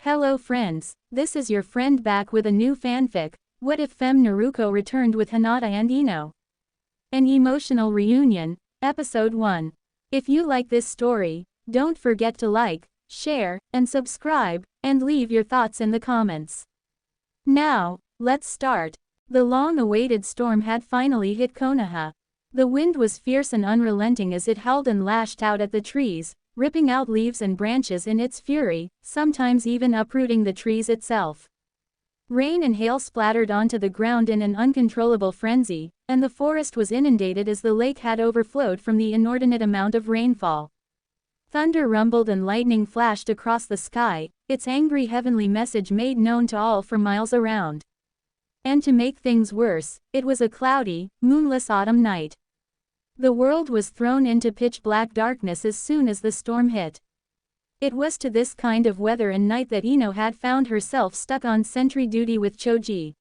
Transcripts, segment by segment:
Hello friends, this is your friend back with a new fanfic. What if Fem Naruko returned with Hinata and Ino? An emotional reunion, episode 1. If you like this story, don't forget to like, share, and subscribe, and leave your thoughts in the comments. Now, let's start. The long-awaited storm had finally hit Konoha. The wind was fierce and unrelenting as it howled and lashed out at the trees, ripping out leaves and branches in its fury, sometimes even uprooting the trees itself. Rain and hail splattered onto the ground in an uncontrollable frenzy, and the forest was inundated as the lake had overflowed from the inordinate amount of rainfall. Thunder rumbled and lightning flashed across the sky, its angry heavenly message made known to all for miles around. And to make things worse, it was a cloudy, moonless autumn night. The world was thrown into pitch-black darkness as soon as the storm hit. It was to this kind of weather and night that Ino had found herself stuck on sentry duty with Choji.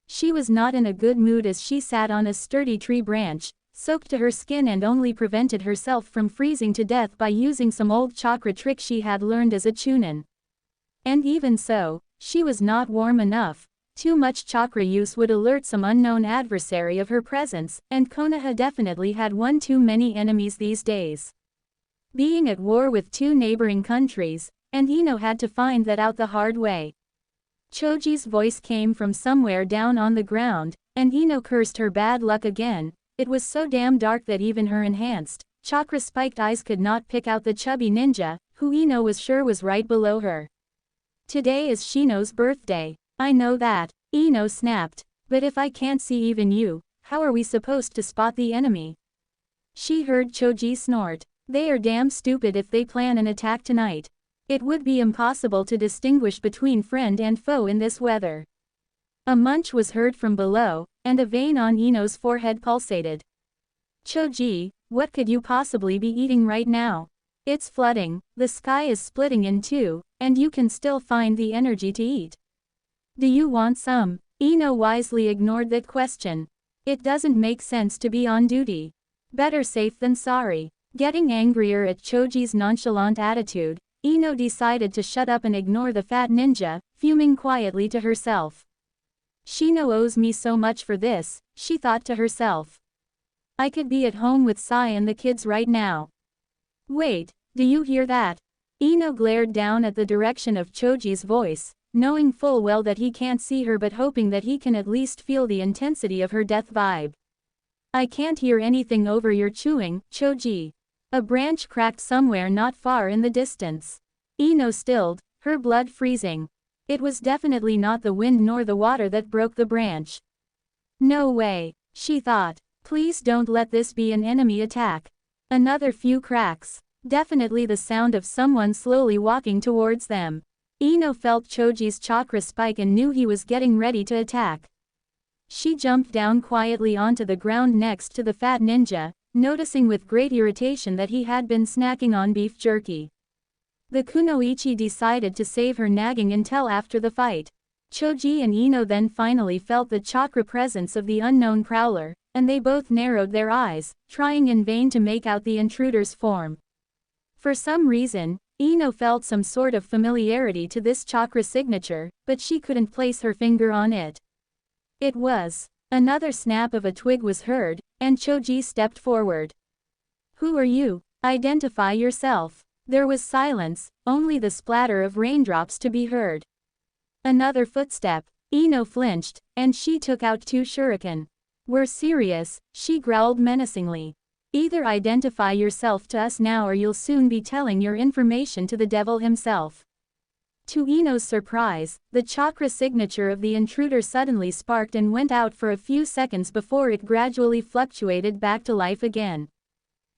She was not in a good mood as she sat on a sturdy tree branch, soaked to her skin, and only prevented herself from freezing to death by using some old chakra trick she had learned as a chunin. And even so, she was not warm enough. Too much chakra use would alert some unknown adversary of her presence, and Konoha definitely had one too many enemies these days. Being at war with two neighboring countries, and Ino had to find that out the hard way. Choji's voice came from somewhere down on the ground, and Ino cursed her bad luck again. It was so damn dark that even her enhanced, chakra-spiked eyes could not pick out the chubby ninja, who Ino was sure was right below her. Today is Shino's birthday. I know that, Ino snapped. But if I can't see even you, how are we supposed to spot the enemy? She heard Choji snort. They are damn stupid if they plan an attack tonight. It would be impossible to distinguish between friend and foe in this weather. A munch was heard from below, and a vein on Ino's forehead pulsated. Choji, what could you possibly be eating right now? It's flooding, the sky is splitting in two, and you can still find the energy to eat. Do you want some? Ino wisely ignored that question. It doesn't make sense to be on duty. Better safe than sorry. Getting angrier at Choji's nonchalant attitude, Ino decided to shut up and ignore the fat ninja, fuming quietly to herself. Shino owes me so much for this, she thought to herself. I could be at home with Sai and the kids right now. Wait, do you hear that? Ino glared down at the direction of Choji's voice, knowing full well that he can't see her but hoping that he can at least feel the intensity of her death vibe. I can't hear anything over your chewing, Choji. A branch cracked somewhere not far in the distance. Ino stilled, her blood freezing. It was definitely not the wind nor the water that broke the branch. No way, she thought. Please don't let this be an enemy attack. Another few cracks. Definitely the sound of someone slowly walking towards them. Ino felt Choji's chakra spike and knew he was getting ready to attack. She jumped down quietly onto the ground next to the fat ninja, noticing with great irritation that he had been snacking on beef jerky. The kunoichi decided to save her nagging until after the fight. Choji and Ino then finally felt the chakra presence of the unknown prowler, and they both narrowed their eyes, trying in vain to make out the intruder's form. For some reason, Ino felt some sort of familiarity to this chakra signature, but she couldn't place her finger on it. It was. Another snap of a twig was heard, and Choji stepped forward. Who are you? Identify yourself. There was silence, only the splatter of raindrops to be heard. Another footstep. Ino flinched, and she took out two shuriken. We're serious, she growled menacingly. Either identify yourself to us now or you'll soon be telling your information to the devil himself. To Ino's surprise, the chakra signature of the intruder suddenly sparked and went out for a few seconds before it gradually fluctuated back to life again.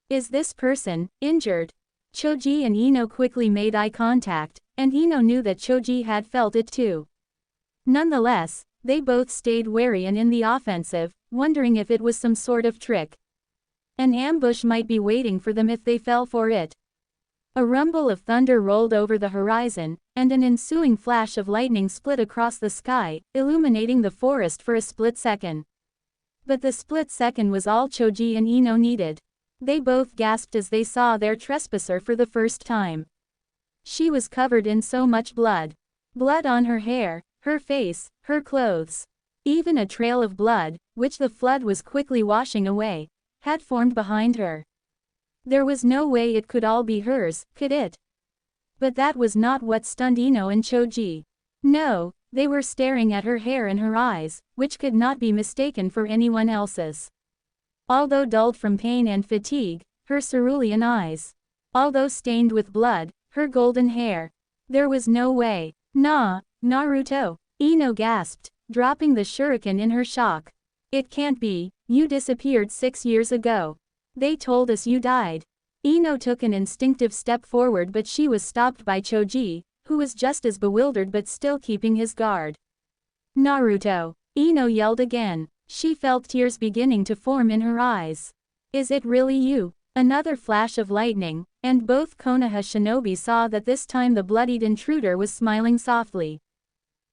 Is this person injured? Choji and Ino quickly made eye contact, and Ino knew that Choji had felt it too. Nonetheless, they both stayed wary and in the offensive, wondering if it was some sort of trick. An ambush might be waiting for them if they fell for it. A rumble of thunder rolled over the horizon, and an ensuing flash of lightning split across the sky, illuminating the forest for a split second. But the split second was all Choji and Ino needed. They both gasped as they saw their trespasser for the first time. She was covered in so much blood. Blood on her hair, her face, her clothes. Even a trail of blood, which the flood was quickly washing away, had formed behind her. There was no way it could all be hers, could it? But that was not what stunned Ino and Choji. No, they were staring at her hair and her eyes, which could not be mistaken for anyone else's. Although dulled from pain and fatigue, her cerulean eyes. Although stained with blood, her golden hair. There was no way. Naruto, Ino gasped, dropping the shuriken in her shock. It can't be, you disappeared 6 years ago. They told us you died. Ino took an instinctive step forward, but she was stopped by Choji, who was just as bewildered but still keeping his guard. Naruto, Ino yelled again. She felt tears beginning to form in her eyes. Is it really you? Another flash of lightning, and both Konoha shinobi saw that this time the bloodied intruder was smiling softly.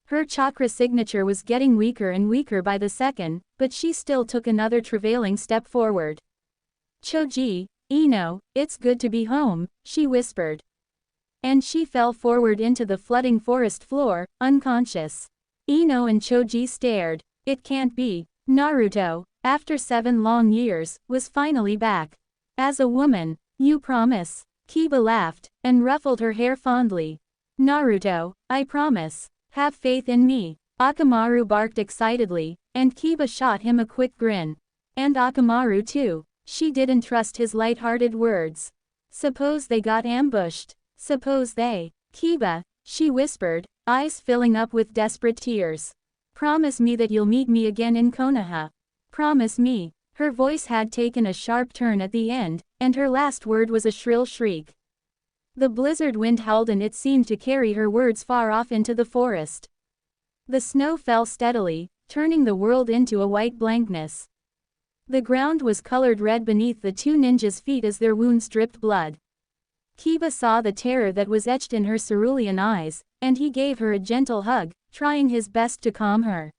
Her chakra signature was getting weaker and weaker by the second, but she still took another travailing step forward. Choji, Ino, it's good to be home, she whispered. And she fell forward into the flooding forest floor, unconscious. Ino and Choji stared. It can't be. Naruto, after 7 long years, was finally back. As a woman, you promise? Kiba laughed, and ruffled her hair fondly. Naruto, I promise. Have faith in me. Akamaru barked excitedly, and Kiba shot him a quick grin. And Akamaru too. She didn't trust his light-hearted words. Suppose they got ambushed. Suppose they. Kiba, she whispered, eyes filling up with desperate tears. Promise me that you'll meet me again in Konoha. Promise me. Her voice had taken a sharp turn at the end, and her last word was a shrill shriek. The blizzard wind howled and it seemed to carry her words far off into the forest. The snow fell steadily, turning the world into a white blankness. The ground was colored red beneath the 2 ninjas' feet as their wounds dripped blood. Kiba saw the terror that was etched in her cerulean eyes, and he gave her a gentle hug, trying his best to calm her.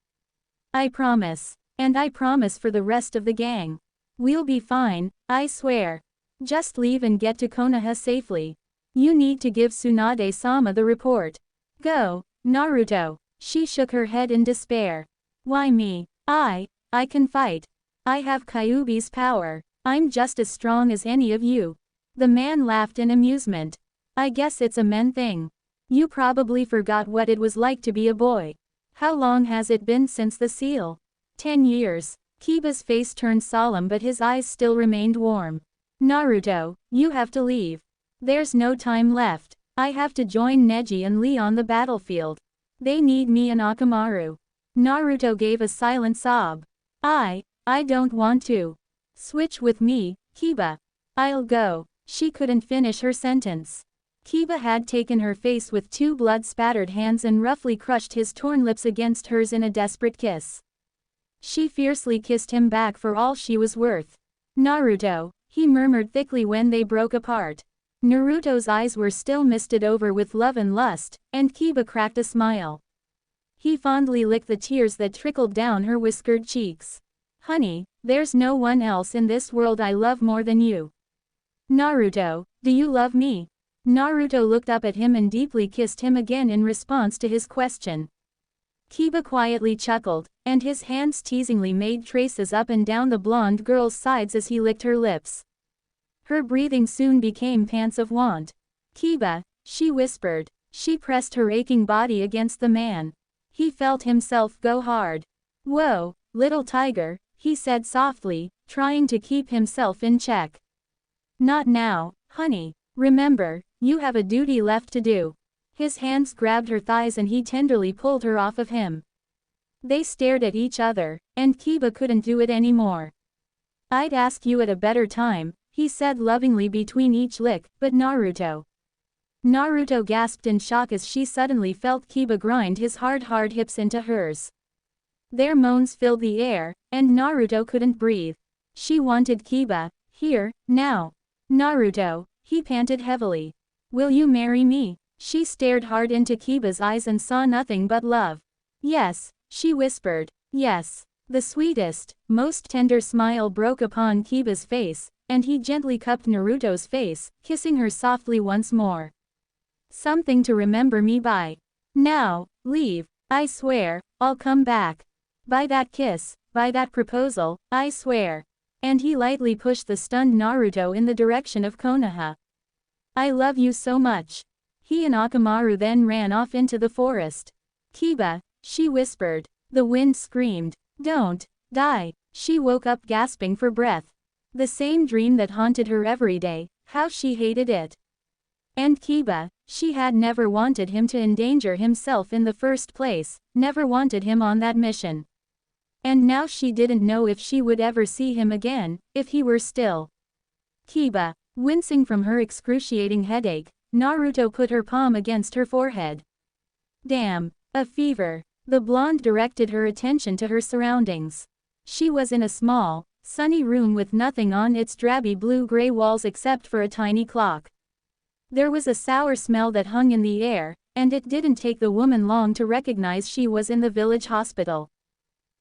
I promise. And I promise for the rest of the gang. We'll be fine, I swear. Just leave and get to Konoha safely. You need to give Tsunade-sama the report. Go, Naruto. She shook her head in despair. Why me? I can fight. I have Kyuubi's power. I'm just as strong as any of you. The man laughed in amusement. I guess it's a men thing. You probably forgot what it was like to be a boy. How long has it been since the seal? 10 years. Kiba's face turned solemn but his eyes still remained warm. Naruto, you have to leave. There's no time left. I have to join Neji and Lee on the battlefield. They need me and Akamaru. Naruto gave a silent sob. I don't want to. Switch with me, Kiba. I'll go. She couldn't finish her sentence. Kiba had taken her face with 2 blood-spattered hands and roughly crushed his torn lips against hers in a desperate kiss. She fiercely kissed him back for all she was worth. Naruto, he murmured thickly when they broke apart. Naruto's eyes were still misted over with love and lust, and Kiba cracked a smile. He fondly licked the tears that trickled down her whiskered cheeks. Honey, there's no one else in this world I love more than you. Naruto, do you love me? Naruto looked up at him and deeply kissed him again in response to his question. Kiba quietly chuckled, and his hands teasingly made traces up and down the blonde girl's sides as he licked her lips. Her breathing soon became pants of want. Kiba, she whispered. She pressed her aching body against the man. He felt himself go hard. Whoa, little tiger, he said softly, trying to keep himself in check. Not now, honey. Remember, you have a duty left to do. His hands grabbed her thighs and he tenderly pulled her off of him. They stared at each other, and Kiba couldn't do it anymore. I'd ask you at a better time, he said lovingly between each lick, but Naruto. Naruto gasped in shock as she suddenly felt Kiba grind his hard hips into hers. Their moans filled the air, and Naruto couldn't breathe. She wanted Kiba, here, now. Naruto, he panted heavily. Will you marry me? She stared hard into Kiba's eyes and saw nothing but love. Yes, she whispered. Yes. The sweetest, most tender smile broke upon Kiba's face, and he gently cupped Naruto's face, kissing her softly once more. Something to remember me by. Now, leave. I swear, I'll come back. By that kiss, by that proposal, I swear. And he lightly pushed the stunned Naruto in the direction of Konoha. I love you so much. He and Akamaru then ran off into the forest. Kiba, she whispered. The wind screamed. Don't die. She woke up gasping for breath. The same dream that haunted her every day, how she hated it. And Kiba, she had never wanted him to endanger himself in the first place, never wanted him on that mission. And now she didn't know if she would ever see him again, if he were still. Kiba, wincing from her excruciating headache, Naruto put her palm against her forehead. Damn, a fever. The blonde directed her attention to her surroundings. She was in a small, sunny room with nothing on its drabby blue-gray walls except for a tiny clock. There was a sour smell that hung in the air, and it didn't take the woman long to recognize she was in the village hospital.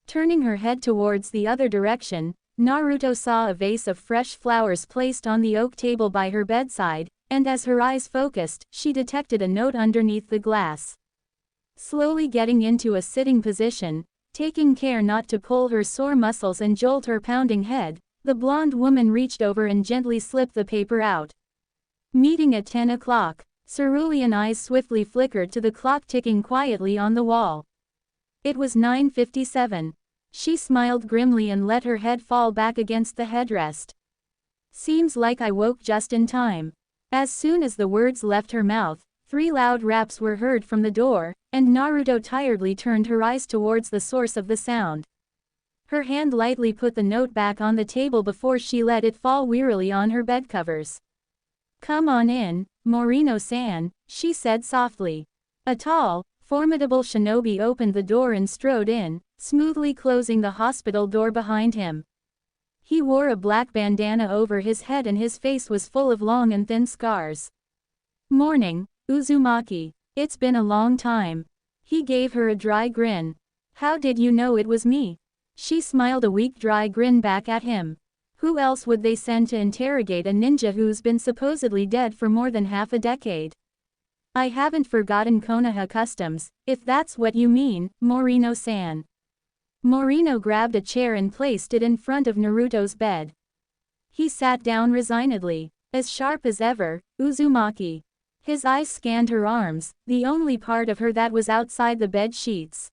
Turning her head towards the other direction, Naruto saw a vase of fresh flowers placed on the oak table by her bedside, and as her eyes focused, she detected a note underneath the glass. Slowly getting into a sitting position, taking care not to pull her sore muscles and jolt her pounding head, the blonde woman reached over and gently slipped the paper out. Meeting at 10 o'clock, cerulean eyes swiftly flickered to the clock ticking quietly on the wall. It was 9:57. She smiled grimly and let her head fall back against the headrest. Seems like I woke just in time. As soon as the words left her mouth, 3 loud raps were heard from the door, and Naruto tiredly turned her eyes towards the source of the sound. Her hand lightly put the note back on the table before she let it fall wearily on her bedcovers. Come on in, Morino-san, she said softly. A tall, formidable shinobi opened the door and strode in, smoothly closing the hospital door behind him. He wore a black bandana over his head and his face was full of long and thin scars. Morning, Uzumaki. It's been a long time. He gave her a dry grin. How did you know it was me? She smiled a weak dry grin back at him. Who else would they send to interrogate a ninja who's been supposedly dead for more than half a decade? I haven't forgotten Konoha customs, if that's what you mean, Morino-san. Morino grabbed a chair and placed it in front of Naruto's bed. He sat down resignedly, as sharp as ever, Uzumaki. His eyes scanned her arms, the only part of her that was outside the bed sheets.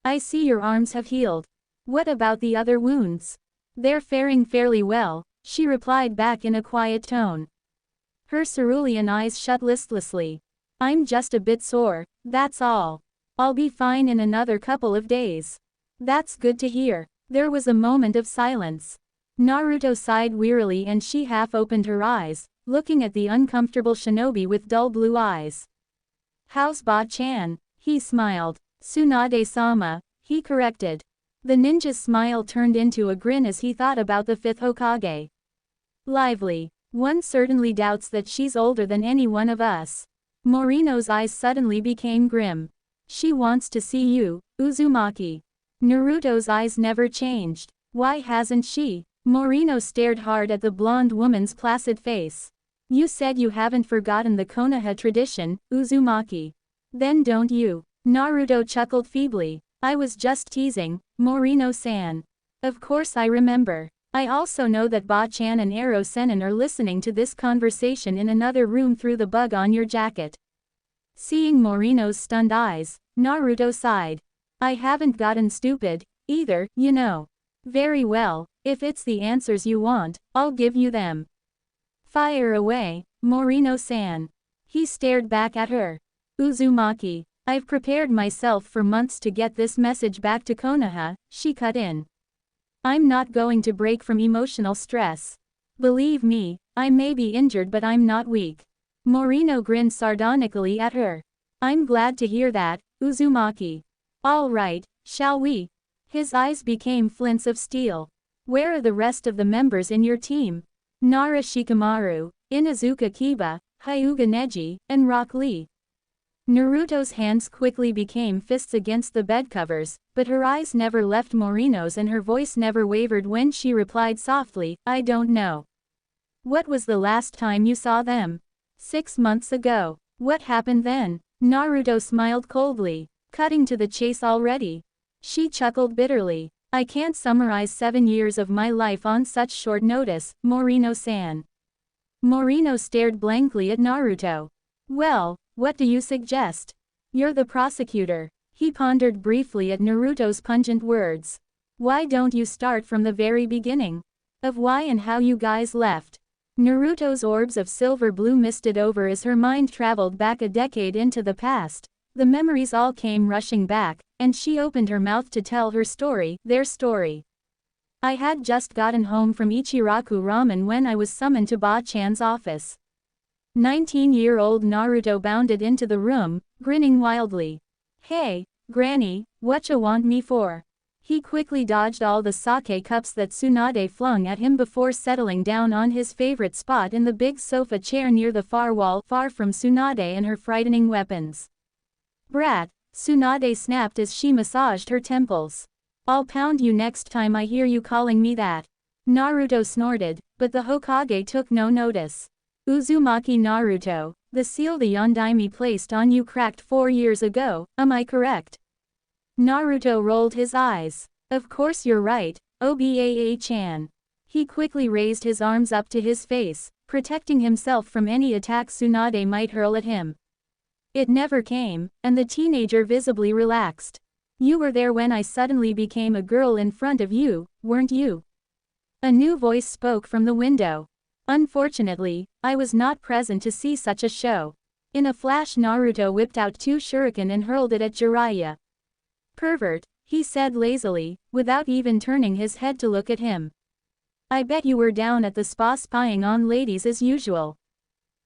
I see your arms have healed. What about the other wounds? They're faring fairly well, she replied back in a quiet tone. Her cerulean eyes shut listlessly. I'm just a bit sore, that's all. I'll be fine in another couple of days. That's good to hear. There was a moment of silence. Naruto sighed wearily and she half opened her eyes, looking at the uncomfortable shinobi with dull blue eyes. How's Ba-chan? He smiled. Tsunade-sama, he corrected. The ninja's smile turned into a grin as he thought about the 5th Hokage. Lively. One certainly doubts that she's older than any one of us. Morino's eyes suddenly became grim. She wants to see you, Uzumaki. Naruto's eyes never changed. Why hasn't she? Morino stared hard at the blonde woman's placid face. You said you haven't forgotten the Konoha tradition, Uzumaki. Then don't you? Naruto chuckled feebly. I was just teasing, Morino-san. Of course I remember. I also know that Ba-chan and Ero-sennin are listening to this conversation in another room through the bug on your jacket. Seeing Morino's stunned eyes, Naruto sighed. I haven't gotten stupid, either, you know. Very well, if it's the answers you want, I'll give you them. Fire away, Morino-san. He stared back at her. Uzumaki, I've prepared myself for months to get this message back to Konoha, she cut in. I'm not going to break from emotional stress. Believe me, I may be injured but I'm not weak. Morino grinned sardonically at her. I'm glad to hear that, Uzumaki. All right, shall we? His eyes became flints of steel. Where are the rest of the members in your team? Nara Shikamaru, Inuzuka Kiba, Hyuga Neji, and Rock Lee. Naruto's hands quickly became fists against the bedcovers, but her eyes never left Morino's and her voice never wavered when she replied softly, I don't know. What was the last time you saw them? 6 months ago. What happened then? Naruto smiled coldly. Cutting to the chase already. She chuckled bitterly. I can't summarize 7 years of my life on such short notice, Morino-san. Morino stared blankly at Naruto. Well, what do you suggest? You're the prosecutor. He pondered briefly at Naruto's pungent words. Why don't you start from the very beginning? Of why and how you guys left. Naruto's orbs of silver blue misted over as her mind traveled back a decade into the past. The memories all came rushing back, and she opened her mouth to tell her story, their story. I had just gotten home from Ichiraku Ramen when I was summoned to Ba-chan's office. 19-year-old Naruto bounded into the room, grinning wildly. Hey, Granny, whatcha want me for? He quickly dodged all the sake cups that Tsunade flung at him before settling down on his favorite spot in the big sofa chair near the far wall, far from Tsunade and her frightening weapons. Brat, Tsunade snapped as she massaged her temples. I'll pound you next time I hear you calling me that. Naruto snorted, but the Hokage took no notice. Uzumaki Naruto, the seal the Yondaime placed on you cracked 4 years ago, am I correct? Naruto rolled his eyes. Of course you're right, Obaa-chan. He quickly raised his arms up to his face, protecting himself from any attack Tsunade might hurl at him. It never came, and the teenager visibly relaxed. You were there when I suddenly became a girl in front of you, weren't you? A new voice spoke from the window. Unfortunately, I was not present to see such a show. In a flash Naruto whipped out 2 shuriken and hurled it at Jiraiya. Pervert, he said lazily, without even turning his head to look at him. I bet you were down at the spa spying on ladies as usual.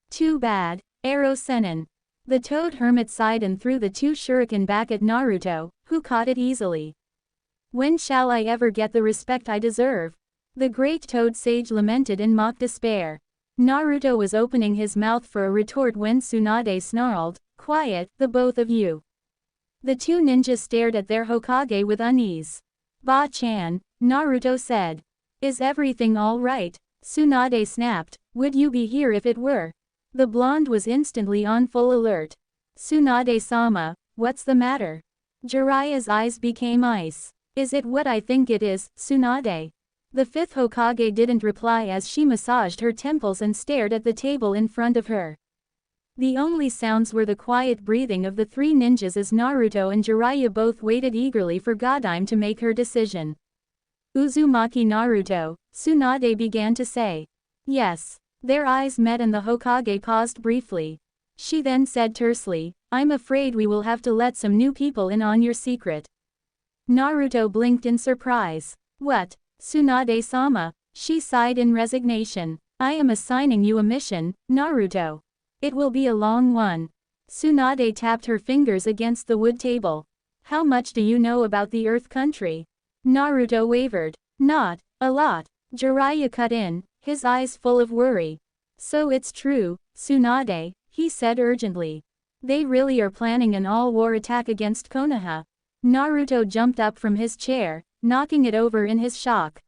Too bad, Arrow Sennin. The Toad Hermit sighed and threw the 2 shuriken back at Naruto, who caught it easily. When shall I ever get the respect I deserve? The great Toad Sage lamented in mock despair. Naruto was opening his mouth for a retort when Tsunade snarled, Quiet, the both of you. The 2 ninjas stared at their Hokage with unease. Ba-chan, Naruto said. Is everything all right? Tsunade snapped, would you be here if it were? The blonde was instantly on full alert. Tsunade-sama, what's the matter? Jiraiya's eyes became ice. Is it what I think it is, Tsunade? The 5th Hokage didn't reply as she massaged her temples and stared at the table in front of her. The only sounds were the quiet breathing of the 3 ninjas as Naruto and Jiraiya both waited eagerly for Godime to make her decision. Uzumaki Naruto, Tsunade began to say. Yes. Their eyes met and the Hokage paused briefly. She then said tersely, I'm afraid we will have to let some new people in on your secret. Naruto blinked in surprise. What? Tsunade-sama, she sighed in resignation. I am assigning you a mission, Naruto. It will be a long one. Tsunade tapped her fingers against the wood table. How much do you know about the Earth Country? Naruto wavered. Not a lot. Jiraiya cut in, his eyes full of worry. So it's true, Tsunade, he said urgently. They really are planning an all-war attack against Konoha. Naruto jumped up from his chair, knocking it over in his shock.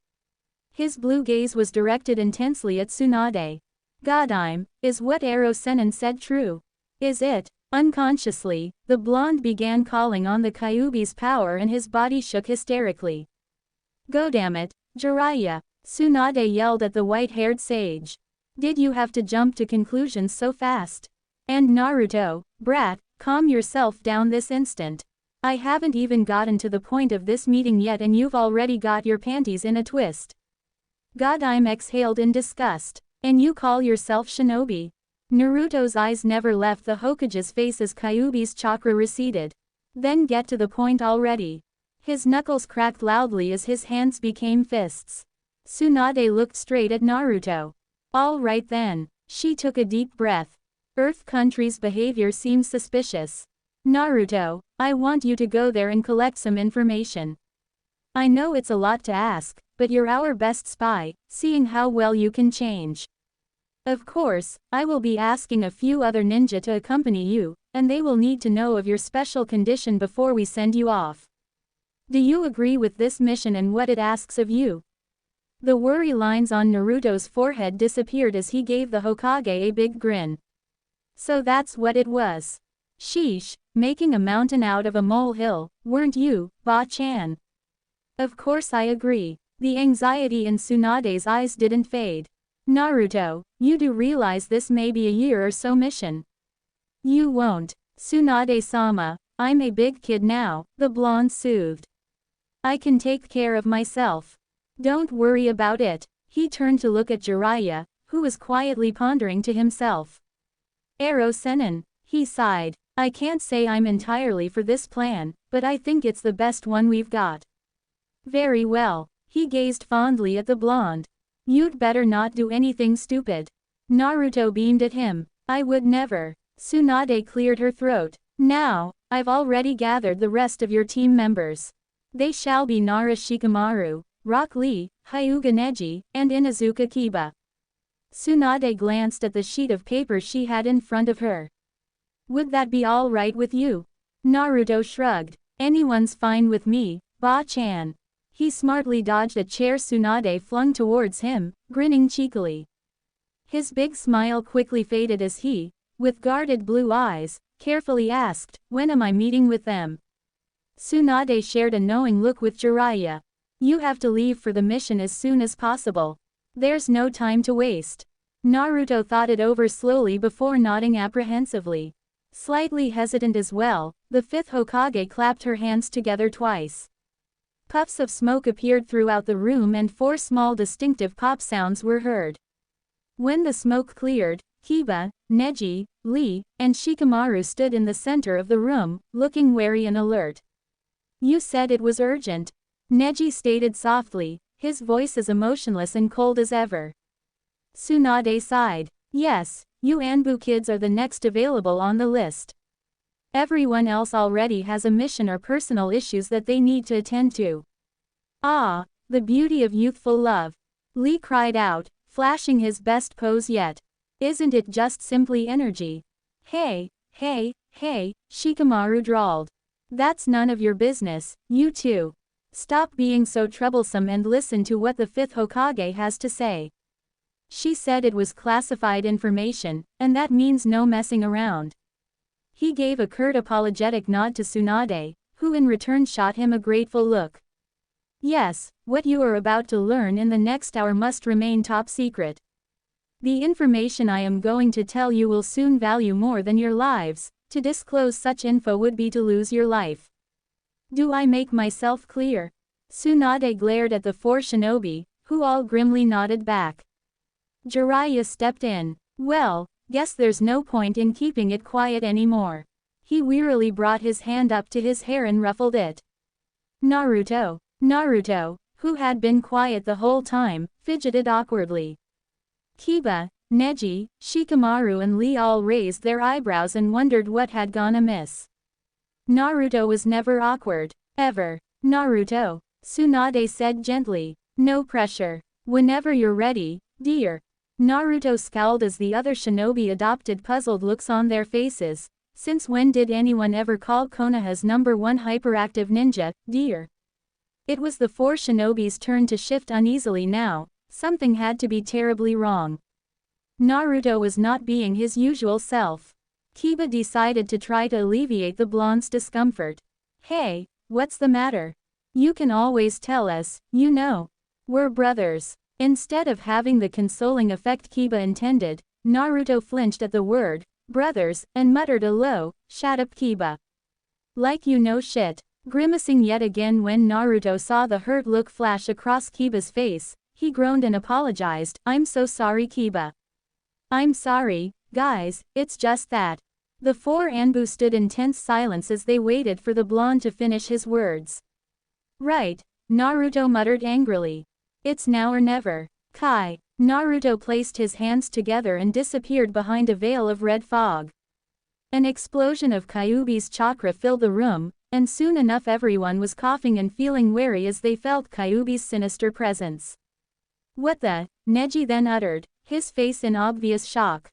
His blue gaze was directed intensely at Tsunade. Godime, is what Arrow Sennin said true? Is it? Unconsciously, the blonde began calling on the Kyuubi's power and his body shook hysterically. Goddammit, Jiraiya, Tsunade yelled at the white-haired sage. Did you have to jump to conclusions so fast? And Naruto, brat, calm yourself down this instant. I haven't even gotten to the point of this meeting yet and you've already got your panties in a twist. Godime exhaled in disgust. And you call yourself Shinobi? Naruto's eyes never left the Hokage's face as Kyuubi's chakra receded. Then get to the point already. His knuckles cracked loudly as his hands became fists. Tsunade looked straight at Naruto. All right then. She took a deep breath. Earth Country's behavior seems suspicious. Naruto, I want you to go there and collect some information. I know it's a lot to ask, but you're our best spy, seeing how well you can change. Of course, I will be asking a few other ninja to accompany you, and they will need to know of your special condition before we send you off. Do you agree with this mission and what it asks of you? The worry lines on Naruto's forehead disappeared as he gave the Hokage a big grin. So that's what it was. Sheesh, making a mountain out of a molehill, weren't you, Ba-chan? Of course I agree. The anxiety in Tsunade's eyes didn't fade. Naruto, you do realize this may be a year or so mission. You won't. Tsunade-sama, I'm a big kid now, the blonde soothed. I can take care of myself. Don't worry about it. He turned to look at Jiraiya, who was quietly pondering to himself. Ero Sennin, he sighed. I can't say I'm entirely for this plan, but I think it's the best one we've got. Very well. He gazed fondly at the blonde. You'd better not do anything stupid. Naruto beamed at him. I would never. Tsunade cleared her throat. Now, I've already gathered the rest of your team members. They shall be Nara Shikamaru, Rock Lee, Hyuga Neji, and Inuzuka Kiba. Tsunade glanced at the sheet of paper she had in front of her. Would that be all right with you? Naruto shrugged. Anyone's fine with me, Ba-chan. He smartly dodged a chair Tsunade flung towards him, grinning cheekily. His big smile quickly faded as he, with guarded blue eyes, carefully asked, when am I meeting with them? Tsunade shared a knowing look with Jiraiya. You have to leave for the mission as soon as possible. There's no time to waste. Naruto thought it over slowly before nodding apprehensively. Slightly hesitant as well, the fifth Hokage clapped her hands together twice. Puffs of smoke appeared throughout the room and 4 small distinctive pop sounds were heard. When the smoke cleared, Kiba, Neji, Lee, and Shikamaru stood in the center of the room, looking wary and alert. You said it was urgent. Neji stated softly, his voice as emotionless and cold as ever. Tsunade sighed. Yes, you Anbu kids are the next available on the list. Everyone else already has a mission or personal issues that they need to attend to. Ah, the beauty of youthful love. Lee cried out, flashing his best pose yet. Isn't it just simply energy? Hey, Shikamaru drawled. That's none of your business, you two. Stop being so troublesome and listen to what the fifth Hokage has to say. She said it was classified information, and that means no messing around. He gave a curt apologetic nod to Tsunade, who in return shot him a grateful look. Yes, what you are about to learn in the next hour must remain top secret. The information I am going to tell you will soon value more than your lives. To disclose such info would be to lose your life. Do I make myself clear? Tsunade glared at the 4 shinobi, who all grimly nodded back. Jiraiya stepped in. Well, guess there's no point in keeping it quiet anymore. He wearily brought his hand up to his hair and ruffled it. Naruto, who had been quiet the whole time, fidgeted awkwardly. Kiba, Neji, Shikamaru and Lee all raised their eyebrows and wondered what had gone amiss. Naruto was never awkward, ever. Naruto, Tsunade said gently. No pressure. Whenever you're ready, dear. Naruto scowled as the other shinobi adopted puzzled looks on their faces. Since when did anyone ever call Konoha's #1 hyperactive ninja, dear? It was the 4 shinobi's turn to shift uneasily now. Something had to be terribly wrong. Naruto was not being his usual self. Kiba decided to try to alleviate the blonde's discomfort. Hey, what's the matter? You can always tell us, you know. We're brothers. Instead of having the consoling effect Kiba intended, Naruto flinched at the word, brothers, and muttered a low, shut up Kiba. Like you know shit. Grimacing yet again when Naruto saw the hurt look flash across Kiba's face, he groaned and apologized, I'm so sorry Kiba. I'm sorry, guys, it's just that. The 4 Anbu stood in tense silence as they waited for the blonde to finish his words. Right, Naruto muttered angrily. It's now or never. Kai. Naruto placed his hands together and disappeared behind a veil of red fog. An explosion of Kyuubi's chakra filled the room, and soon enough everyone was coughing and feeling wary as they felt Kyuubi's sinister presence. What the? Neji then uttered, his face in obvious shock.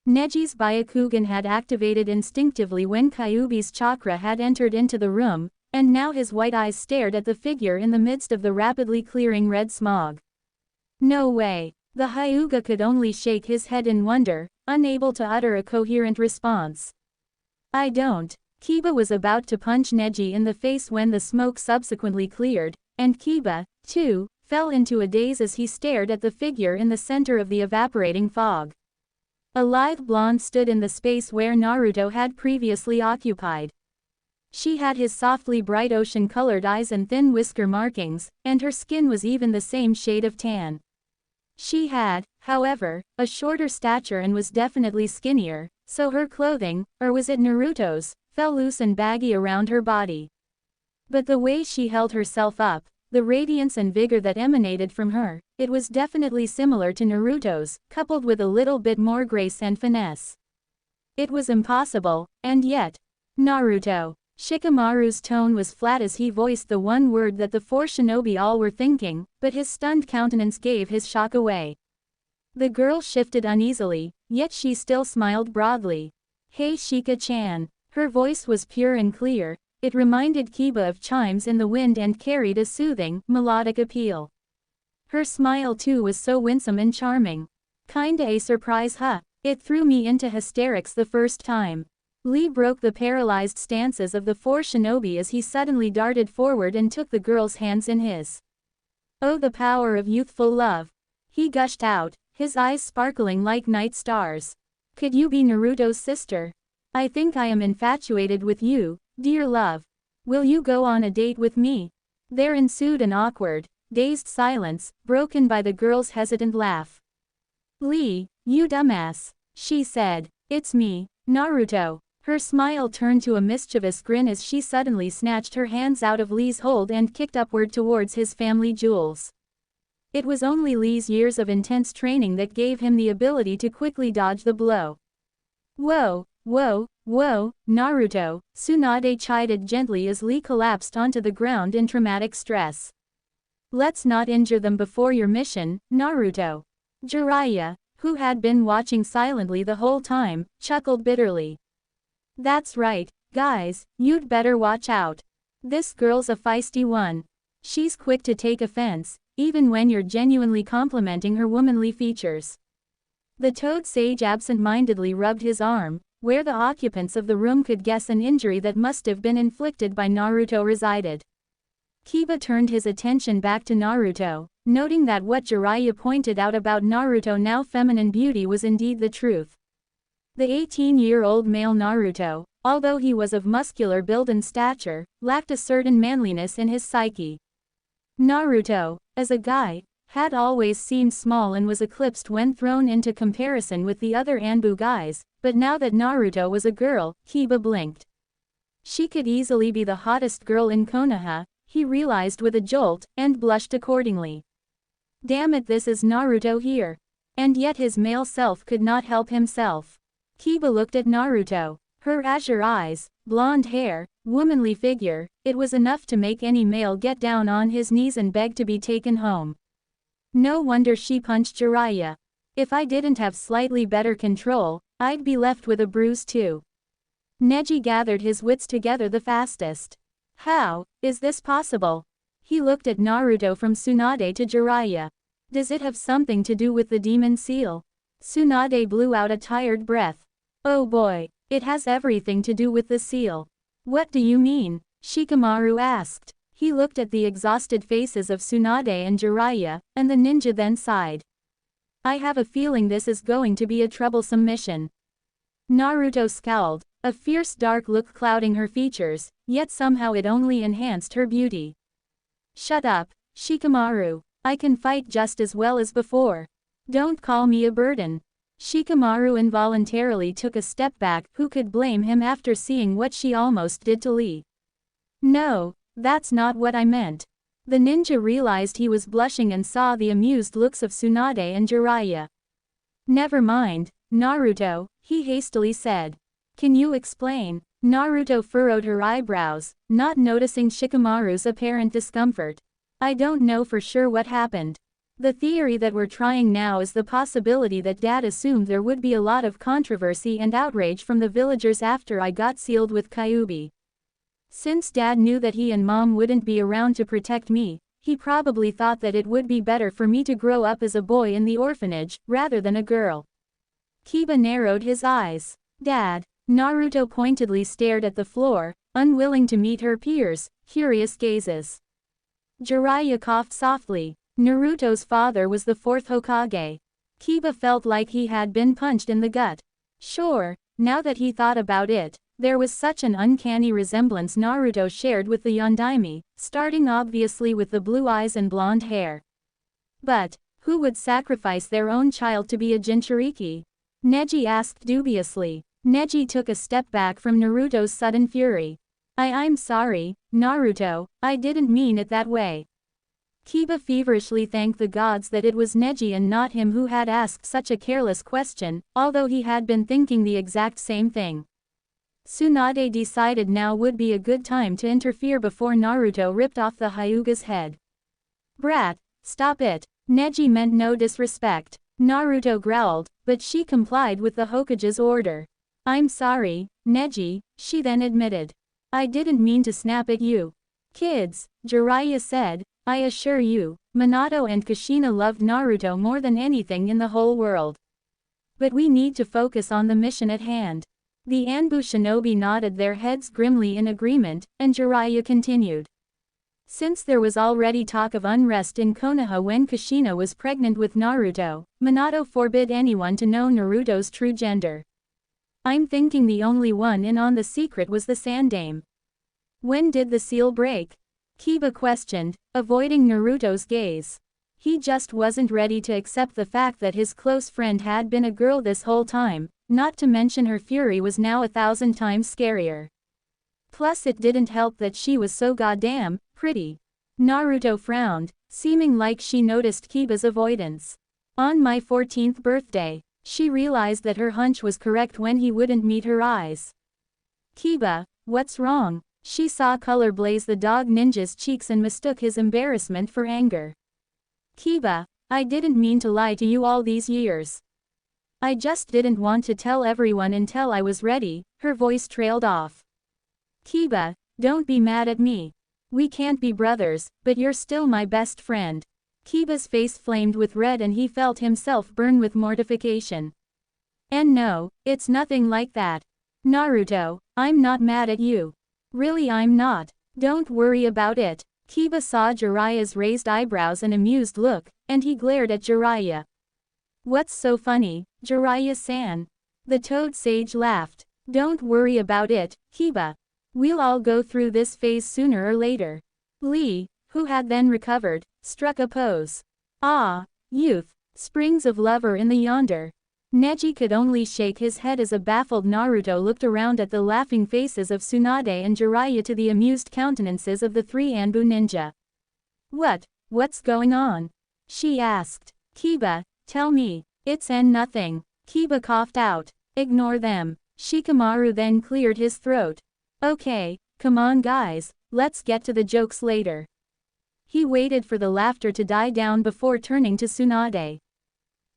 Neji's Byakugan had activated instinctively when Kyuubi's chakra had entered into the room, and now his white eyes stared at the figure in the midst of the rapidly clearing red smog. No way. The Hyuga could only shake his head in wonder, unable to utter a coherent response. I don't. Kiba was about to punch Neji in the face when the smoke subsequently cleared, and Kiba, too, fell into a daze as he stared at the figure in the center of the evaporating fog. A lithe blonde stood in the space where Naruto had previously occupied. She had his softly bright ocean-colored eyes and thin whisker markings, and her skin was even the same shade of tan. She had, however, a shorter stature and was definitely skinnier, so her clothing, or was it Naruto's, fell loose and baggy around her body. But the way she held herself up, the radiance and vigor that emanated from her, it was definitely similar to Naruto's, coupled with a little bit more grace and finesse. It was impossible, and yet, Naruto. Shikamaru's tone was flat as he voiced the one word that the four shinobi all were thinking, but his stunned countenance gave his shock away. The girl shifted uneasily, yet she still smiled broadly. Hey Shika-chan. Her voice was pure and clear, it reminded Kiba of chimes in the wind and carried a soothing, melodic appeal. Her smile too was so winsome and charming. Kinda a surprise huh? It threw me into hysterics the first time. Lee broke the paralyzed stances of the four shinobi as he suddenly darted forward and took the girl's hands in his. Oh, the power of youthful love. He gushed out, his eyes sparkling like night stars. Could you be Naruto's sister? I think I am infatuated with you, dear love. Will you go on a date with me? There ensued an awkward, dazed silence, broken by the girl's hesitant laugh. Lee, you dumbass, she said. It's me, Naruto. Her smile turned to a mischievous grin as she suddenly snatched her hands out of Lee's hold and kicked upward towards his family jewels. It was only Lee's years of intense training that gave him the ability to quickly dodge the blow. Whoa, whoa, whoa, Naruto, Tsunade chided gently as Lee collapsed onto the ground in traumatic stress. Let's not injure them before your mission, Naruto. Jiraiya, who had been watching silently the whole time, chuckled bitterly. That's right, guys, you'd better watch out. This girl's a feisty one. She's quick to take offense, even when you're genuinely complimenting her womanly features. The toad sage absent-mindedly rubbed his arm, where the occupants of the room could guess an injury that must have been inflicted by Naruto resided. Kiba turned his attention back to Naruto, noting that what Jiraiya pointed out about Naruto's now feminine beauty was indeed the truth. The 18-year-old male Naruto, although he was of muscular build and stature, lacked a certain manliness in his psyche. Naruto, as a guy, had always seemed small and was eclipsed when thrown into comparison with the other Anbu guys, but now that Naruto was a girl, Kiba blinked. She could easily be the hottest girl in Konoha, he realized with a jolt, and blushed accordingly. Damn it, this is Naruto here. And yet his male self could not help himself. Kiba looked at Naruto. Her azure eyes, blonde hair, womanly figure, it was enough to make any male get down on his knees and beg to be taken home. No wonder she punched Jiraiya. If I didn't have slightly better control, I'd be left with a bruise too. Neji gathered his wits together the fastest. How is this possible? He looked at Naruto from Tsunade to Jiraiya. Does it have something to do with the demon seal? Tsunade blew out a tired breath. Oh boy, it has everything to do with the seal. What do you mean? Shikamaru asked. He looked at the exhausted faces of Tsunade and Jiraiya, and the ninja then sighed. I have a feeling this is going to be a troublesome mission. Naruto scowled, a fierce dark look clouding her features, yet somehow it only enhanced her beauty. Shut up, Shikamaru. I can fight just as well as before. Don't call me a burden. Shikamaru involuntarily took a step back. Who could blame him after seeing what she almost did to Lee? No, that's not what I meant. The ninja realized he was blushing and saw the amused looks of Tsunade and Jiraiya. Never mind, Naruto, he hastily said. Can you explain? Naruto furrowed her eyebrows, not noticing Shikamaru's apparent discomfort. I don't know for sure what happened. The theory that we're trying now is the possibility that Dad assumed there would be a lot of controversy and outrage from the villagers after I got sealed with Kyuubi. Since Dad knew that he and Mom wouldn't be around to protect me, he probably thought that it would be better for me to grow up as a boy in the orphanage, rather than a girl. Kiba narrowed his eyes. Dad, Naruto pointedly stared at the floor, unwilling to meet her peers' curious gazes. Jiraiya coughed softly. Naruto's father was the fourth Hokage. Kiba felt like he had been punched in the gut. Sure, now that he thought about it, there was such an uncanny resemblance Naruto shared with the Yondaime, starting obviously with the blue eyes and blonde hair. But, who would sacrifice their own child to be a Jinchuriki? Neji asked dubiously. Neji took a step back from Naruto's sudden fury. I'm sorry, Naruto, I didn't mean it that way. Kiba feverishly thanked the gods that it was Neji and not him who had asked such a careless question, although he had been thinking the exact same thing. Tsunade decided now would be a good time to interfere before Naruto ripped off the Hyuga's head. Brat, stop it. Neji meant no disrespect. Naruto growled, but she complied with the Hokage's order. I'm sorry, Neji, she then admitted. I didn't mean to snap at you. Kids, Jiraiya said, I assure you, Minato and Kushina loved Naruto more than anything in the whole world. But we need to focus on the mission at hand. The Anbu shinobi nodded their heads grimly in agreement, and Jiraiya continued. Since there was already talk of unrest in Konoha when Kushina was pregnant with Naruto, Minato forbid anyone to know Naruto's true gender. I'm thinking the only one in on the secret was the Sandaime. When did the seal break? Kiba questioned, avoiding Naruto's gaze. He just wasn't ready to accept the fact that his close friend had been a girl this whole time, not to mention her fury was now 1,000 times scarier. Plus it didn't help that she was so goddamn pretty. Naruto frowned, seeming like she noticed Kiba's avoidance. On my 14th birthday, she realized that her hunch was correct when he wouldn't meet her eyes. Kiba, what's wrong? She saw color blaze the dog ninja's cheeks and mistook his embarrassment for anger. Kiba, I didn't mean to lie to you all these years. I just didn't want to tell everyone until I was ready, her voice trailed off. Kiba, don't be mad at me. We can't be brothers, but you're still my best friend. Kiba's face flamed with red and he felt himself burn with mortification. And no, it's nothing like that. Naruto, I'm not mad at you. Really I'm not. Don't worry about it. Kiba saw Jiraiya's raised eyebrows and amused look, and he glared at Jiraiya. What's so funny, Jiraiya-san? The Toad Sage laughed. Don't worry about it, Kiba. We'll all go through this phase sooner or later. Lee, who had then recovered, struck a pose. Ah, youth, springs of love are in the yonder. Neji could only shake his head as a baffled Naruto looked around at the laughing faces of Tsunade and Jiraiya to the amused countenances of the three Anbu ninja. What's going on? She asked. Kiba, tell me. It's nothing. Kiba coughed out. Ignore them. Shikamaru then cleared his throat. Okay, come on guys, let's get to the jokes later. He waited for the laughter to die down before turning to Tsunade.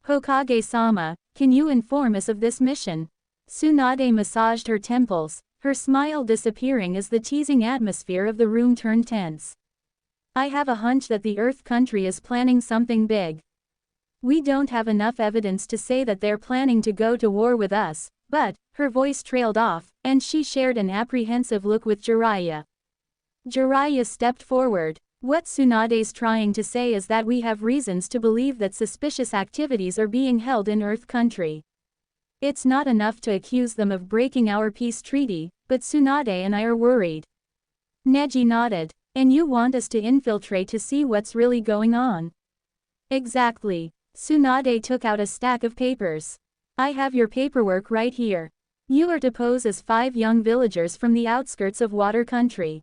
Hokage-sama, can you inform us of this mission? Tsunade massaged her temples, her smile disappearing as the teasing atmosphere of the room turned tense. I have a hunch that the Earth country is planning something big. We don't have enough evidence to say that they're planning to go to war with us, but, her voice trailed off, and she shared an apprehensive look with Jiraiya. Jiraiya stepped forward. What Tsunade's trying to say is that we have reasons to believe that suspicious activities are being held in Earth country. It's not enough to accuse them of breaking our peace treaty, but Tsunade and I are worried. Neji nodded. And you want us to infiltrate to see what's really going on? Exactly. Tsunade took out a stack of papers. I have your paperwork right here. You are to pose as 5 young villagers from the outskirts of Water Country.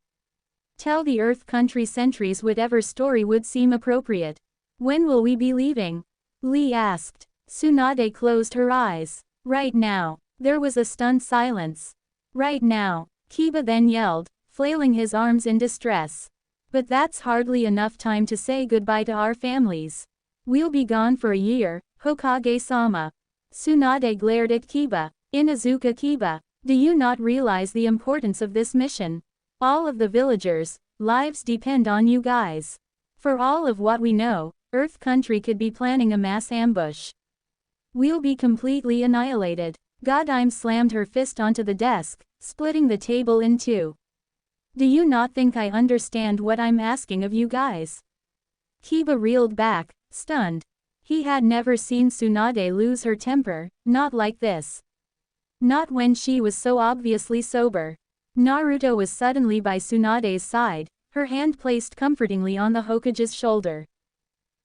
Tell the Earth Country sentries whatever story would seem appropriate. When will we be leaving? Lee asked. Tsunade closed her eyes. Right now. There was a stunned silence. Right now. Kiba then yelled, flailing his arms in distress. But that's hardly enough time to say goodbye to our families. We'll be gone for a year, Hokage-sama. Tsunade glared at Kiba. Inuzuka Kiba, do you not realize the importance of this mission? All of the villagers' lives depend on you guys. For all of what we know, Earth Country could be planning a mass ambush. We'll be completely annihilated. Godime slammed her fist onto the desk, splitting the table in two. Do you not think I understand what I'm asking of you guys? Kiba reeled back, stunned. He had never seen Tsunade lose her temper, not like this. Not when she was so obviously sober. Naruto was suddenly by Tsunade's side, her hand placed comfortingly on the Hokage's shoulder.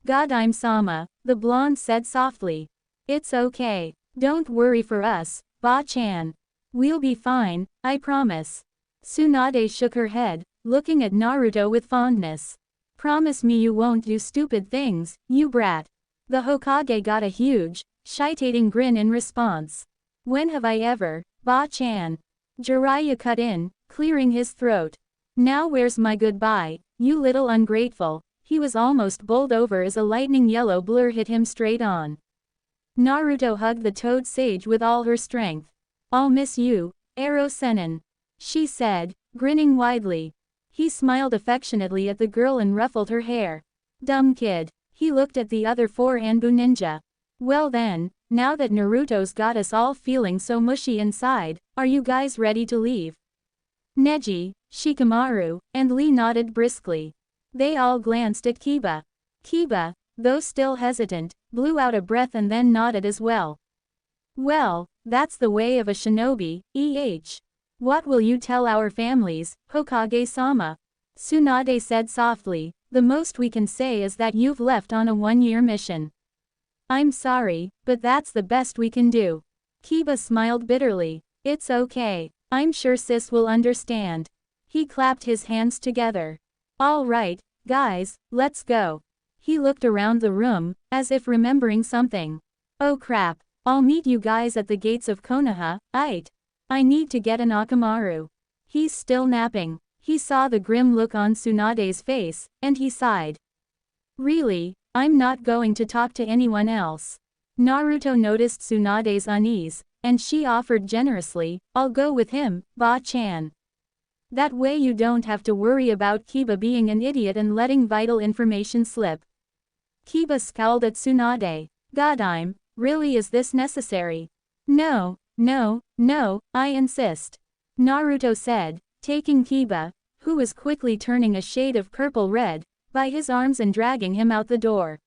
Godime-sama, the blonde said softly. It's okay. Don't worry for us, Ba-chan. We'll be fine, I promise. Tsunade shook her head, looking at Naruto with fondness. Promise me you won't do stupid things, you brat. The Hokage got a huge, shitating grin in response. When have I ever, Ba-chan? Jiraiya cut in, clearing his throat. Now where's my goodbye, you little ungrateful? He was almost bowled over as a lightning yellow blur hit him straight on. Naruto hugged the toad sage with all her strength. I'll miss you, Arrow Sennin, she said, grinning widely. He smiled affectionately at the girl and ruffled her hair. Dumb kid. He looked at the other four Anbu ninja. Well then, now that Naruto's got us all feeling so mushy inside, are you guys ready to leave? Neji, Shikamaru, and Lee nodded briskly. They all glanced at Kiba. Kiba, though still hesitant, blew out a breath and then nodded as well. Well, that's the way of a shinobi, What will you tell our families, Hokage-sama? Tsunade said softly, the most we can say is that you've left on a one-year mission. I'm sorry, but that's the best we can do. Kiba smiled bitterly. It's okay. I'm sure sis will understand. He clapped his hands together. All right, guys, let's go. He looked around the room, as if remembering something. Oh crap, I'll meet you guys at the gates of Konoha, aight. I need to get an Akamaru. He's still napping. He saw the grim look on Tsunade's face, and he sighed. Really, I'm not going to talk to anyone else. Naruto noticed Tsunade's unease, and she offered generously, I'll go with him, Ba-chan. That way you don't have to worry about Kiba being an idiot and letting vital information slip. Kiba scowled at Tsunade. Godime, really is this necessary? No, I insist. Naruto said, taking Kiba, who was quickly turning a shade of purple-red, by his arms and dragging him out the door.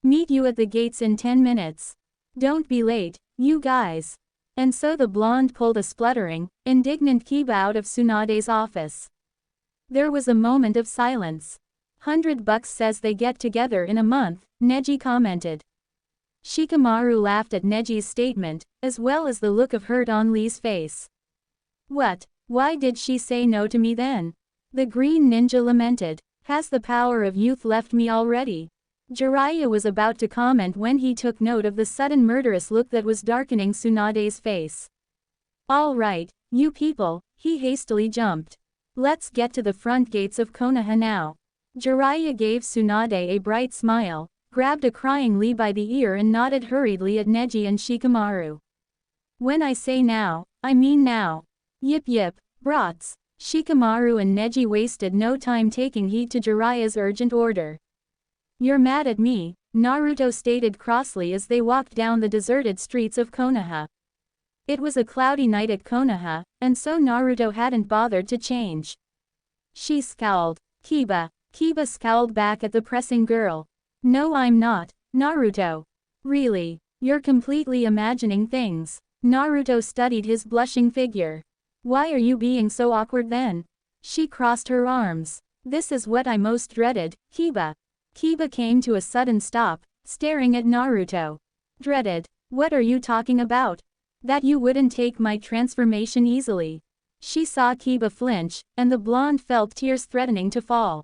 Meet you at the gates in 10 minutes. Don't be late, you guys. And so the blonde pulled a spluttering, indignant Kiba out of Tsunade's office. There was a moment of silence. $100 says they get together in a month, Neji commented. Shikamaru laughed at Neji's statement, as well as the look of hurt on Lee's face. What? Why did she say no to me then? The green ninja lamented. Has the power of youth left me already? Jiraiya was about to comment when he took note of the sudden murderous look that was darkening Tsunade's face. All right, you people, he hastily jumped. Let's get to the front gates of Konoha now. Jiraiya gave Tsunade a bright smile, grabbed a crying Lee by the ear and nodded hurriedly at Neji and Shikamaru. When I say now, I mean now. Yip, brats. Shikamaru and Neji wasted no time taking heed to Jiraiya's urgent order. You're mad at me, Naruto stated crossly as they walked down the deserted streets of Konoha. It was a cloudy night at Konoha, and so Naruto hadn't bothered to change. She scowled. Kiba scowled back at the pressing girl. No, I'm not, Naruto. Really, you're completely imagining things. Naruto studied his blushing figure. Why are you being so awkward then? She crossed her arms. This is what I most dreaded, Kiba. Kiba came to a sudden stop, staring at Naruto. Dreaded? What are you talking about? That you wouldn't take my transformation easily. She saw Kiba flinch, and the blonde felt tears threatening to fall.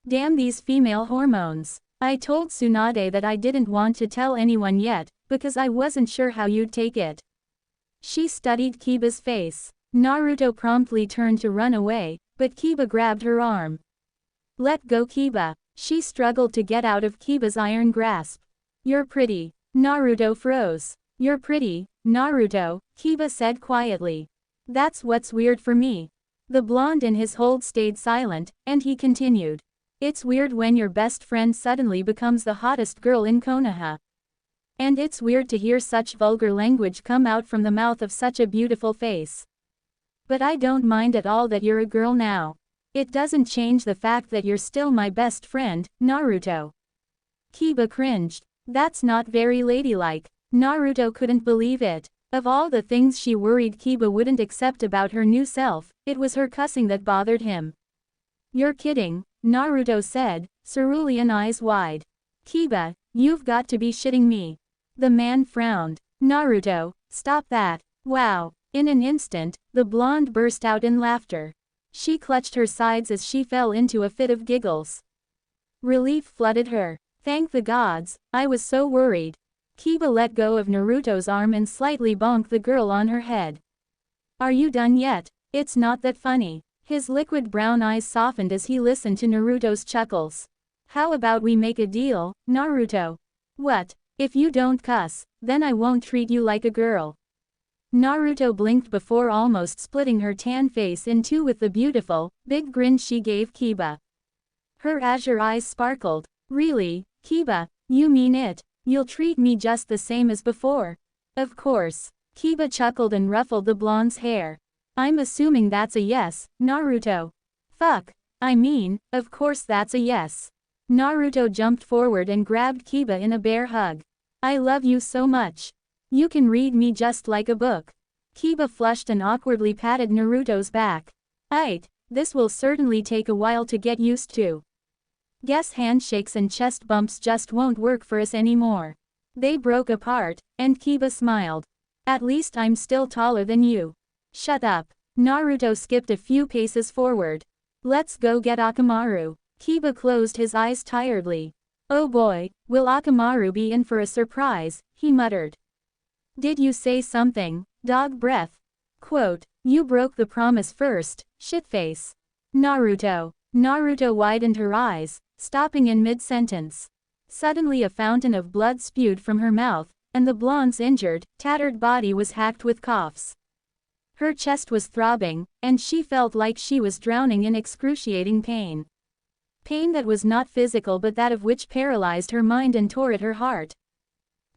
Damn these female hormones. I told Tsunade that I didn't want to tell anyone yet, because I wasn't sure how you'd take it. She studied Kiba's face. Naruto promptly turned to run away, but Kiba grabbed her arm. Let go, Kiba. She struggled to get out of Kiba's iron grasp. You're pretty. Naruto froze. You're pretty, Naruto, Kiba said quietly. That's what's weird for me. The blonde in his hold stayed silent, and he continued. It's weird when your best friend suddenly becomes the hottest girl in Konoha. And it's weird to hear such vulgar language come out from the mouth of such a beautiful face. But I don't mind at all that you're a girl now. It doesn't change the fact that you're still my best friend, Naruto. Kiba cringed. That's not very ladylike. Naruto couldn't believe it. Of all the things she worried Kiba wouldn't accept about her new self, it was her cussing that bothered him. You're kidding, Naruto said, cerulean eyes wide. Kiba, you've got to be shitting me. The man frowned. Naruto, stop that. Wow. In an instant, the blonde burst out in laughter. She clutched her sides as she fell into a fit of giggles. Relief flooded her. Thank the gods, I was so worried. Kiba let go of Naruto's arm and slightly bonked the girl on her head. Are you done yet? It's not that funny. His liquid brown eyes softened as he listened to Naruto's chuckles. How about we make a deal, Naruto? What? If you don't cuss, then I won't treat you like a girl. Naruto blinked before almost splitting her tan face in two with the beautiful, big grin she gave Kiba. Her azure eyes sparkled. Really, Kiba, you mean it? You'll treat me just the same as before? Of course. Kiba chuckled and ruffled the blonde's hair. I'm assuming that's a yes, Naruto. Fuck. I mean, of course that's a yes. Naruto jumped forward and grabbed Kiba in a bear hug. I love you so much. You can read me just like a book. Kiba flushed and awkwardly patted Naruto's back. Aight, this will certainly take a while to get used to. Guess handshakes and chest bumps just won't work for us anymore. They broke apart, and Kiba smiled. At least I'm still taller than you. Shut up. Naruto skipped a few paces forward. Let's go get Akamaru. Kiba closed his eyes tiredly. Oh boy, will Akamaru be in for a surprise, he muttered. Did you say something, dog breath? Quote, you broke the promise first, shitface. Naruto. Naruto widened her eyes, stopping in mid-sentence. Suddenly a fountain of blood spewed from her mouth, and the blonde's injured, tattered body was hacked with coughs. Her chest was throbbing, and she felt like she was drowning in excruciating pain. Pain that was not physical but that of which paralyzed her mind and tore at her heart.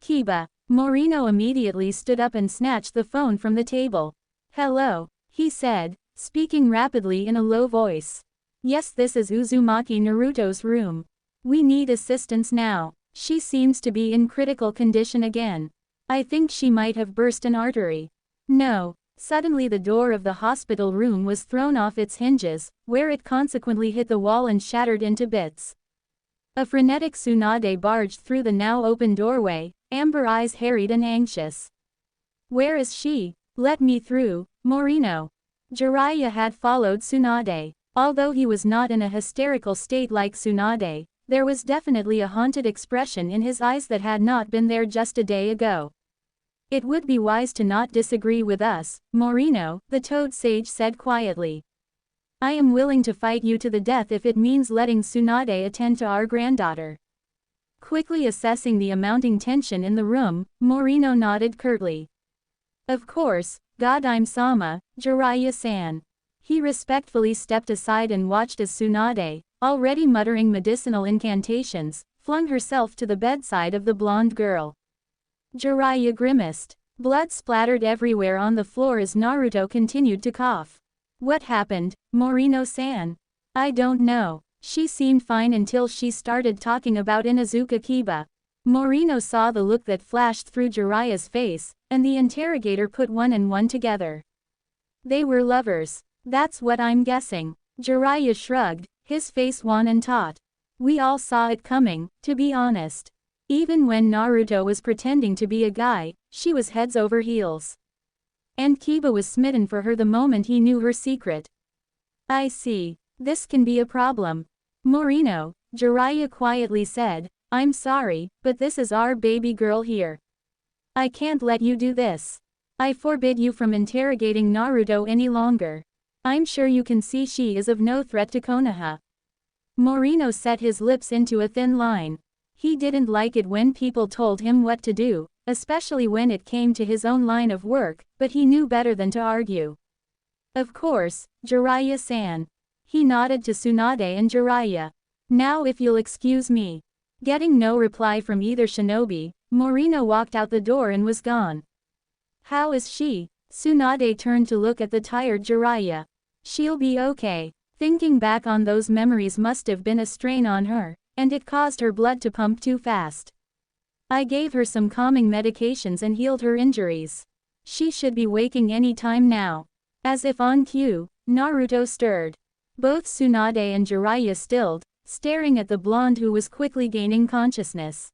Kiba. Morino immediately stood up and snatched the phone from the table. Hello, he said, speaking rapidly in a low voice. Yes, this is Uzumaki Naruto's room. We need assistance now. She seems to be in critical condition again. I think she might have burst an artery. No. Suddenly the door of the hospital room was thrown off its hinges, where it consequently hit the wall and shattered into bits. A frenetic Tsunade barged through the now open doorway, amber eyes harried and anxious. Where is she? Let me through, Morino. Jiraiya had followed Tsunade. Although he was not in a hysterical state like Tsunade, there was definitely a haunted expression in his eyes that had not been there just a day ago. It would be wise to not disagree with us, Morino, the Toad Sage said quietly. I am willing to fight you to the death if it means letting Tsunade attend to our granddaughter. Quickly assessing the amounting tension in the room, Morino nodded curtly. Of course, Godime-sama, Jiraiya-san. He respectfully stepped aside and watched as Tsunade, already muttering medicinal incantations, flung herself to the bedside of the blonde girl. Jiraiya grimaced. Blood splattered everywhere on the floor as Naruto continued to cough. What happened, Morino-san? I don't know. She seemed fine until she started talking about Inuzuka Kiba. Morino saw the look that flashed through Jiraiya's face, and the interrogator put one and one together. They were lovers. That's what I'm guessing. Jiraiya shrugged, his face wan and taut. We all saw it coming, to be honest. Even when Naruto was pretending to be a guy, she was heads over heels. And Kiba was smitten for her the moment he knew her secret. I see. This can be a problem. Morino, Jiraiya quietly said, I'm sorry, but this is our baby girl here. I can't let you do this. I forbid you from interrogating Naruto any longer. I'm sure you can see she is of no threat to Konoha. Morino set his lips into a thin line. He didn't like it when people told him what to do, especially when it came to his own line of work, but he knew better than to argue. Of course, Jiraiya-san. He nodded to Tsunade and Jiraiya. Now if you'll excuse me. Getting no reply from either Shinobi, Morino walked out the door and was gone. How is she? Tsunade turned to look at the tired Jiraiya. She'll be okay. Thinking back on those memories must have been a strain on her, and it caused her blood to pump too fast. I gave her some calming medications and healed her injuries. She should be waking any time now. As if on cue, Naruto stirred. Both Tsunade and Jiraiya stilled, staring at the blonde who was quickly gaining consciousness.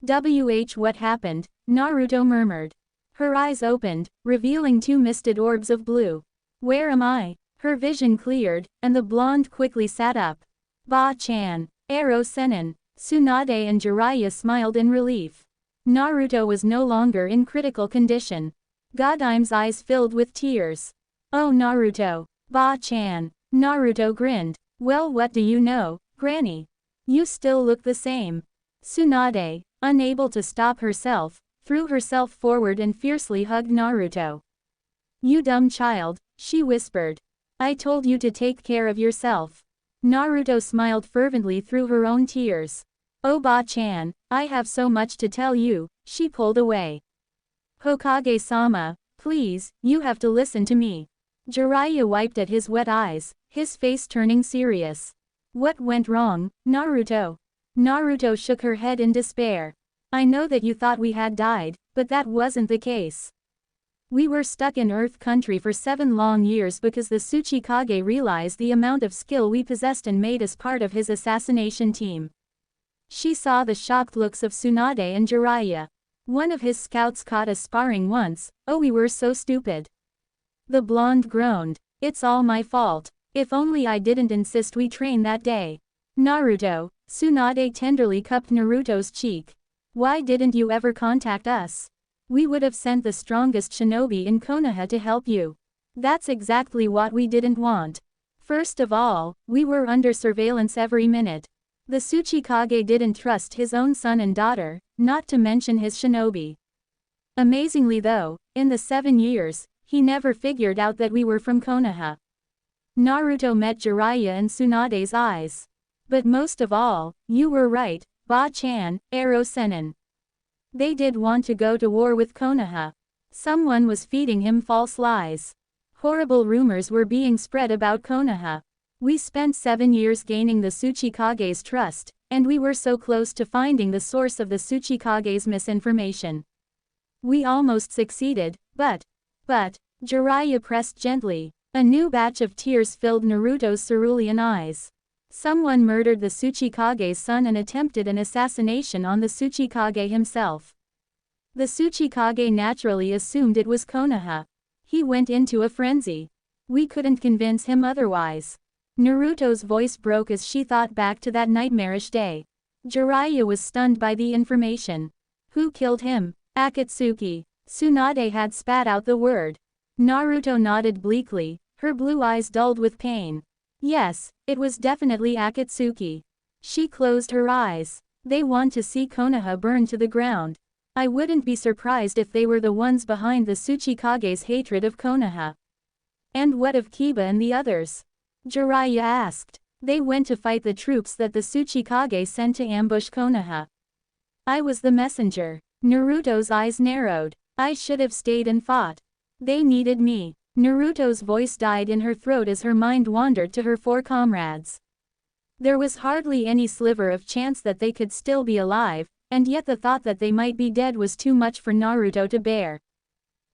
What happened? Naruto murmured. Her eyes opened, revealing two misted orbs of blue. Where am I? Her vision cleared, and the blonde quickly sat up. Ba-chan, Ero Sennin. Tsunade and Jiraiya smiled in relief. Naruto was no longer in critical condition. Godime's eyes filled with tears. Oh Naruto. Ba-chan. Naruto grinned. Well, what do you know, Granny? You still look the same. Tsunade, unable to stop herself, threw herself forward and fiercely hugged Naruto. You dumb child, she whispered. I told you to take care of yourself. Naruto smiled fervently through her own tears. Oh Ba-chan, I have so much to tell you, she pulled away. Hokage-sama, please, you have to listen to me. Jiraiya wiped at his wet eyes, his face turning serious. What went wrong, Naruto? Naruto shook her head in despair. I know that you thought we had died, but that wasn't the case. We were stuck in Earth Country for 7 long years because the Tsuchikage realized the amount of skill we possessed and made us part of his assassination team. She saw the shocked looks of Tsunade and Jiraiya. One of his scouts caught us sparring once. Oh, we were so stupid. The blonde groaned. It's all my fault. If only I didn't insist we train that day. Naruto, Tsunade tenderly cupped Naruto's cheek. Why didn't you ever contact us? We would have sent the strongest shinobi in Konoha to help you. That's exactly what we didn't want. First of all, we were under surveillance every minute. The Tsuchikage didn't trust his own son and daughter, not to mention his shinobi. Amazingly though, in the 7 years, he never figured out that we were from Konoha. Naruto met Jiraiya and Tsunade's eyes. But most of all, you were right, Ba-chan, Ero Sennin. They did want to go to war with Konoha. Someone was feeding him false lies. Horrible rumors were being spread about Konoha. We spent 7 years gaining the Tsuchikage's trust, and we were so close to finding the source of the Tsuchikage's misinformation. We almost succeeded, but, Jiraiya pressed gently. A new batch of tears filled Naruto's cerulean eyes. Someone murdered the Tsuchikage's son and attempted an assassination on the Tsuchikage himself. The Tsuchikage naturally assumed it was Konoha. He went into a frenzy. We couldn't convince him otherwise. Naruto's voice broke as she thought back to that nightmarish day. Jiraiya was stunned by the information. Who killed him? Akatsuki. Tsunade had spat out the word. Naruto nodded bleakly, her blue eyes dulled with pain. Yes, it was definitely Akatsuki. She closed her eyes. They want to see Konoha burn to the ground. I wouldn't be surprised if they were the ones behind the Tsuchikage's hatred of Konoha. And what of Kiba and the others? Jiraiya asked. They went to fight the troops that the Tsuchikage sent to ambush Konoha. I was the messenger. Naruto's eyes narrowed. I should have stayed and fought. They needed me. Naruto's voice died in her throat as her mind wandered to her 4 comrades. There was hardly any sliver of chance that they could still be alive, and yet the thought that they might be dead was too much for Naruto to bear.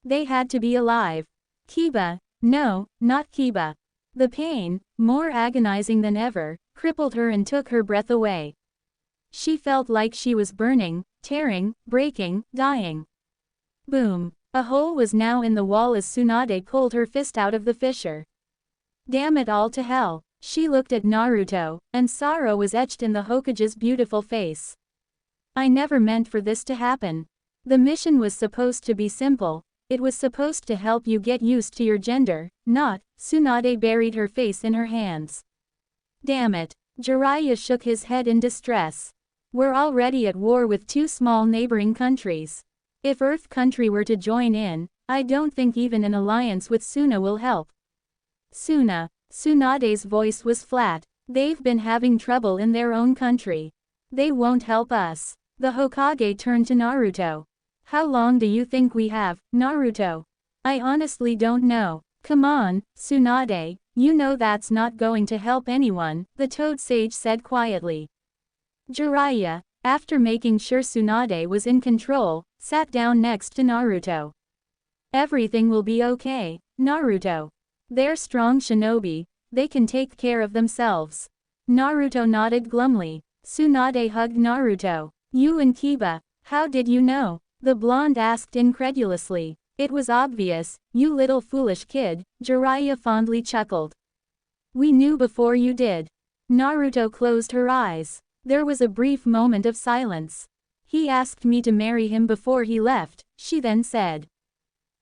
They had to be alive. Kiba, no, not Kiba. The pain, more agonizing than ever, crippled her and took her breath away. She felt like she was burning, tearing, breaking, dying. Boom. A hole was now in the wall as Tsunade pulled her fist out of the fissure. Damn it all to hell. She looked at Naruto, and sorrow was etched in the Hokage's beautiful face. I never meant for this to happen. The mission was supposed to be simple. It was supposed to help you get used to your gender, not. Tsunade buried her face in her hands. Damn it. Jiraiya shook his head in distress. We're already at war with 2 small neighboring countries. If Earth Country were to join in, I don't think even an alliance with Suna will help. Suna. Tsunade's voice was flat. They've been having trouble in their own country. They won't help us. The Hokage turned to Naruto. How long do you think we have, Naruto? I honestly don't know. Come on, Tsunade, you know that's not going to help anyone, the Toad Sage said quietly. Jiraiya, after making sure Tsunade was in control, sat down next to Naruto. Everything will be okay, Naruto. They're strong shinobi, they can take care of themselves. Naruto nodded glumly. Tsunade hugged Naruto. You and Kiba, how did you know? The blonde asked incredulously. It was obvious, you little foolish kid, Jiraiya fondly chuckled. We knew before you did. Naruto closed her eyes. There was a brief moment of silence. He asked me to marry him before he left, she then said.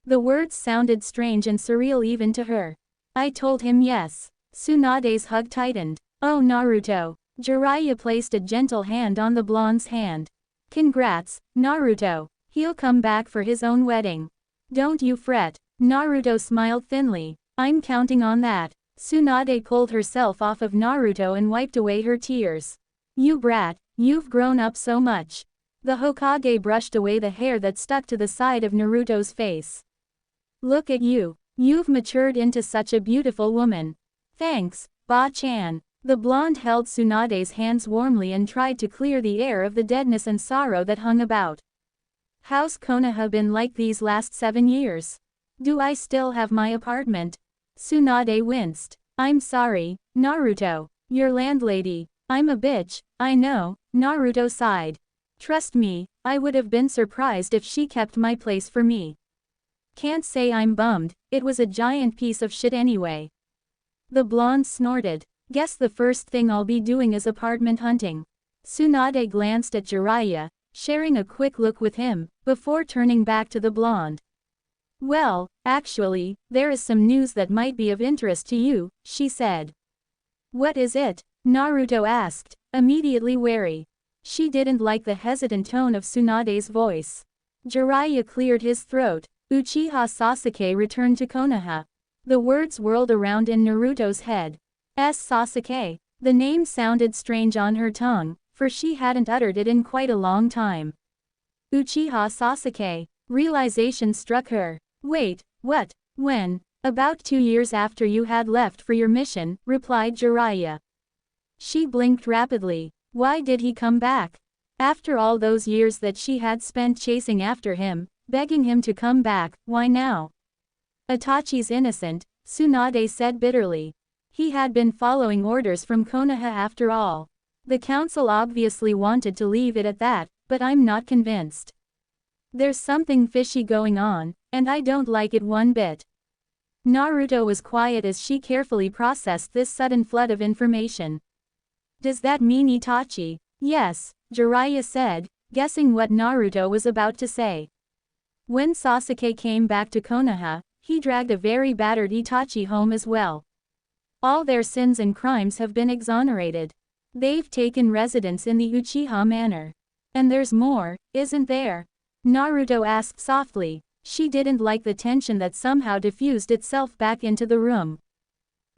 The words sounded strange and surreal even to her. I told him yes. Tsunade's hug tightened. Oh Naruto. Jiraiya placed a gentle hand on the blonde's hand. Congrats, Naruto. He'll come back for his own wedding. Don't you fret. Naruto smiled thinly. I'm counting on that. Tsunade pulled herself off of Naruto and wiped away her tears. You brat, you've grown up so much. The Hokage brushed away the hair that stuck to the side of Naruto's face. Look at you. You've matured into such a beautiful woman. Thanks, Ba-chan. The blonde held Tsunade's hands warmly and tried to clear the air of the deadness and sorrow that hung about. How's Konoha been like these last 7 years? Do I still have my apartment? Tsunade winced. I'm sorry, Naruto. Your landlady. I'm a bitch, I know, Naruto sighed. Trust me, I would have been surprised if she kept my place for me. Can't say I'm bummed, it was a giant piece of shit anyway. The blonde snorted. Guess the first thing I'll be doing is apartment hunting. Tsunade glanced at Jiraiya, sharing a quick look with him, before turning back to the blonde. Well, actually, there is some news that might be of interest to you, she said. What is it? Naruto asked, immediately wary. She didn't like the hesitant tone of Tsunade's voice. Jiraiya cleared his throat. Uchiha Sasuke returned to Konoha. The words whirled around in Naruto's head. Sasuke. The name sounded strange on her tongue, for she hadn't uttered it in quite a long time. Uchiha Sasuke. Realization struck her. Wait, what? When? About 2 years after you had left for your mission, replied Jiraiya. She blinked rapidly. Why did he come back? After all those years that she had spent chasing after him, begging him to come back, why now? Itachi's innocent, Tsunade said bitterly. He had been following orders from Konoha after all. The council obviously wanted to leave it at that, but I'm not convinced. There's something fishy going on, and I don't like it one bit. Naruto was quiet as she carefully processed this sudden flood of information. Does that mean Itachi? Yes, Jiraiya said, guessing what Naruto was about to say. When Sasuke came back to Konoha, he dragged a very battered Itachi home as well. All their sins and crimes have been exonerated. They've taken residence in the Uchiha Manor. And there's more, isn't there? Naruto asked softly. She didn't like the tension that somehow diffused itself back into the room.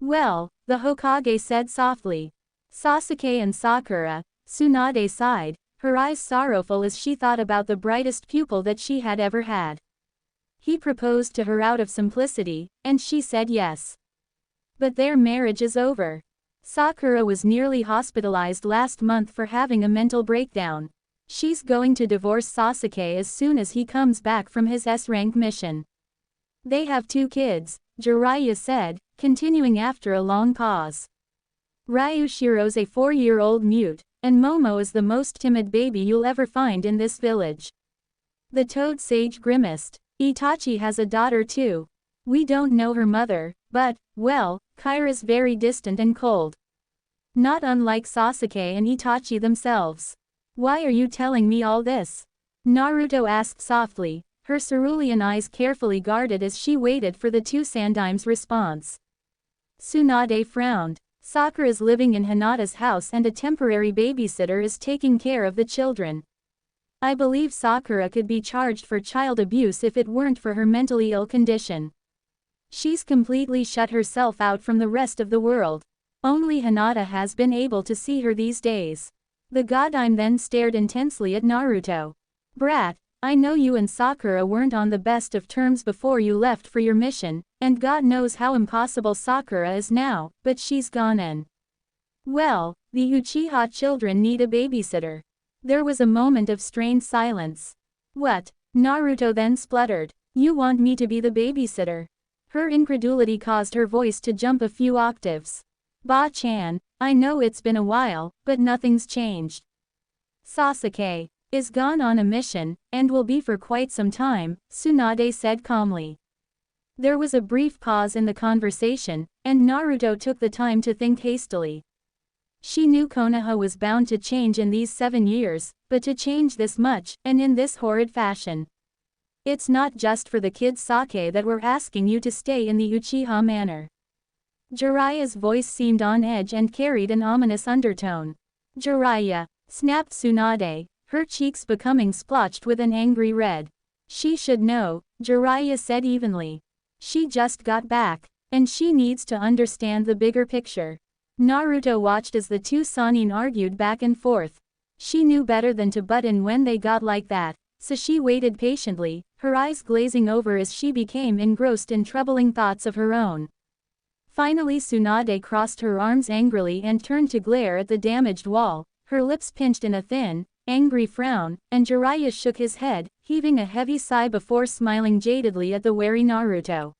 Well, the Hokage said softly. Sasuke and Sakura, Tsunade sighed, her eyes sorrowful as she thought about the brightest pupil that she had ever had. He proposed to her out of simplicity, and she said yes. But their marriage is over. Sakura was nearly hospitalized last month for having a mental breakdown. She's going to divorce Sasuke as soon as he comes back from his S-rank mission. They have 2 kids, Jiraiya said, continuing after a long pause. Ryushiro's a 4-year-old mute, and Momo is the most timid baby you'll ever find in this village. The Toad Sage grimaced. Itachi has a daughter too. We don't know her mother, but, well, Kyra's very distant and cold. Not unlike Sasuke and Itachi themselves. Why are you telling me all this? Naruto asked softly, her cerulean eyes carefully guarded as she waited for the 2 Sandaim's response. Tsunade frowned. Sakura's living in Hinata's house and a temporary babysitter is taking care of the children. I believe Sakura could be charged for child abuse if it weren't for her mentally ill condition. She's completely shut herself out from the rest of the world. Only Hinata has been able to see her these days. The Godime then stared intensely at Naruto. Brat, I know you and Sakura weren't on the best of terms before you left for your mission, and God knows how impossible Sakura is now, but she's gone and… Well, the Uchiha children need a babysitter. There was a moment of strained silence. What? Naruto then spluttered. You want me to be the babysitter? Her incredulity caused her voice to jump a few octaves. Ba-chan, I know it's been a while, but nothing's changed. Sasuke is gone on a mission, and will be for quite some time, Tsunade said calmly. There was a brief pause in the conversation, and Naruto took the time to think hastily. She knew Konoha was bound to change in these 7 years, but to change this much, and in this horrid fashion. It's not just for the kid Sake that we're asking you to stay in the Uchiha manor. Jiraiya's voice seemed on edge and carried an ominous undertone. Jiraiya, snapped Tsunade, her cheeks becoming splotched with an angry red. She should know, Jiraiya said evenly. She just got back, and she needs to understand the bigger picture. Naruto watched as the two Sannin argued back and forth. She knew better than to butt in when they got like that, so she waited patiently, her eyes glazing over as she became engrossed in troubling thoughts of her own. Finally Tsunade crossed her arms angrily and turned to glare at the damaged wall, her lips pinched in a thin, angry frown, and Jiraiya shook his head, heaving a heavy sigh before smiling jadedly at the wary Naruto.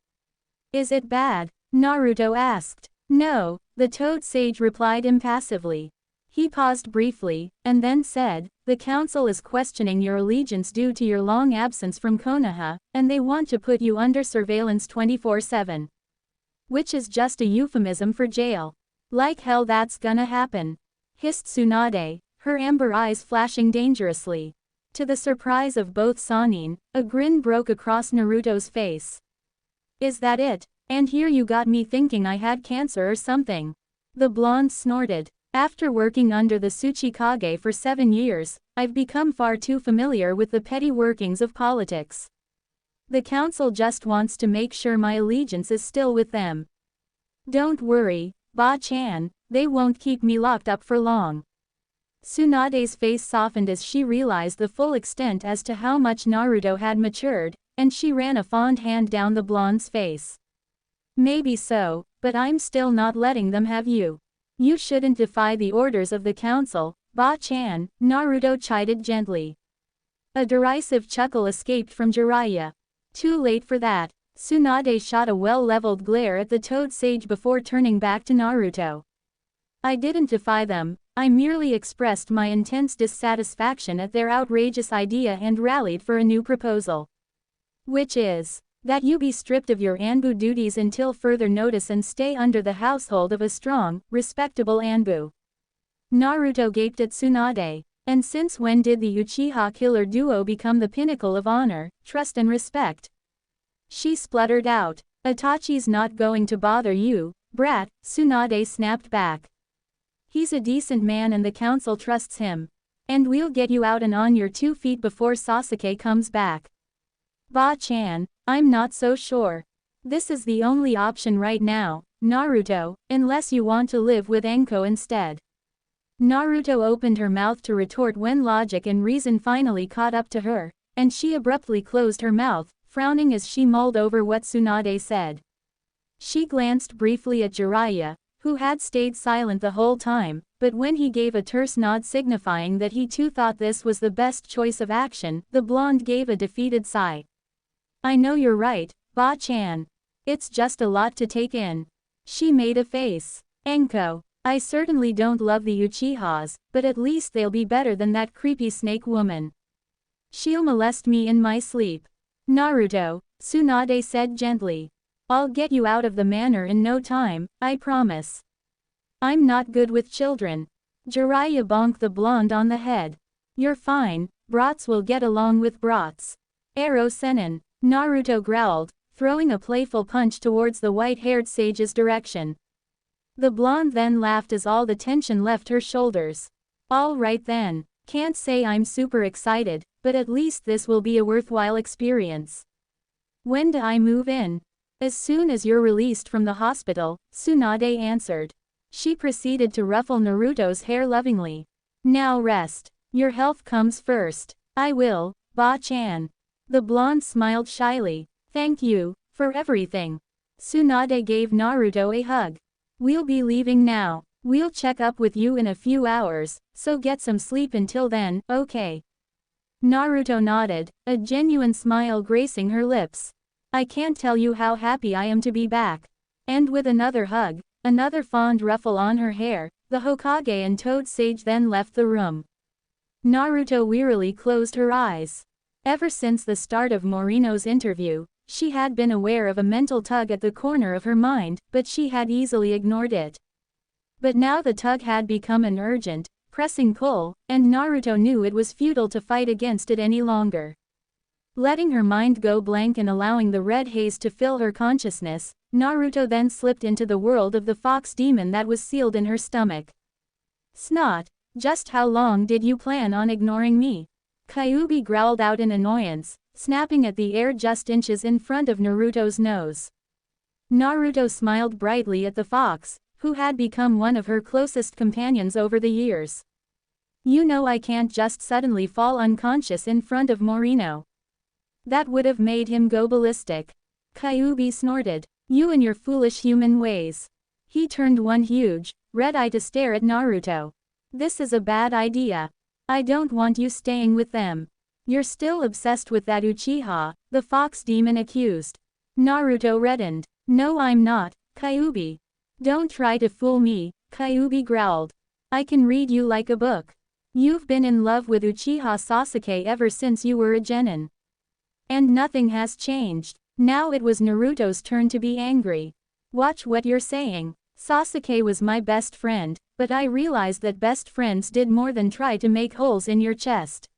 Is it bad? Naruto asked. No, the Toad Sage replied impassively. He paused briefly, and then said, the council is questioning your allegiance due to your long absence from Konoha, and they want to put you under surveillance 24/7. Which is just a euphemism for jail. Like hell that's gonna happen. Hissed Tsunade, her amber eyes flashing dangerously. To the surprise of both Sannin, a grin broke across Naruto's face. Is that it? And here you got me thinking I had cancer or something. The blonde snorted. After working under the Tsuchikage for 7 years, I've become far too familiar with the petty workings of politics. The council just wants to make sure my allegiance is still with them. Don't worry, Ba-chan, they won't keep me locked up for long. Tsunade's face softened as she realized the full extent as to how much Naruto had matured, and she ran a fond hand down the blonde's face. Maybe so, but I'm still not letting them have you. You shouldn't defy the orders of the council, Ba-chan, Naruto chided gently. A derisive chuckle escaped from Jiraiya. Too late for that. Tsunade shot a well-leveled glare at the Toad Sage before turning back to Naruto. I didn't defy them, I merely expressed my intense dissatisfaction at their outrageous idea and rallied for a new proposal. Which is, that you be stripped of your Anbu duties until further notice and stay under the household of a strong, respectable Anbu. Naruto gaped at Tsunade. And since when did the Uchiha killer duo become the pinnacle of honor, trust and respect? She spluttered out. Itachi's not going to bother you, brat, Tsunade snapped back. He's a decent man and the council trusts him. And we'll get you out and on your 2 feet before Sasuke comes back. Ba-chan, I'm not so sure. This is the only option right now, Naruto, unless you want to live with Enko instead. Naruto opened her mouth to retort when logic and reason finally caught up to her, and she abruptly closed her mouth, frowning as she mulled over what Tsunade said. She glanced briefly at Jiraiya, who had stayed silent the whole time, but when he gave a terse nod signifying that he too thought this was the best choice of action, the blonde gave a defeated sigh. I know you're right, Ba-chan. It's just a lot to take in. She made a face. Enko, I certainly don't love the Uchihas, but at least they'll be better than that creepy snake woman. She'll molest me in my sleep. Naruto, Tsunade said gently. I'll get you out of the manor in no time, I promise. I'm not good with children. Jiraiya bonked the blonde on the head. You're fine, brats will get along with brats. Arrow Senin, Naruto growled, throwing a playful punch towards the white-haired sage's direction. The blonde then laughed as all the tension left her shoulders. All right then, can't say I'm super excited, but at least this will be a worthwhile experience. When do I move in? As soon as you're released from the hospital, Tsunade answered. She proceeded to ruffle Naruto's hair lovingly. Now rest. Your health comes first. I will, Ba-chan. The blonde smiled shyly. Thank you, for everything. Tsunade gave Naruto a hug. We'll be leaving now. We'll check up with you in a few hours, so get some sleep until then, okay? Naruto nodded, a genuine smile gracing her lips. I can't tell you how happy I am to be back. And with another hug, another fond ruffle on her hair, the Hokage and Toad Sage then left the room. Naruto wearily closed her eyes. Ever since the start of Morino's interview, she had been aware of a mental tug at the corner of her mind, but she had easily ignored it. But now the tug had become an urgent, pressing pull, and Naruto knew it was futile to fight against it any longer. Letting her mind go blank and allowing the red haze to fill her consciousness, Naruto then slipped into the world of the fox demon that was sealed in her stomach. Snot, just how long did you plan on ignoring me? Kyuubi growled out in annoyance, snapping at the air just inches in front of Naruto's nose. Naruto smiled brightly at the fox, who had become one of her closest companions over the years. You know I can't just suddenly fall unconscious in front of Morino. That would have made him go ballistic. Kyuubi snorted. You and your foolish human ways. He turned one huge, red eye to stare at Naruto. This is a bad idea. I don't want you staying with them. You're still obsessed with that Uchiha, the fox demon accused. Naruto reddened. No I'm not, Kyuubi. Don't try to fool me, Kyuubi growled. I can read you like a book. You've been in love with Uchiha Sasuke ever since you were a genin. And nothing has changed. Now it was Naruto's turn to be angry. Watch what you're saying. Sasuke was my best friend, but I realized that best friends did more than try to make holes in your chest.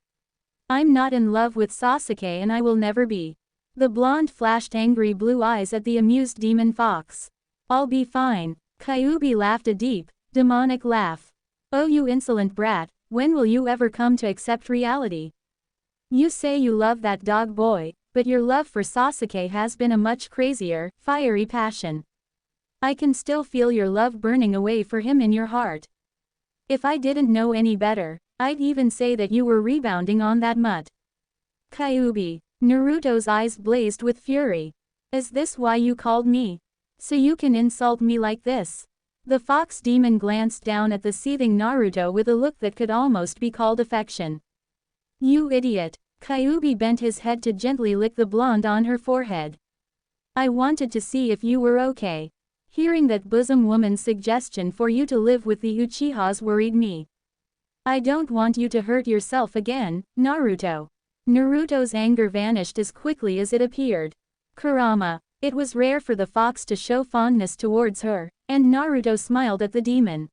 I'm not in love with Sasuke and I will never be. The blonde flashed angry blue eyes at the amused demon fox. I'll be fine. Kyuubi laughed a deep, demonic laugh. Oh you insolent brat, when will you ever come to accept reality? You say you love that dog boy, but your love for Sasuke has been a much crazier, fiery passion. I can still feel your love burning away for him in your heart. If I didn't know any better, I'd even say that you were rebounding on that mutt. Kyuubi. Naruto's eyes blazed with fury. Is this why you called me? So you can insult me like this? The fox demon glanced down at the seething Naruto with a look that could almost be called affection. You idiot. Kyuubi bent his head to gently lick the blonde on her forehead. I wanted to see if you were okay. Hearing that bosom woman's suggestion for you to live with the Uchihas worried me. I don't want you to hurt yourself again, Naruto. Naruto's anger vanished as quickly as it appeared. Kurama. It was rare for the fox to show fondness towards her, and Naruto smiled at the demon.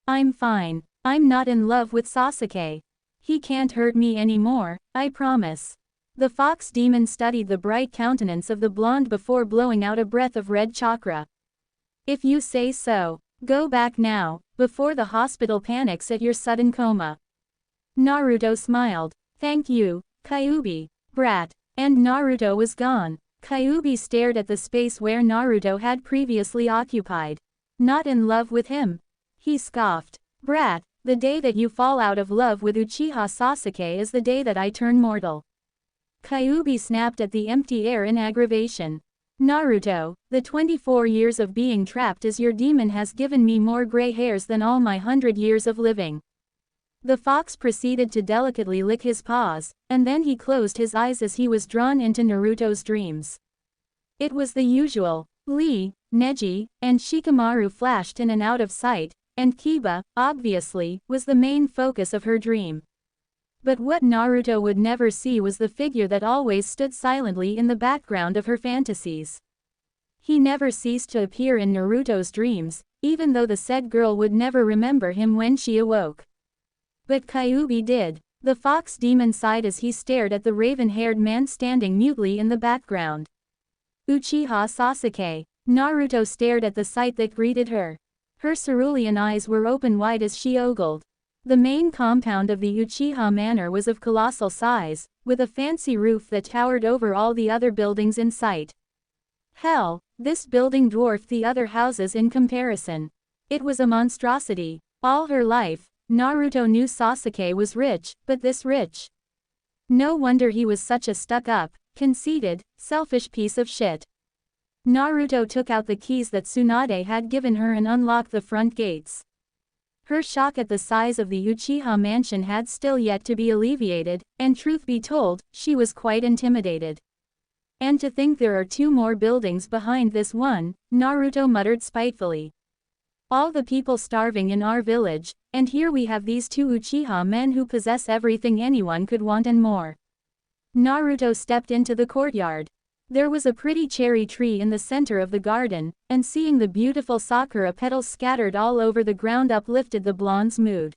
I'm fine. I'm not in love with Sasuke. He can't hurt me anymore, I promise. The fox demon studied the bright countenance of the blonde before blowing out a breath of red chakra. If you say so, go back now, before the hospital panics at your sudden coma. Naruto smiled. Thank you, Kyuubi, brat. And Naruto was gone. Kyuubi stared at the space where Naruto had previously occupied. Not in love with him? He scoffed. Brat, the day that you fall out of love with Uchiha Sasuke is the day that I turn mortal. Kyuubi snapped at the empty air in aggravation. Naruto, the 24 years of being trapped as your demon has given me more gray hairs than all my 100 years of living. The fox proceeded to delicately lick his paws, and then he closed his eyes as he was drawn into Naruto's dreams. It was the usual. Lee, Neji, and Shikamaru flashed in and out of sight, and Kiba, obviously, was the main focus of her dream. But what Naruto would never see was the figure that always stood silently in the background of her fantasies. He never ceased to appear in Naruto's dreams, even though the said girl would never remember him when she awoke. But Kyuubi did. The fox demon sighed as he stared at the raven-haired man standing mutely in the background. Uchiha Sasuke. Naruto stared at the sight that greeted her. Her cerulean eyes were open wide as she ogled. The main compound of the Uchiha Manor was of colossal size, with a fancy roof that towered over all the other buildings in sight. Hell, this building dwarfed the other houses in comparison. It was a monstrosity. All her life, Naruto knew Sasuke was rich, but this rich. No wonder he was such a stuck-up, conceited, selfish piece of shit. Naruto took out the keys that Tsunade had given her and unlocked the front gates. Her shock at the size of the Uchiha mansion had still yet to be alleviated, and truth be told, she was quite intimidated. And to think there are 2 more buildings behind this one, Naruto muttered spitefully. All the people starving in our village, and here we have these 2 Uchiha men who possess everything anyone could want and more. Naruto stepped into the courtyard. There was a pretty cherry tree in the center of the garden, and seeing the beautiful sakura petals scattered all over the ground uplifted the blonde's mood.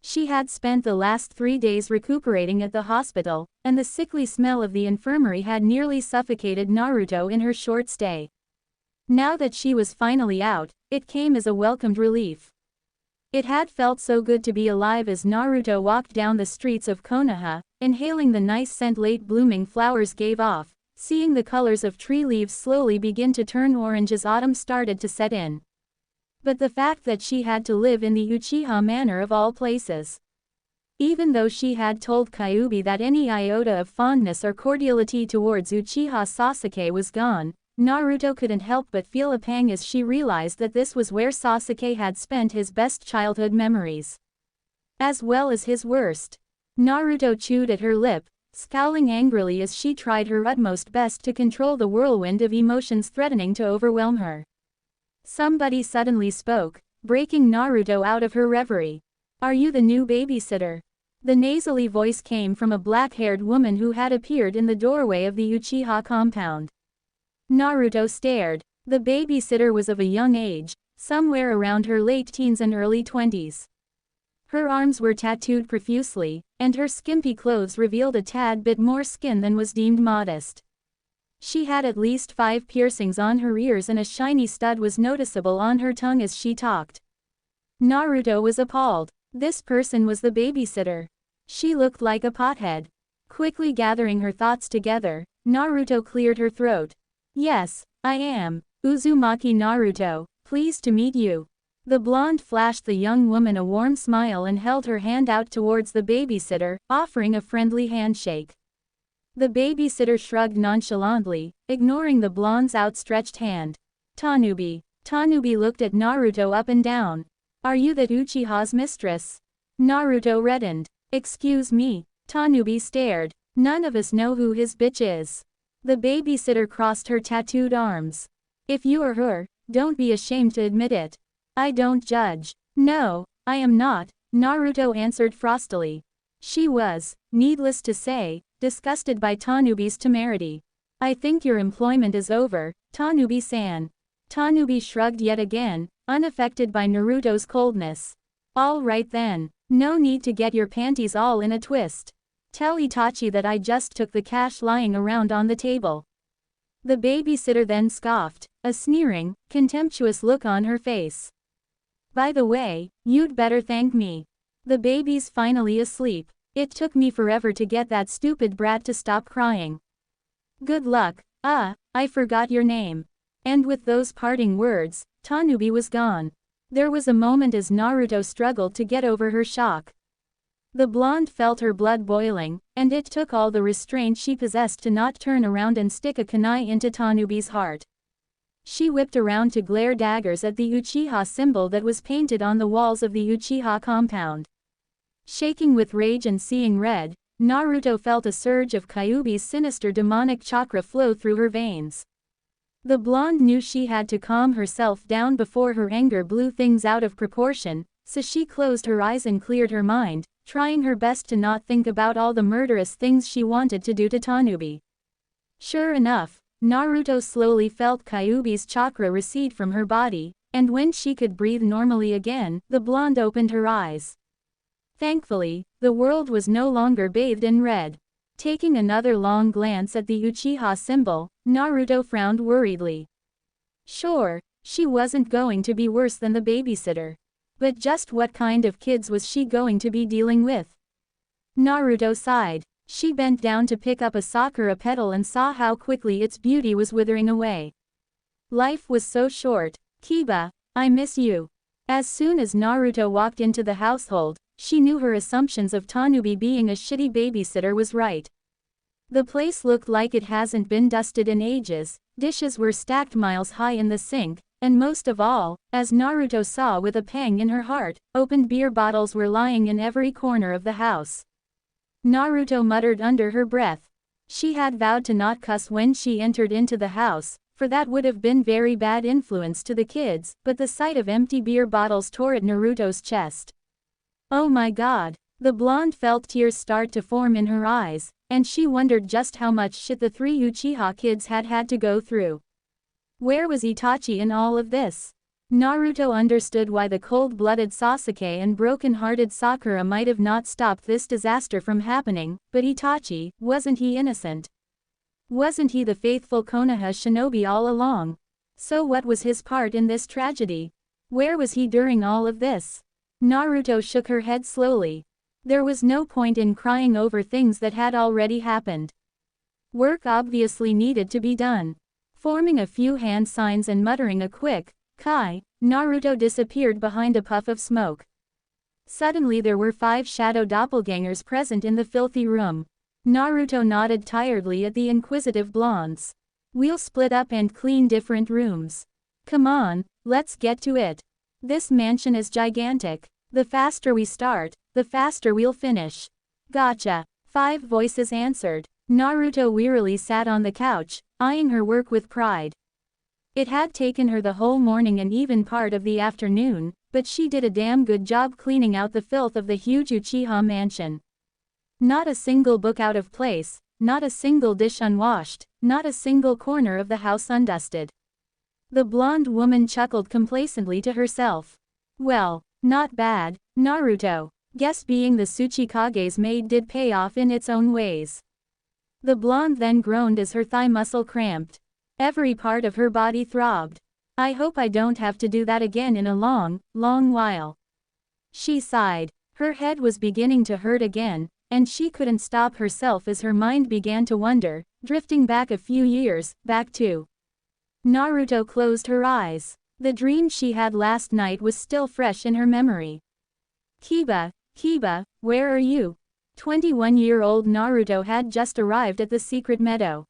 She had spent the last 3 days recuperating at the hospital, and the sickly smell of the infirmary had nearly suffocated Naruto in her short stay. Now that she was finally out, it came as a welcomed relief. It had felt so good to be alive as Naruto walked down the streets of Konoha, inhaling the nice scent late blooming flowers gave off, seeing the colors of tree leaves slowly begin to turn orange as autumn started to set in. But the fact that she had to live in the Uchiha Manor of all places. Even though she had told Kyuubi that any iota of fondness or cordiality towards Uchiha Sasuke was gone, Naruto couldn't help but feel a pang as she realized that this was where Sasuke had spent his best childhood memories. As well as his worst. Naruto chewed at her lip, scowling angrily as she tried her utmost best to control the whirlwind of emotions threatening to overwhelm her. Somebody suddenly spoke, breaking Naruto out of her reverie. "Are you the new babysitter?" The nasally voice came from a black-haired woman who had appeared in the doorway of the Uchiha compound. Naruto stared. The babysitter was of a young age, somewhere around her late teens and early 20s. Her arms were tattooed profusely, and her skimpy clothes revealed a tad bit more skin than was deemed modest. She had at least 5 piercings on her ears and a shiny stud was noticeable on her tongue as she talked. Naruto was appalled. This person was the babysitter. She looked like a pothead. Quickly gathering her thoughts together, Naruto cleared her throat. "Yes, I am. Uzumaki Naruto, pleased to meet you." The blonde flashed the young woman a warm smile and held her hand out towards the babysitter, offering a friendly handshake. The babysitter shrugged nonchalantly, ignoring the blonde's outstretched hand. "Tanubi." Tanubi looked at Naruto up and down. "Are you that Uchiha's mistress?" Naruto reddened. "Excuse me." Tanubi stared. "None of us know who his bitch is." The babysitter crossed her tattooed arms. "If you are her, don't be ashamed to admit it. I don't judge." "No, I am not," Naruto answered frostily. She was, needless to say, disgusted by Tanubi's temerity. "I think your employment is over, Tanubi-san." Tanubi shrugged yet again, unaffected by Naruto's coldness. "All right then, no need to get your panties all in a twist. Tell Itachi that I just took the cash lying around on the table." The babysitter then scoffed, a sneering, contemptuous look on her face. "By the way, you'd better thank me. The baby's finally asleep. It took me forever to get that stupid brat to stop crying. Good luck." I forgot your name." And with those parting words, Tanubi was gone. There was a moment as Naruto struggled to get over her shock. The blonde felt her blood boiling, and it took all the restraint she possessed to not turn around and stick a kunai into Tanubi's heart. She whipped around to glare daggers at the Uchiha symbol that was painted on the walls of the Uchiha compound. Shaking with rage and seeing red, Naruto felt a surge of Kyuubi's sinister demonic chakra flow through her veins. The blonde knew she had to calm herself down before her anger blew things out of proportion, so she closed her eyes and cleared her mind, trying her best to not think about all the murderous things she wanted to do to Tanubi. Sure enough, Naruto slowly felt Kyuubi's chakra recede from her body, and when she could breathe normally again, the blonde opened her eyes. Thankfully, the world was no longer bathed in red. Taking another long glance at the Uchiha symbol, Naruto frowned worriedly. Sure, she wasn't going to be worse than the babysitter. But just what kind of kids was she going to be dealing with? Naruto sighed. She bent down to pick up a sakura petal and saw how quickly its beauty was withering away. Life was so short. "Kiba, I miss you." As soon as Naruto walked into the household, she knew her assumptions of Tanubi being a shitty babysitter was right. The place looked like it hasn't been dusted in ages, dishes were stacked miles high in the sink, and most of all, as Naruto saw with a pang in her heart, opened beer bottles were lying in every corner of the house. Naruto muttered under her breath. She had vowed to not cuss when she entered into the house, for that would have been very bad influence to the kids, but the sight of empty beer bottles tore at Naruto's chest. Oh my god. The blonde felt tears start to form in her eyes, and she wondered just how much shit the three Uchiha kids had had to go through. Where was Itachi in all of this? Naruto understood why the cold-blooded Sasuke and broken-hearted Sakura might have not stopped this disaster from happening, but Itachi, wasn't he innocent? Wasn't he the faithful Konoha shinobi all along? So what was his part in this tragedy? Where was he during all of this? Naruto shook her head slowly. There was no point in crying over things that had already happened. Work obviously needed to be done. Forming a few hand signs and muttering a quick "Kai," Naruto disappeared behind a puff of smoke. Suddenly there were 5 shadow doppelgangers present in the filthy room. Naruto nodded tiredly at the inquisitive blondes. We'll split up and clean different rooms. Come on, let's get to it. This mansion is gigantic. The faster we start, the faster we'll finish. Gotcha. 5 voices answered. Naruto wearily sat on the couch, eyeing her work with pride. It had taken her the whole morning and even part of the afternoon, but she did a damn good job cleaning out the filth of the huge Uchiha mansion. Not a single book out of place, not a single dish unwashed, not a single corner of the house undusted. The blonde woman chuckled complacently to herself. Well, not bad, Naruto. Guess being the Tsuchikage's maid did pay off in its own ways. The blonde then groaned as her thigh muscle cramped. Every part of her body throbbed. I hope I don't have to do that again in a long, long while. She sighed. Her head was beginning to hurt again, and she couldn't stop herself as her mind began to wander, drifting back a few years, back to. Naruto closed her eyes. The dream she had last night was still fresh in her memory. Kiba, where are you? 21-year-old Naruto had just arrived at the secret meadow.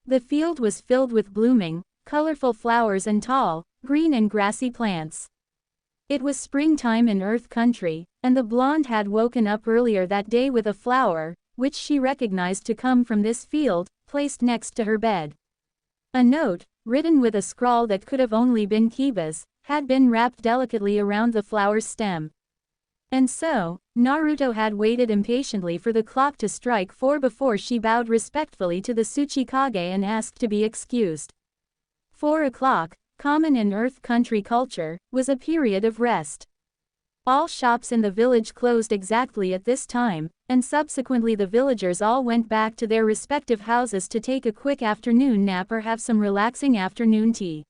The field was filled with blooming, colorful flowers and tall, green and grassy plants. It was springtime in Earth Country, and the blonde had woken up earlier that day with a flower, which she recognized to come from this field, placed next to her bed. A note, written with a scrawl that could have only been Kiba's, had been wrapped delicately around the flower's stem. And so, Naruto had waited impatiently for the clock to strike 4 before she bowed respectfully to the Tsuchikage and asked to be excused. 4 o'clock, common in Earth Country culture, was a period of rest. All shops in the village closed exactly at this time, and subsequently the villagers all went back to their respective houses to take a quick afternoon nap or have some relaxing afternoon tea.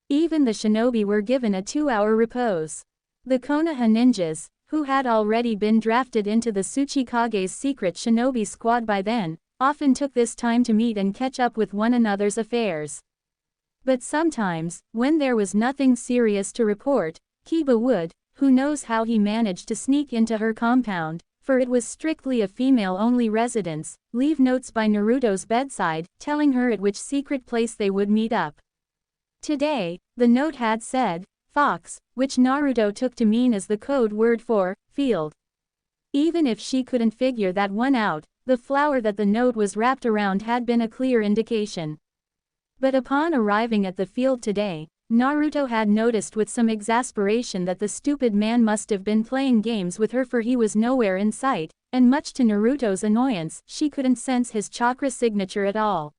Even the shinobi were given a 2-hour repose. The Konoha ninjas, who had already been drafted into the Tsuchikage's secret shinobi squad by then, often took this time to meet and catch up with one another's affairs. But sometimes, when there was nothing serious to report, Kiba would, who knows how he managed to sneak into her compound, for it was strictly a female-only residence, leave notes by Naruto's bedside, telling her at which secret place they would meet up. Today, the note had said, Fox, which Naruto took to mean as the code word for field. Even if she couldn't figure that one out, the flower that the note was wrapped around had been a clear indication. But upon arriving at the field today, Naruto had noticed with some exasperation that the stupid man must have been playing games with her, for he was nowhere in sight, and much to Naruto's annoyance, she couldn't sense his chakra signature at all.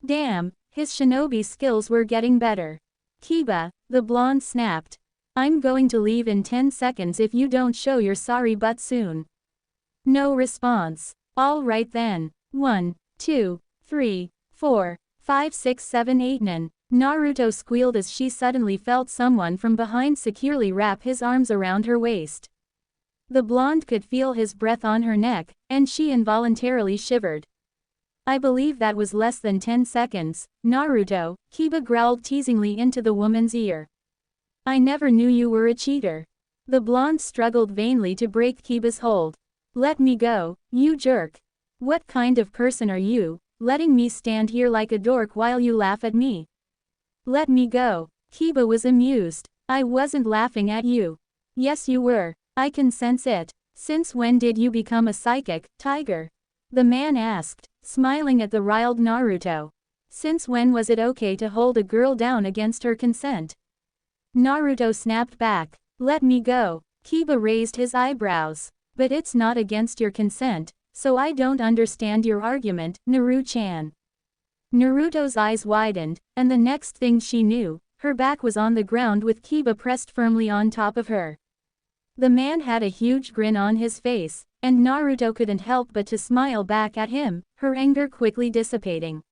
Damn, his shinobi skills were getting better. Kiba, the blonde snapped. I'm going to leave in 10 seconds if you don't show your sorry butt soon. No response. All right then. 1, 2, 3, 4, 5, 6, 7, 8 Nen. Naruto squealed as she suddenly felt someone from behind securely wrap his arms around her waist. The blonde could feel his breath on her neck, and she involuntarily shivered. I believe that was less than 10 seconds, Naruto, Kiba growled teasingly into the woman's ear. I never knew you were a cheater. The blonde struggled vainly to break Kiba's hold. Let me go, you jerk. What kind of person are you, letting me stand here like a dork while you laugh at me? Let me go. Kiba was amused. I wasn't laughing at you. Yes you were. I can sense it. Since when did you become a psychic, tiger? The man asked, smiling at the riled Naruto. Since when was it okay to hold a girl down against her consent? Naruto snapped back. Let me go. Kiba raised his eyebrows. But it's not against your consent, so I don't understand your argument, Naru-chan. Naruto's eyes widened, and the next thing she knew, her back was on the ground with Kiba pressed firmly on top of her. The man had a huge grin on his face, and Naruto couldn't help but to smile back at him, her anger quickly dissipating.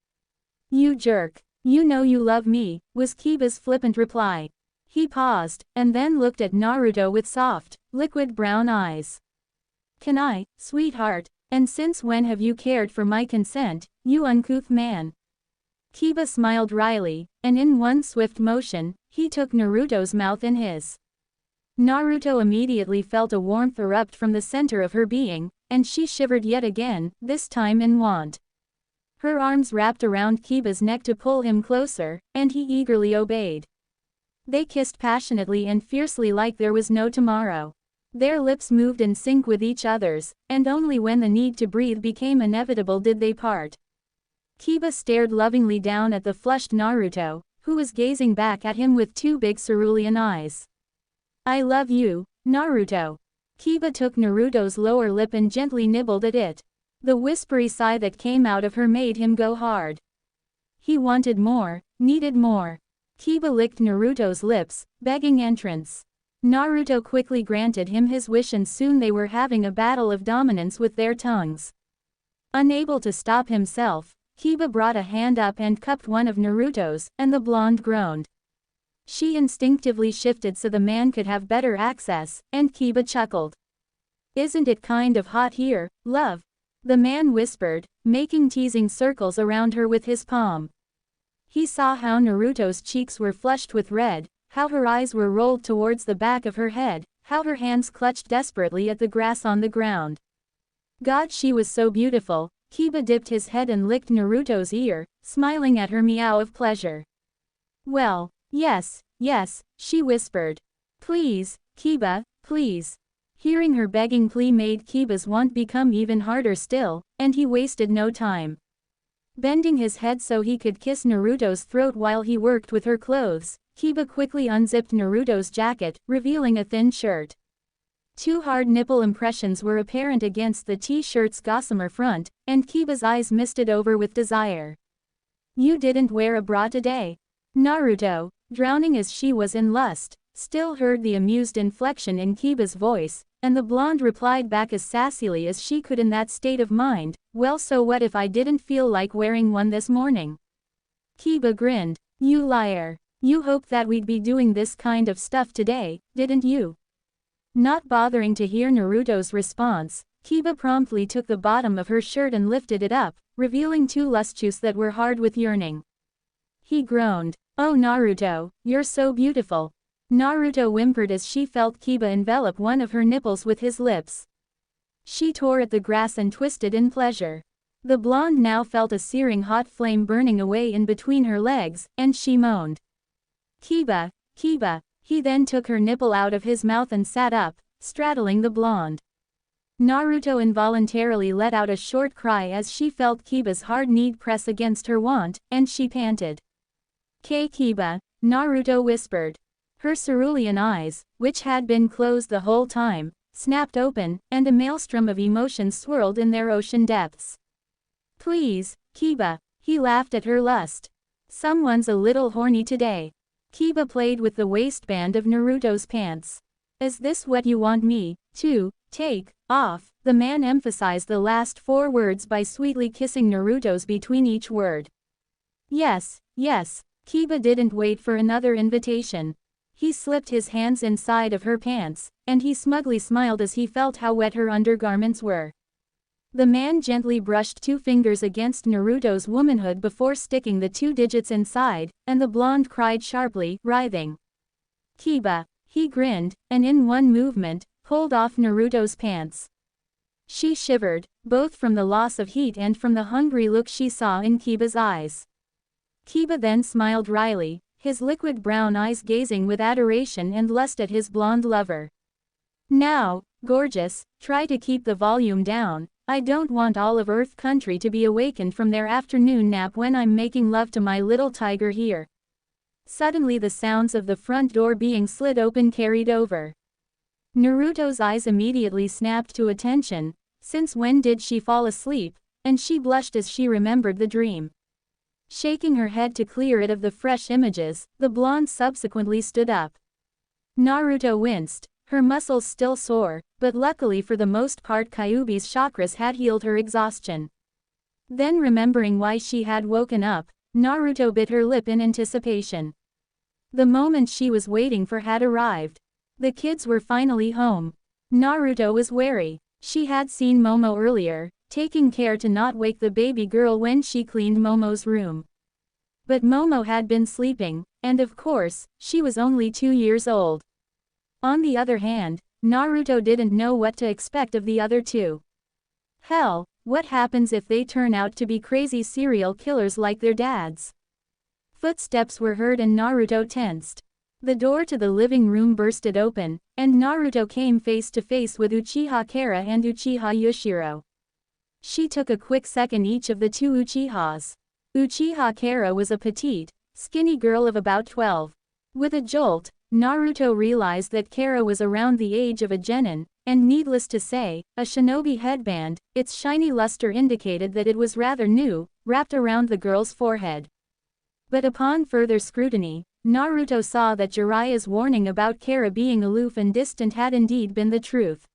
You jerk. You know you love me, was Kiba's flippant reply. He paused, and then looked at Naruto with soft, liquid brown eyes. Can I, sweetheart, and since when have you cared for my consent, you uncouth man? Kiba smiled wryly, and in one swift motion, he took Naruto's mouth in his. Naruto immediately felt a warmth erupt from the center of her being, and she shivered yet again, this time in want. Her arms wrapped around Kiba's neck to pull him closer, and he eagerly obeyed. They kissed passionately and fiercely like there was no tomorrow. Their lips moved in sync with each other's, and only when the need to breathe became inevitable did they part. Kiba stared lovingly down at the flushed Naruto, who was gazing back at him with two big cerulean eyes. I love you, Naruto. Kiba took Naruto's lower lip and gently nibbled at it. The whispery sigh that came out of her made him go hard. He wanted more, needed more. Kiba licked Naruto's lips, begging entrance. Naruto quickly granted him his wish and soon they were having a battle of dominance with their tongues. Unable to stop himself, Kiba brought a hand up and cupped one of Naruto's, and the blonde groaned. She instinctively shifted so the man could have better access, and Kiba chuckled. Isn't it kind of hot here, love? The man whispered, making teasing circles around her with his palm. He saw how Naruto's cheeks were flushed with red, how her eyes were rolled towards the back of her head, how her hands clutched desperately at the grass on the ground. God, she was so beautiful. Kiba dipped his head and licked Naruto's ear, smiling at her meow of pleasure. Well, yes, yes, she whispered. Please, Kiba, please. Hearing her begging plea made Kiba's want become even harder still, and he wasted no time. Bending his head so he could kiss Naruto's throat while he worked with her clothes, Kiba quickly unzipped Naruto's jacket, revealing a thin shirt. Two hard nipple impressions were apparent against the t-shirt's gossamer front, and Kiba's eyes misted over with desire. You didn't wear a bra today. Naruto, drowning as she was in lust, still heard the amused inflection in Kiba's voice, and the blonde replied back as sassily as she could in that state of mind, well so what if I didn't feel like wearing one this morning? Kiba grinned. You liar. You hoped that we'd be doing this kind of stuff today, didn't you? Not bothering to hear Naruto's response, Kiba promptly took the bottom of her shirt and lifted it up, revealing two luscious that were hard with yearning. He groaned. Oh Naruto, you're so beautiful. Naruto whimpered as she felt Kiba envelop one of her nipples with his lips. She tore at the grass and twisted in pleasure. The blonde now felt a searing hot flame burning away in between her legs, and she moaned. Kiba, Kiba. He then took her nipple out of his mouth and sat up, straddling the blonde. Naruto involuntarily let out a short cry as she felt Kiba's hard knee press against her want, and she panted. K Kiba, Naruto whispered. Her cerulean eyes, which had been closed the whole time, snapped open, and a maelstrom of emotions swirled in their ocean depths. Please, Kiba, he laughed at her lust. Someone's a little horny today. Kiba played with the waistband of Naruto's pants. Is this what you want me to take off? The man emphasized the last four words by sweetly kissing Naruto's between each word. Yes, yes. Kiba didn't wait for another invitation. He slipped his hands inside of her pants, and he smugly smiled as he felt how wet her undergarments were. The man gently brushed two fingers against Naruto's womanhood before sticking the two digits inside, and the blonde cried sharply, writhing. Kiba, he grinned, and in one movement, pulled off Naruto's pants. She shivered, both from the loss of heat and from the hungry look she saw in Kiba's eyes. Kiba then smiled wryly, his liquid brown eyes gazing with adoration and lust at his blonde lover. Now, gorgeous, try to keep the volume down. I don't want all of Earth Country to be awakened from their afternoon nap when I'm making love to my little tiger here. Suddenly the sounds of the front door being slid open carried over. Naruto's eyes immediately snapped to attention. Since when did she fall asleep? And she blushed as she remembered the dream. Shaking her head to clear it of the fresh images, the blonde subsequently stood up. Naruto winced, her muscles still sore, but luckily for the most part Kyuubi's chakras had healed her exhaustion. Then remembering why she had woken up, Naruto bit her lip in anticipation. The moment she was waiting for had arrived. The kids were finally home. Naruto was wary. She had seen Momo earlier, taking care to not wake the baby girl when she cleaned Momo's room. But Momo had been sleeping, and of course, she was only 2 years old. On the other hand, Naruto didn't know what to expect of the other two. Hell, what happens if they turn out to be crazy serial killers like their dads? Footsteps were heard and Naruto tensed. The door to the living room bursted open, and Naruto came face to face with Uchiha Kara and Uchiha Yushiro. She took a quick second each of the two Uchihas. Uchiha Kara was a petite, skinny girl of about 12. With a jolt, Naruto realized that Kara was around the age of a genin, and needless to say, a shinobi headband, its shiny luster indicated that it was rather new, wrapped around the girl's forehead. But upon further scrutiny, Naruto saw that Jiraiya's warning about Kara being aloof and distant had indeed been the truth.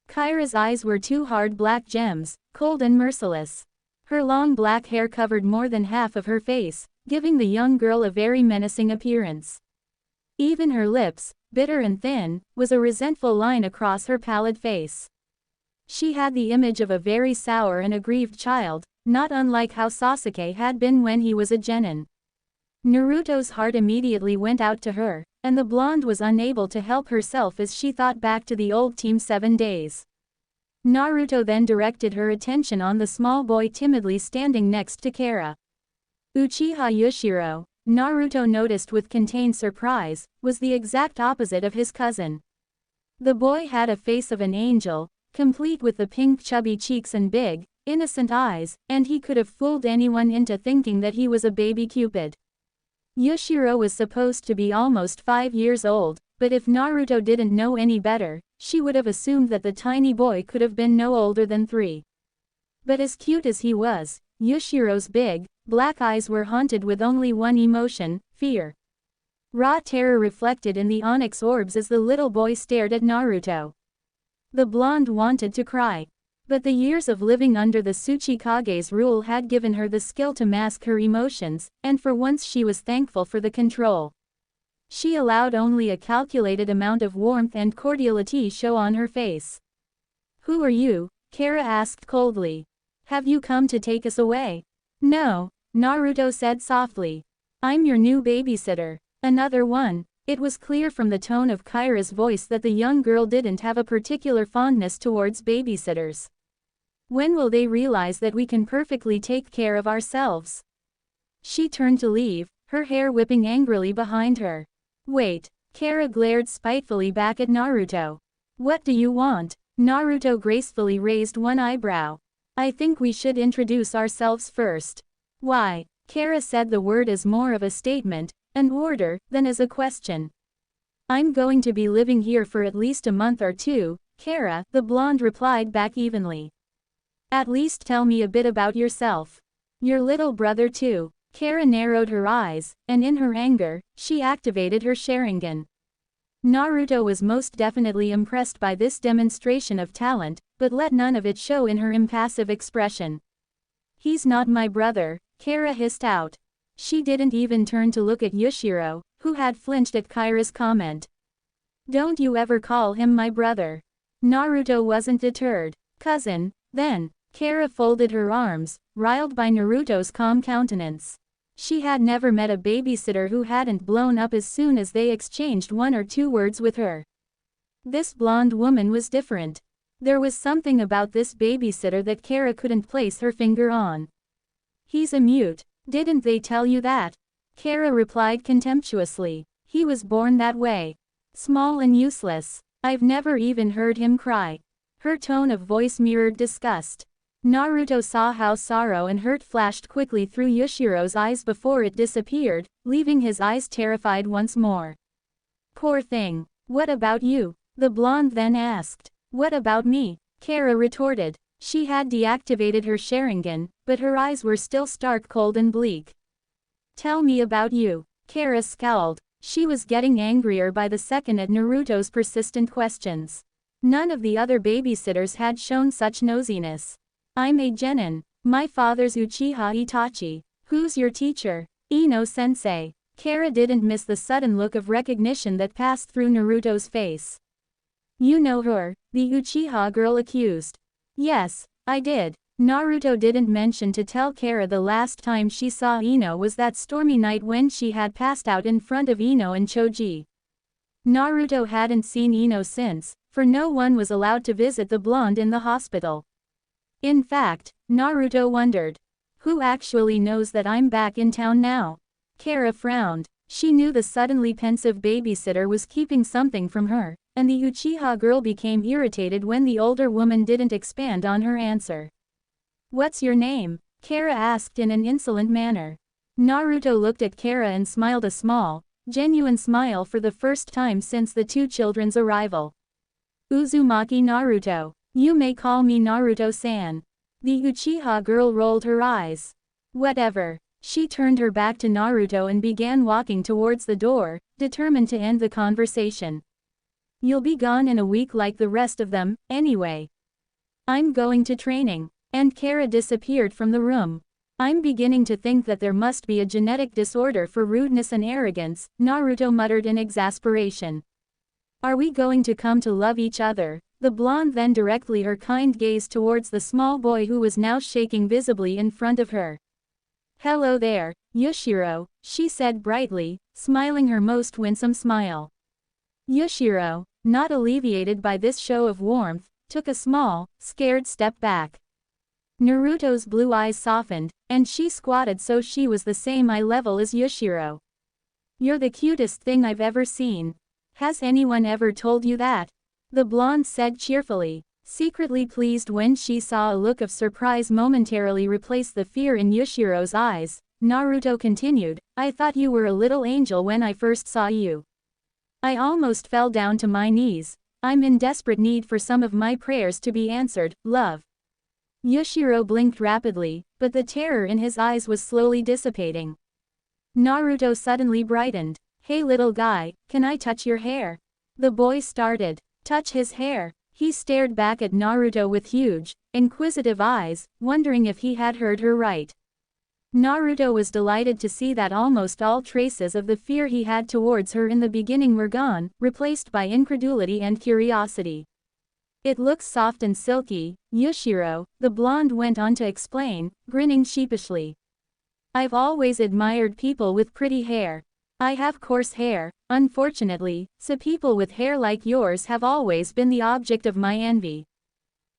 Kara's eyes were two hard black gems, cold and merciless. Her long black hair covered more than half of her face, giving the young girl a very menacing appearance. Even her lips, bitter and thin, was a resentful line across her pallid face. She had the image of a very sour and aggrieved child, not unlike how Sasuke had been when he was a genin. Naruto's heart immediately went out to her, and the blonde was unable to help herself as she thought back to the old Team 7 days. Naruto then directed her attention on the small boy timidly standing next to Kara. Uchiha Yushiro, Naruto noticed with contained surprise, was the exact opposite of his cousin. The boy had a face of an angel, complete with the pink chubby cheeks and big, innocent eyes, and he could have fooled anyone into thinking that he was a baby Cupid. Yushiro was supposed to be almost 5 years old, but if Naruto didn't know any better, she would have assumed that the tiny boy could have been no older than 3. But as cute as he was, Yushiro's big, black eyes were haunted with only one emotion, fear. Raw terror reflected in the onyx orbs as the little boy stared at Naruto. The blonde wanted to cry. But the years of living under the Tsuchikage's rule had given her the skill to mask her emotions, and for once she was thankful for the control. She allowed only a calculated amount of warmth and cordiality show on her face. "Who are you?" Kara asked coldly. "Have you come to take us away?" "No," Naruto said softly. "I'm your new babysitter." "Another one." It was clear from the tone of Kara's voice that the young girl didn't have a particular fondness towards babysitters. "When will they realize that we can perfectly take care of ourselves?" She turned to leave, her hair whipping angrily behind her. "Wait." Kara glared spitefully back at Naruto. "What do you want?" Naruto gracefully raised one eyebrow. "I think we should introduce ourselves first." "Why?" Kara said the word as more of a statement, an order, than as a question. "I'm going to be living here for at least a month or 2, Kara," the blonde replied back evenly. "At least tell me a bit about yourself. Your little brother too." Kara narrowed her eyes, and in her anger, she activated her Sharingan. Naruto was most definitely impressed by this demonstration of talent, but let none of it show in her impassive expression. "He's not my brother," Kara hissed out. She didn't even turn to look at Yushiro, who had flinched at Kara's comment. "Don't you ever call him my brother." Naruto wasn't deterred. "Cousin, then." Kara folded her arms, riled by Naruto's calm countenance. She had never met a babysitter who hadn't blown up as soon as they exchanged 1 or 2 words with her. This blonde woman was different. There was something about this babysitter that Kara couldn't place her finger on. He's a mute. Didn't they tell you that? Kara replied contemptuously. He was born that way. Small and useless. I've never even heard him cry. Her tone of voice mirrored disgust. Naruto saw how sorrow and hurt flashed quickly through Yoshiro's eyes before it disappeared, leaving his eyes terrified once more. Poor thing. What about you? The blonde then asked. What about me? Kara retorted. She had deactivated her Sharingan, but her eyes were still stark cold and bleak. Tell me about you. Kara scowled. She was getting angrier by the second at Naruto's persistent questions. None of the other babysitters had shown such nosiness. I'm a genin. My father's Uchiha Itachi. Who's your teacher? Ino-sensei. Kara didn't miss the sudden look of recognition that passed through Naruto's face. You know her, the Uchiha girl accused. Yes, I did. Naruto didn't mention to tell Kara the last time she saw Ino was that stormy night when she had passed out in front of Ino and Choji. Naruto hadn't seen Ino since, for no one was allowed to visit the blonde in the hospital. In fact, Naruto wondered. Who actually knows that I'm back in town now? Kara frowned. She knew the suddenly pensive babysitter was keeping something from her, and the Uchiha girl became irritated when the older woman didn't expand on her answer. What's your name? Kara asked in an insolent manner. Naruto looked at Kara and smiled a small, genuine smile for the first time since the two children's arrival. Uzumaki Naruto. You may call me Naruto-san. The Uchiha girl rolled her eyes. Whatever. She turned her back to Naruto and began walking towards the door, determined to end the conversation. You'll be gone in a week like the rest of them, anyway. I'm going to training. And Kara disappeared from the room. I'm beginning to think that there must be a genetic disorder for rudeness and arrogance, Naruto muttered in exasperation. Are we going to come to love each other? The blonde then directly her kind gaze towards the small boy who was now shaking visibly in front of her. Hello there, Yoshiro, she said brightly, smiling her most winsome smile. Yoshiro, not alleviated by this show of warmth, took a small, scared step back. Naruto's blue eyes softened, and she squatted so she was the same eye level as Yoshiro. You're the cutest thing I've ever seen. Has anyone ever told you that? The blonde said cheerfully, secretly pleased when she saw a look of surprise momentarily replace the fear in Yoshiro's eyes. Naruto continued, I thought you were a little angel when I first saw you. I almost fell down to my knees. I'm in desperate need for some of my prayers to be answered, love. Yoshiro blinked rapidly, but the terror in his eyes was slowly dissipating. Naruto suddenly brightened. Hey little guy, can I touch your hair? The boy started. Touch his hair. He stared back at Naruto with huge, inquisitive eyes, wondering if he had heard her right. Naruto was delighted to see that almost all traces of the fear he had towards her in the beginning were gone, replaced by incredulity and curiosity. It looks soft and silky, Yoshiro, the blonde went on to explain, grinning sheepishly. I've always admired people with pretty hair. I have coarse hair, unfortunately, so people with hair like yours have always been the object of my envy.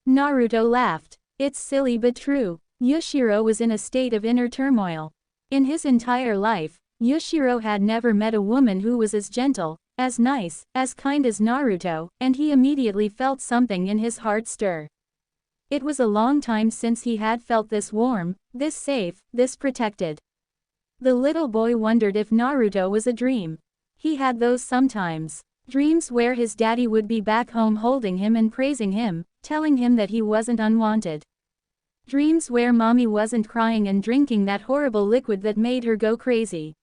Naruto laughed. It's silly but true. Yoshiro was in a state of inner turmoil. In his entire life, Yoshiro had never met a woman who was as gentle, as nice, as kind as Naruto, and he immediately felt something in his heart stir. It was a long time since he had felt this warm, this safe, this protected. The little boy wondered if Naruto was a dream. He had those sometimes. Dreams where his daddy would be back home holding him and praising him, telling him that he wasn't unwanted. Dreams where mommy wasn't crying and drinking that horrible liquid that made her go crazy.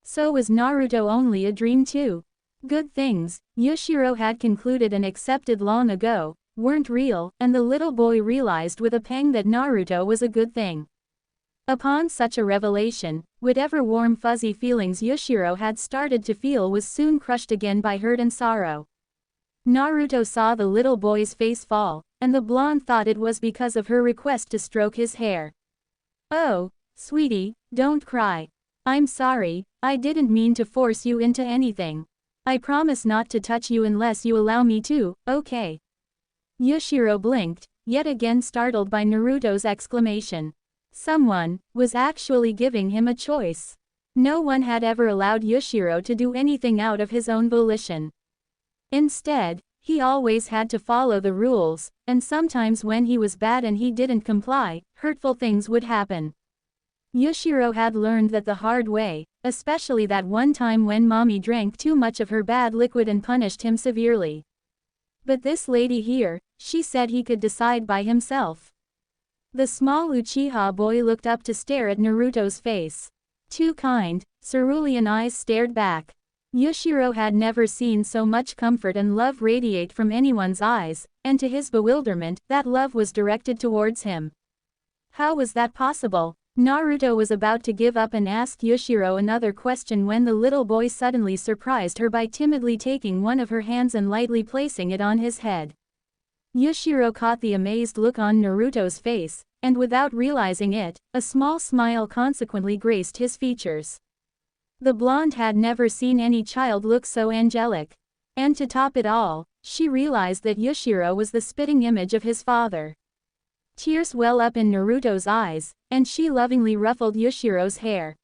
So was Naruto only a dream too? Good things, Yoshiro had concluded and accepted long ago, weren't real, and the little boy realized with a pang that Naruto was a good thing. Upon such a revelation, whatever warm fuzzy feelings Yoshiro had started to feel was soon crushed again by hurt and sorrow. Naruto saw the little boy's face fall, and the blonde thought it was because of her request to stroke his hair. Oh, sweetie, don't cry. I'm sorry, I didn't mean to force you into anything. I promise not to touch you unless you allow me to, okay? Yushiro blinked, yet again startled by Naruto's exclamation. Someone was actually giving him a choice. No one had ever allowed Yushiro to do anything out of his own volition. Instead, he always had to follow the rules, and sometimes when he was bad and he didn't comply, hurtful things would happen. Yushiro had learned that the hard way, especially that one time when mommy drank too much of her bad liquid and punished him severely. But this lady here, she said he could decide by himself. The small Uchiha boy looked up to stare at Naruto's face. Two kind, cerulean eyes stared back. Yushiro had never seen so much comfort and love radiate from anyone's eyes, and to his bewilderment, that love was directed towards him. How was that possible? Naruto was about to give up and ask Yushiro another question when the little boy suddenly surprised her by timidly taking one of her hands and lightly placing it on his head. Yushiro caught the amazed look on Naruto's face, and without realizing it, a small smile consequently graced his features. The blonde had never seen any child look so angelic. And to top it all, she realized that Yushiro was the spitting image of his father. Tears well up in Naruto's eyes, and she lovingly ruffled Yushiro's hair.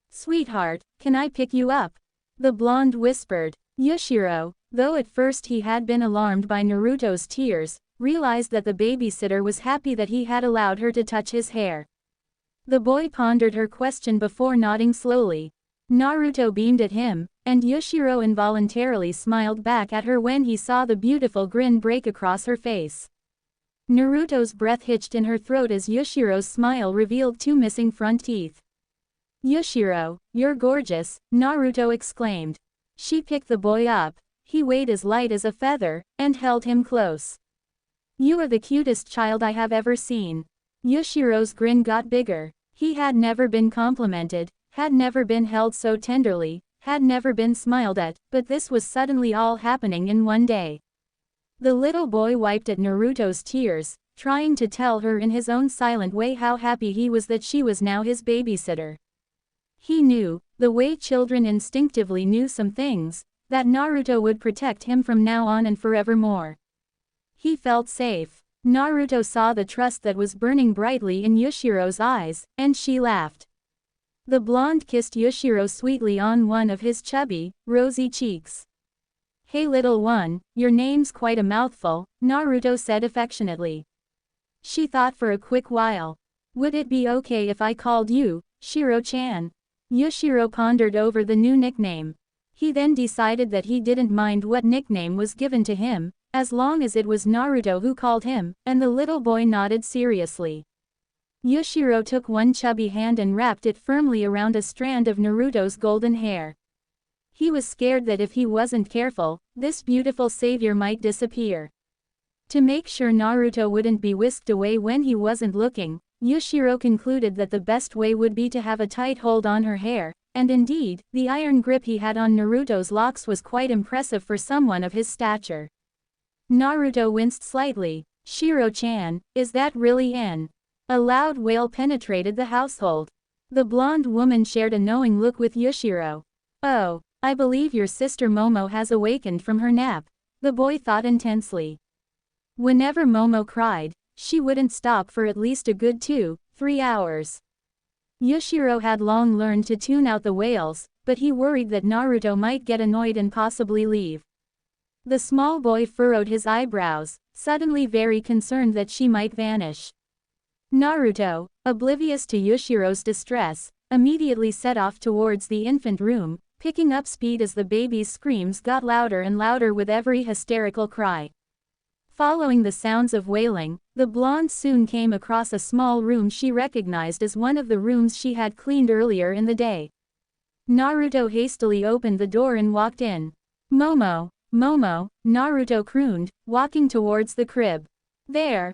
"Sweetheart, can I pick you up?" the blonde whispered. Yushiro, though at first he had been alarmed by Naruto's tears, realized that the babysitter was happy that he had allowed her to touch his hair. The boy pondered her question before nodding slowly. Naruto beamed at him, and Yushiro involuntarily smiled back at her when he saw the beautiful grin break across her face. Naruto's breath hitched in her throat as Yushiro's smile revealed two missing front teeth. "Yushiro, you're gorgeous," Naruto exclaimed. She picked the boy up. He weighed as light as a feather, and held him close. "You are the cutest child I have ever seen." Yushiro's grin got bigger. He had never been complimented, had never been held so tenderly, had never been smiled at, but this was suddenly all happening in one day. The little boy wiped at Naruto's tears, trying to tell her in his own silent way how happy he was that she was now his babysitter. He knew, the way children instinctively knew some things, that Naruto would protect him from now on and forevermore. He felt safe. Naruto saw the trust that was burning brightly in Yushiro's eyes, and she laughed. The blonde kissed Yushiro sweetly on one of his chubby, rosy cheeks. "Hey little one, your name's quite a mouthful," Naruto said affectionately. She thought for a quick while. "Would it be okay if I called you Shiro-chan?" Yushiro pondered over the new nickname. He then decided that he didn't mind what nickname was given to him, as long as it was Naruto who called him, and the little boy nodded seriously. Yushiro took one chubby hand and wrapped it firmly around a strand of Naruto's golden hair. He was scared that if he wasn't careful, this beautiful savior might disappear. To make sure Naruto wouldn't be whisked away when he wasn't looking, Yushiro concluded that the best way would be to have a tight hold on her hair, and indeed, the iron grip he had on Naruto's locks was quite impressive for someone of his stature. Naruto winced slightly. "Shiro-chan, is that really in?" A loud wail penetrated the household. The blonde woman shared a knowing look with Yushiro. "Oh, I believe your sister Momo has awakened from her nap," the boy thought intensely. Whenever Momo cried, she wouldn't stop for at least a good 2-3 hours. Yushiro had long learned to tune out the wails, but he worried that Naruto might get annoyed and possibly leave. The small boy furrowed his eyebrows, suddenly very concerned that she might vanish. Naruto, oblivious to Yushiro's distress, immediately set off towards the infant room, picking up speed as the baby's screams got louder and louder with every hysterical cry. Following the sounds of wailing, the blonde soon came across a small room she recognized as one of the rooms she had cleaned earlier in the day. Naruto hastily opened the door and walked in. "Momo, Momo," Naruto crooned, walking towards the crib. There,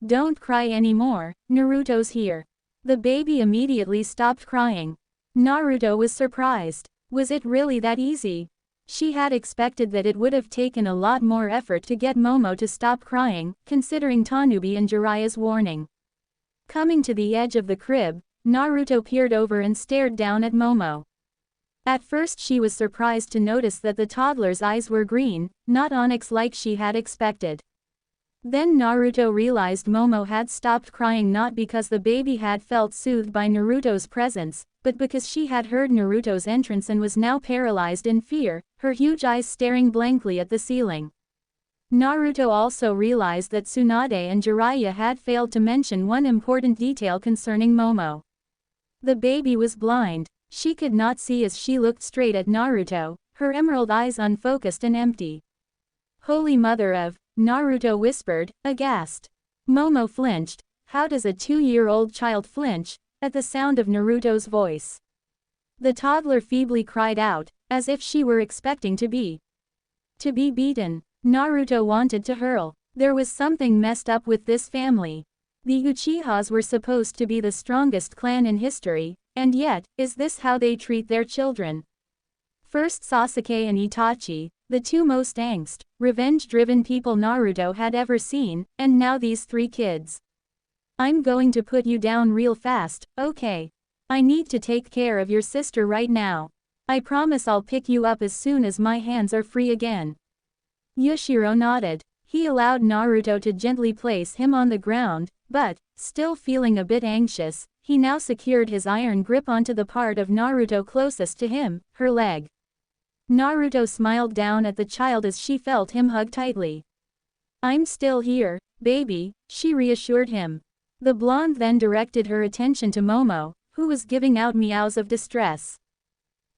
don't cry anymore, Naruto's here." The baby immediately stopped crying. Naruto was surprised. Was it really that easy? She had expected that it would have taken a lot more effort to get Momo to stop crying, considering Tanubi and Jiraiya's warning. Coming to the edge of the crib, Naruto peered over and stared down at Momo. At first she was surprised to notice that the toddler's eyes were green, not onyx like she had expected. Then Naruto realized Momo had stopped crying not because the baby had felt soothed by Naruto's presence, but because she had heard Naruto's entrance and was now paralyzed in fear, her huge eyes staring blankly at the ceiling. Naruto also realized that Tsunade and Jiraiya had failed to mention one important detail concerning Momo. The baby was blind. She could not see as she looked straight at Naruto, her emerald eyes unfocused and empty. Holy Mother of, Naruto whispered, aghast. Momo flinched. How does a 2-year-old child flinch at the sound of Naruto's voice? The toddler feebly cried out, as if she were expecting to be beaten. Naruto wanted to hurl. There was something messed up with this family. The Uchihas were supposed to be the strongest clan in history, and yet, is this how they treat their children? First Sasuke and Itachi, the two most angst, revenge-driven people Naruto had ever seen, and now these 3 kids. I'm going to put you down real fast, okay? I need to take care of your sister right now. I promise I'll pick you up as soon as my hands are free again. Yushiro nodded. He allowed Naruto to gently place him on the ground, but, still feeling a bit anxious, he now secured his iron grip onto the part of Naruto closest to him, her leg. Naruto smiled down at the child as she felt him hug tightly. I'm still here, baby, she reassured him. The blonde then directed her attention to Momo, who was giving out meows of distress.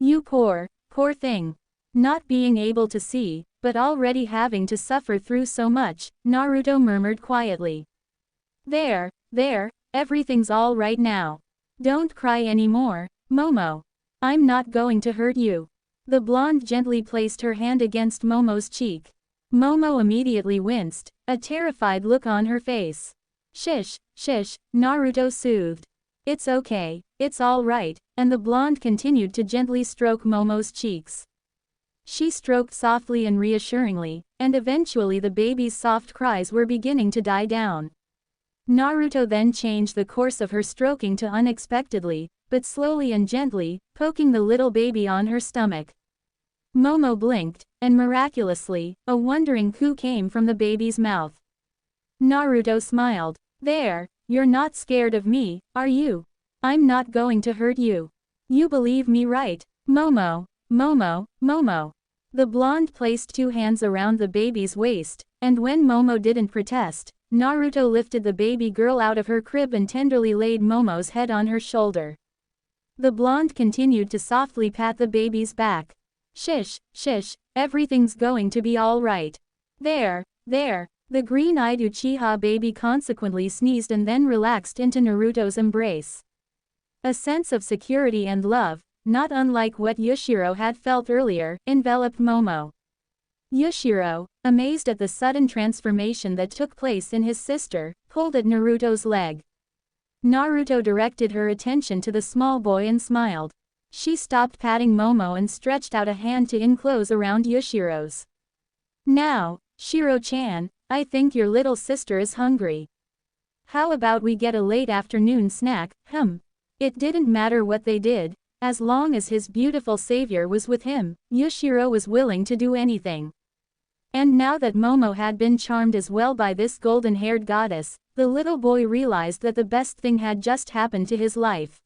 You poor thing. Not being able to see, but already having to suffer through so much, Naruto murmured quietly. There, everything's all right now. Don't cry anymore, Momo. I'm not going to hurt you. The blonde gently placed her hand against Momo's cheek. Momo immediately winced, a terrified look on her face. Shish, Naruto soothed. It's okay, it's all right, and the blonde continued to gently stroke Momo's cheeks. She stroked softly and reassuringly, and eventually the baby's soft cries were beginning to die down. Naruto then changed the course of her stroking to unexpectedly, but slowly and gently, poking the little baby on her stomach. Momo blinked, and miraculously, a wondering coo came from the baby's mouth. Naruto smiled. There, you're not scared of me, are you? I'm not going to hurt you. You believe me, right? Momo. The blonde placed 2 hands around the baby's waist, and when Momo didn't protest, Naruto lifted the baby girl out of her crib and tenderly laid Momo's head on her shoulder. The blonde continued to softly pat the baby's back. Shish, everything's going to be all right. There. The green-eyed Uchiha baby consequently sneezed and then relaxed into Naruto's embrace. A sense of security and love, not unlike what Yushiro had felt earlier, enveloped Momo. Yushiro, amazed at the sudden transformation that took place in his sister, pulled at Naruto's leg. Naruto directed her attention to the small boy and smiled. She stopped patting Momo and stretched out a hand to enclose around Yushiro's. Now, Shiro-chan, I think your little sister is hungry. How about we get a late afternoon snack, It didn't matter what they did. As long as his beautiful savior was with him, Yushiro was willing to do anything. And now that Momo had been charmed as well by this golden-haired goddess, the little boy realized that the best thing had just happened to his life.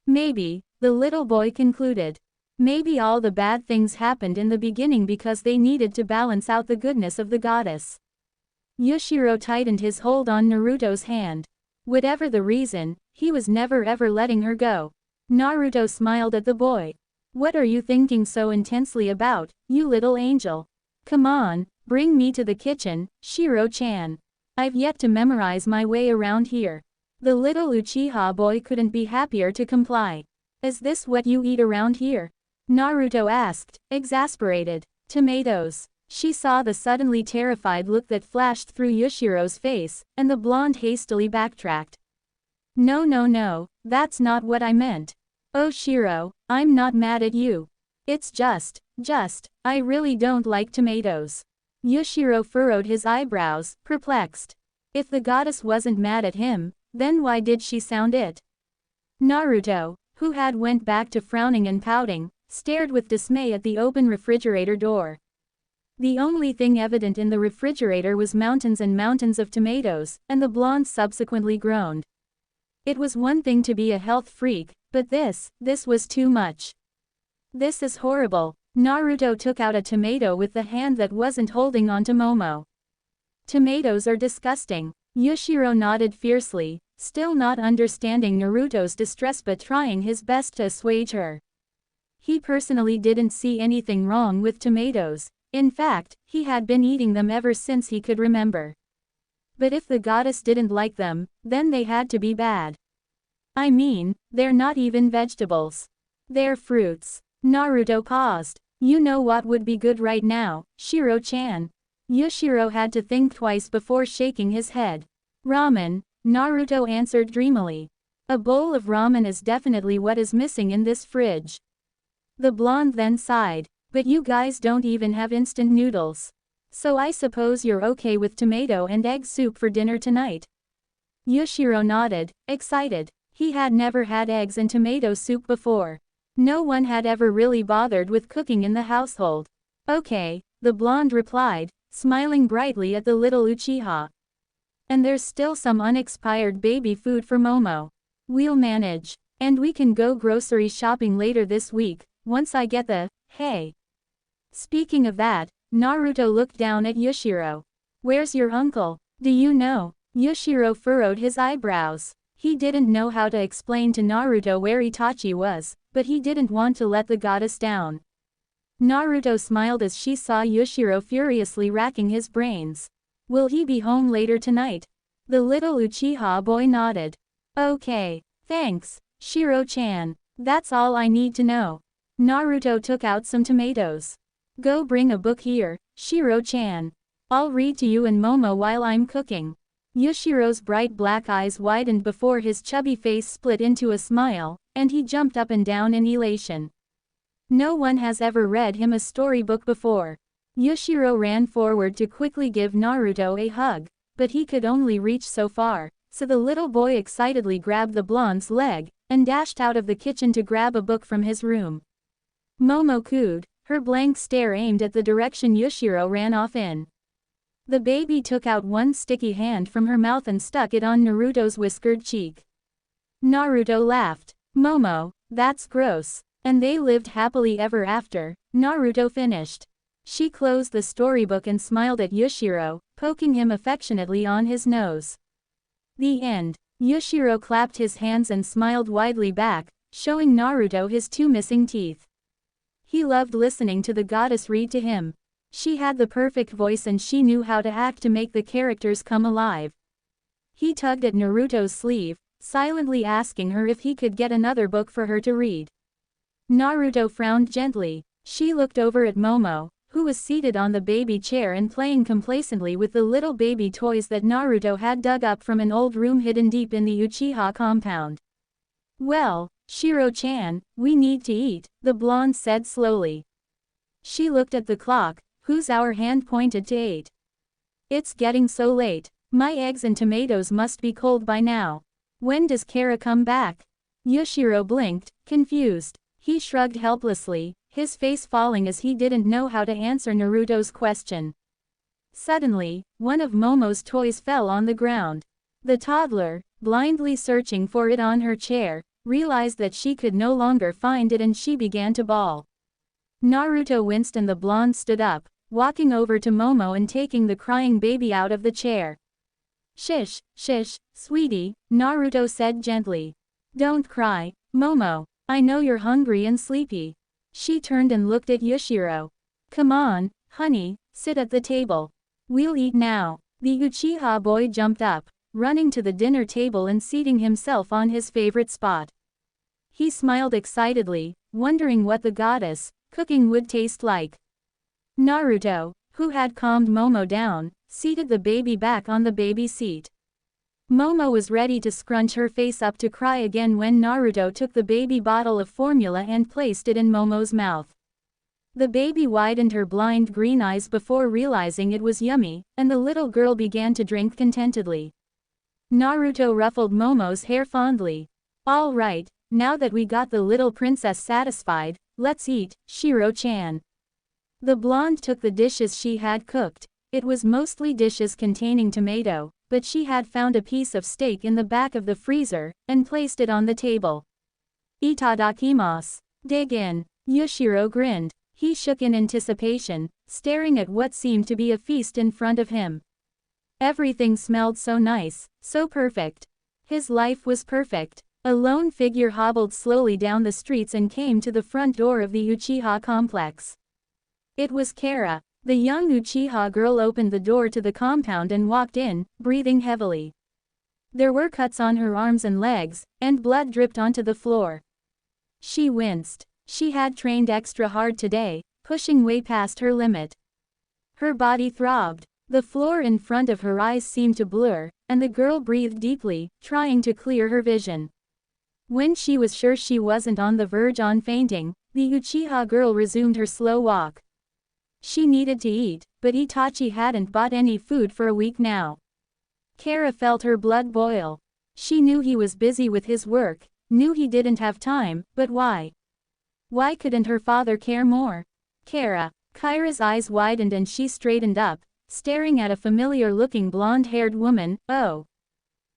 Maybe, the little boy concluded. Maybe all the bad things happened in the beginning because they needed to balance out the goodness of the goddess. Yushiro tightened his hold on Naruto's hand. Whatever the reason, he was never ever letting her go. Naruto smiled at the boy. What are you thinking so intensely about, you little angel? Come on, bring me to the kitchen, Shiro-chan. I've yet to memorize my way around here. The little Uchiha boy couldn't be happier to comply. Is this what you eat around here? Naruto asked, exasperated. Tomatoes. She saw the suddenly terrified look that flashed through Yushiro's face, and the blonde hastily backtracked. No, that's not what I meant. Oh Shiro, I'm not mad at you. It's just, I really don't like tomatoes. Yushiro furrowed his eyebrows, perplexed. If the goddess wasn't mad at him, then why did she sound it? Naruto, who had went back to frowning and pouting, stared with dismay at the open refrigerator door. The only thing evident in the refrigerator was mountains and mountains of tomatoes, and the blonde subsequently groaned. It was one thing to be a health freak, but this was too much. This is horrible. Naruto took out a tomato with the hand that wasn't holding onto Momo. Tomatoes are disgusting. Yushiro nodded fiercely, still not understanding Naruto's distress but trying his best to assuage her. He personally didn't see anything wrong with tomatoes. In fact, he had been eating them ever since he could remember. But if the goddess didn't like them, then they had to be bad. I mean, they're not even vegetables. They're fruits. Naruto paused. You know what would be good right now, Shiro-chan. Yushiro had to think twice before shaking his head. Ramen, Naruto answered dreamily. A bowl of ramen is definitely what is missing in this fridge. The blonde then sighed. But you guys don't even have instant noodles. So I suppose you're okay with tomato and egg soup for dinner tonight? Yushiro nodded, excited. He had never had eggs and tomato soup before. No one had ever really bothered with cooking in the household. Okay, the blonde replied, smiling brightly at the little Uchiha. And there's still some unexpired baby food for Momo. We'll manage. And we can go grocery shopping later this week, once I get the, hey. Speaking of that, Naruto looked down at Yushiro. Where's your uncle? Do you know? Yushiro furrowed his eyebrows. He didn't know how to explain to Naruto where Itachi was, but he didn't want to let the goddess down. Naruto smiled as she saw Yushiro furiously racking his brains. Will he be home later tonight? The little Uchiha boy nodded. Okay, thanks, Shiro-chan. That's all I need to know. Naruto took out some tomatoes. Go bring a book here, Shiro-chan. I'll read to you and Momo while I'm cooking. Yushiro's bright black eyes widened before his chubby face split into a smile, and he jumped up and down in elation. No one has ever read him a storybook before. Yushiro ran forward to quickly give Naruto a hug, but he could only reach so far, so the little boy excitedly grabbed the blonde's leg, and dashed out of the kitchen to grab a book from his room. Momo cooed, her blank stare aimed at the direction Yushiro ran off in. The baby took out one sticky hand from her mouth and stuck it on Naruto's whiskered cheek. Naruto laughed. Momo, that's gross. And they lived happily ever after, Naruto finished. She closed the storybook and smiled at Yushiro, poking him affectionately on his nose. The end. Yushiro clapped his hands and smiled widely back, showing Naruto his two missing teeth. He loved listening to the goddess read to him. She had the perfect voice and she knew how to act to make the characters come alive. He tugged at Naruto's sleeve, silently asking her if he could get another book for her to read. Naruto frowned gently. She looked over at Momo, who was seated on the baby chair and playing complacently with the little baby toys that Naruto had dug up from an old room hidden deep in the Uchiha compound. Well, Shiro-chan, we need to eat, the blonde said slowly. She looked at the clock, whose hour hand pointed to 8. It's getting so late. My eggs and tomatoes must be cold by now. When does Kara come back? Yushiro blinked, confused. He shrugged helplessly, his face falling as he didn't know how to answer Naruto's question. Suddenly, one of Momo's toys fell on the ground. The toddler, blindly searching for it on her chair, realized that she could no longer find it and she began to bawl. Naruto winced and the blonde stood up, walking over to Momo and taking the crying baby out of the chair. Shish, sweetie, Naruto said gently. Don't cry, Momo. I know you're hungry and sleepy. She turned and looked at Yushiro. Come on, honey, sit at the table. We'll eat now. The Uchiha boy jumped up, running to the dinner table and seating himself on his favorite spot. He smiled excitedly, wondering what the goddess cooking would taste like. Naruto, who had calmed Momo down, seated the baby back on the baby seat. Momo was ready to scrunch her face up to cry again when Naruto took the baby bottle of formula and placed it in Momo's mouth. The baby widened her blind green eyes before realizing it was yummy, and the little girl began to drink contentedly. Naruto ruffled Momo's hair fondly. All right, now that we got the little princess satisfied, let's eat, Shiro-chan. The blonde took the dishes she had cooked. It was mostly dishes containing tomato, but she had found a piece of steak in the back of the freezer, and placed it on the table. Itadakimasu. Dig in. Yushiro grinned. He shook in anticipation, staring at what seemed to be a feast in front of him. Everything smelled so nice, so perfect. His life was perfect. A lone figure hobbled slowly down the streets and came to the front door of the Uchiha complex. It was Kara. The young Uchiha girl opened the door to the compound and walked in, breathing heavily. There were cuts on her arms and legs, and blood dripped onto the floor. She winced. She had trained extra hard today, pushing way past her limit. Her body throbbed. The floor in front of her eyes seemed to blur, and the girl breathed deeply, trying to clear her vision. When she was sure she wasn't on the verge on fainting, the Uchiha girl resumed her slow walk. She needed to eat, but Itachi hadn't bought any food for a week now. Kara felt her blood boil. She knew he was busy with his work, knew he didn't have time, but why? Why couldn't her father care more? Kara's eyes widened and she straightened up, staring at a familiar-looking blonde-haired woman. Oh.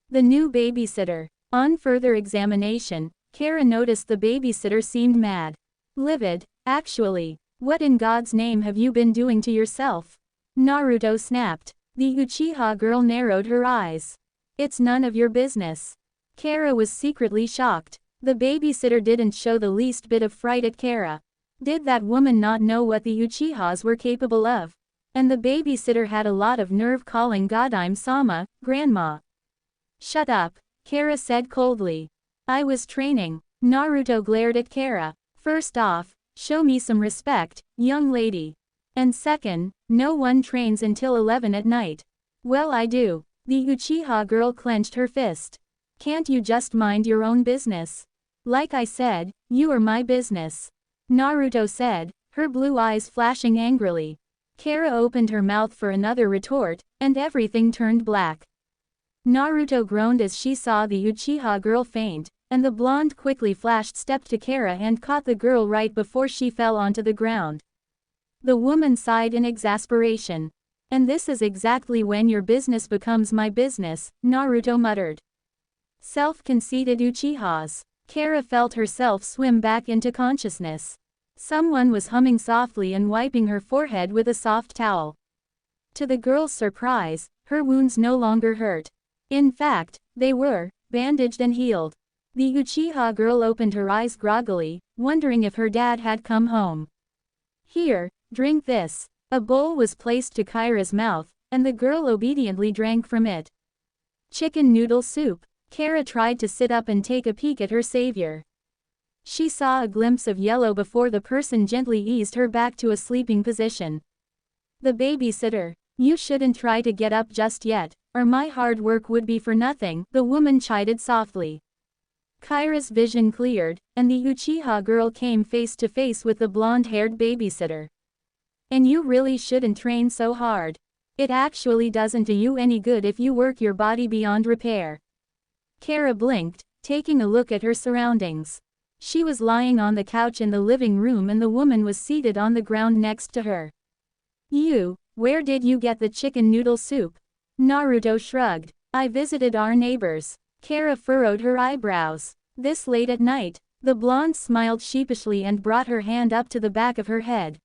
The new babysitter. On further examination, Kara noticed the babysitter seemed mad. Livid, actually. What in God's name have you been doing to yourself? Naruto snapped. The Uchiha girl narrowed her eyes. It's none of your business. Kara was secretly shocked. The babysitter didn't show the least bit of fright at Kara. Did that woman not know what the Uchihas were capable of? And the babysitter had a lot of nerve calling Godime-sama, grandma. Shut up, Kara said coldly. I was training. Naruto glared at Kara. First off, show me some respect, young lady. And second, no one trains until 11 at night. Well, I do. The Uchiha girl clenched her fist. Can't you just mind your own business? Like I said, you are my business. Naruto said, her blue eyes flashing angrily. Kara opened her mouth for another retort, and everything turned black. Naruto groaned as she saw the Uchiha girl faint, and the blonde quickly stepped to Kara and caught the girl right before she fell onto the ground. The woman sighed in exasperation. And this is exactly when your business becomes my business, Naruto muttered. Self-conceited Uchihas. Kara felt herself swim back into consciousness. Someone was humming softly and wiping her forehead with a soft towel. To the girl's surprise, her wounds no longer hurt. In fact, they were bandaged and healed. The Uchiha girl opened her eyes groggily, wondering if her dad had come home. Here, drink this. A bowl was placed to Kara's mouth, and the girl obediently drank from it. Chicken noodle soup. Kara tried to sit up and take a peek at her savior. She saw a glimpse of yellow before the person gently eased her back to a sleeping position. The babysitter. You shouldn't try to get up just yet, or my hard work would be for nothing, the woman chided softly. Kara's vision cleared, and the Uchiha girl came face to face with the blonde-haired babysitter. And you really shouldn't train so hard. It actually doesn't do you any good if you work your body beyond repair. Kara blinked, taking a look at her surroundings. She was lying on the couch in the living room and the woman was seated on the ground next to her. Where did you get the chicken noodle soup? Naruto shrugged. I visited our neighbors. Kara furrowed her eyebrows. This late at night? The blonde smiled sheepishly and brought her hand up to the back of her head.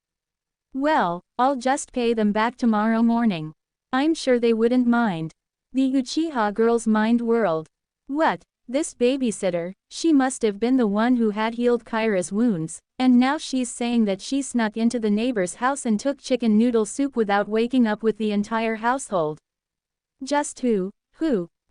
Well, I'll just pay them back tomorrow morning. I'm sure they wouldn't mind. The Uchiha girl's mind whirled. What? This babysitter, she must have been the one who had healed Kara's wounds, and now she's saying that she snuck into the neighbor's house and took chicken noodle soup without waking up with the entire household. Just who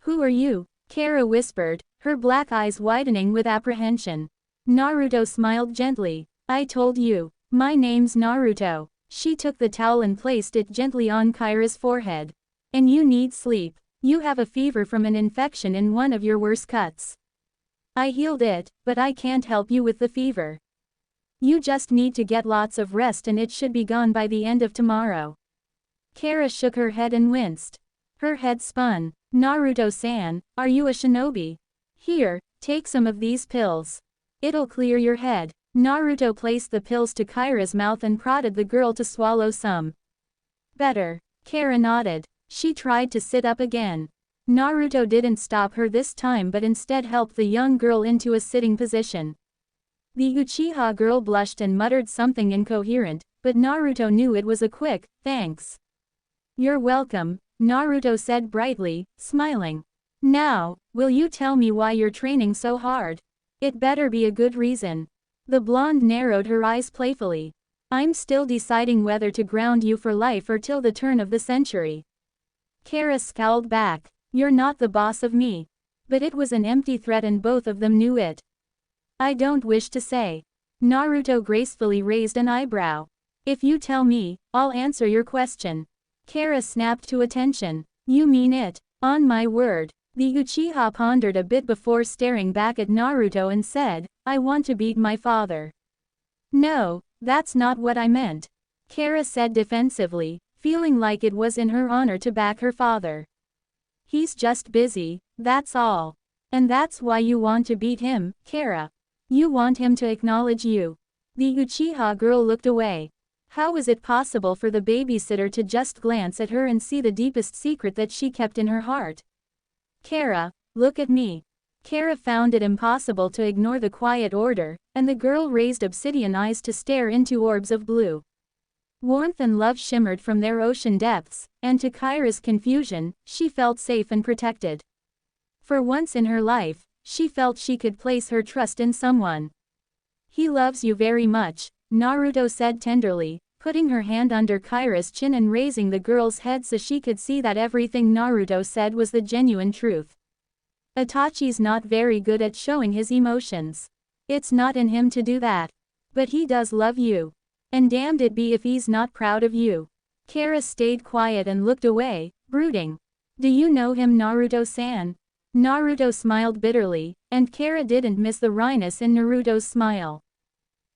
are you? Kara whispered, her black eyes widening with apprehension. Naruto smiled gently. I told you, my name's Naruto. She took the towel and placed it gently on Kara's forehead. And you need sleep. You have a fever from an infection in one of your worst cuts. I healed it, but I can't help you with the fever. You just need to get lots of rest and it should be gone by the end of tomorrow. Kara shook her head and winced. Her head spun. Naruto-san, are you a shinobi? Here, Take some of these pills. It'll clear your head. Naruto placed the pills to Kyra's mouth and prodded the girl to swallow some. Better. Kara nodded. She tried to sit up again. Naruto didn't stop her this time but instead helped the young girl into a sitting position. The Uchiha girl blushed and muttered something incoherent, but Naruto knew it was a quick, thanks. You're welcome, Naruto said brightly, smiling. Now, will you tell me why you're training so hard? It better be a good reason. The blonde narrowed her eyes playfully. I'm still deciding whether to ground you for life or till the turn of the century. Kara scowled back. You're not the boss of me. But it was an empty threat and both of them knew it. I don't wish to say. Naruto gracefully raised an eyebrow. If you tell me, I'll answer your question. Kara snapped to attention. You mean it? On my word. The Uchiha pondered a bit before staring back at Naruto and said, I want to beat my father. No, that's not what I meant. Kara said defensively, feeling like it was in her honor to back her father. He's just busy, that's all. And that's why you want to beat him, Kara. You want him to acknowledge you. The Uchiha girl looked away. How was it possible for the babysitter to just glance at her and see the deepest secret that she kept in her heart? Kara, look at me. Kara found it impossible to ignore the quiet order, and the girl raised obsidian eyes to stare into orbs of blue. Warmth and love shimmered from their ocean depths, and to Kyra's confusion, she felt safe and protected. For once in her life, she felt she could place her trust in someone. He loves you very much, Naruto said tenderly, putting her hand under Kyra's chin and raising the girl's head so she could see that everything Naruto said was the genuine truth. Itachi's not very good at showing his emotions. It's not in him to do that. But he does love you. And damned it be if he's not proud of you. Kara stayed quiet and looked away, brooding. Do you know him, Naruto-san? Naruto smiled bitterly, and Kara didn't miss the wryness in Naruto's smile.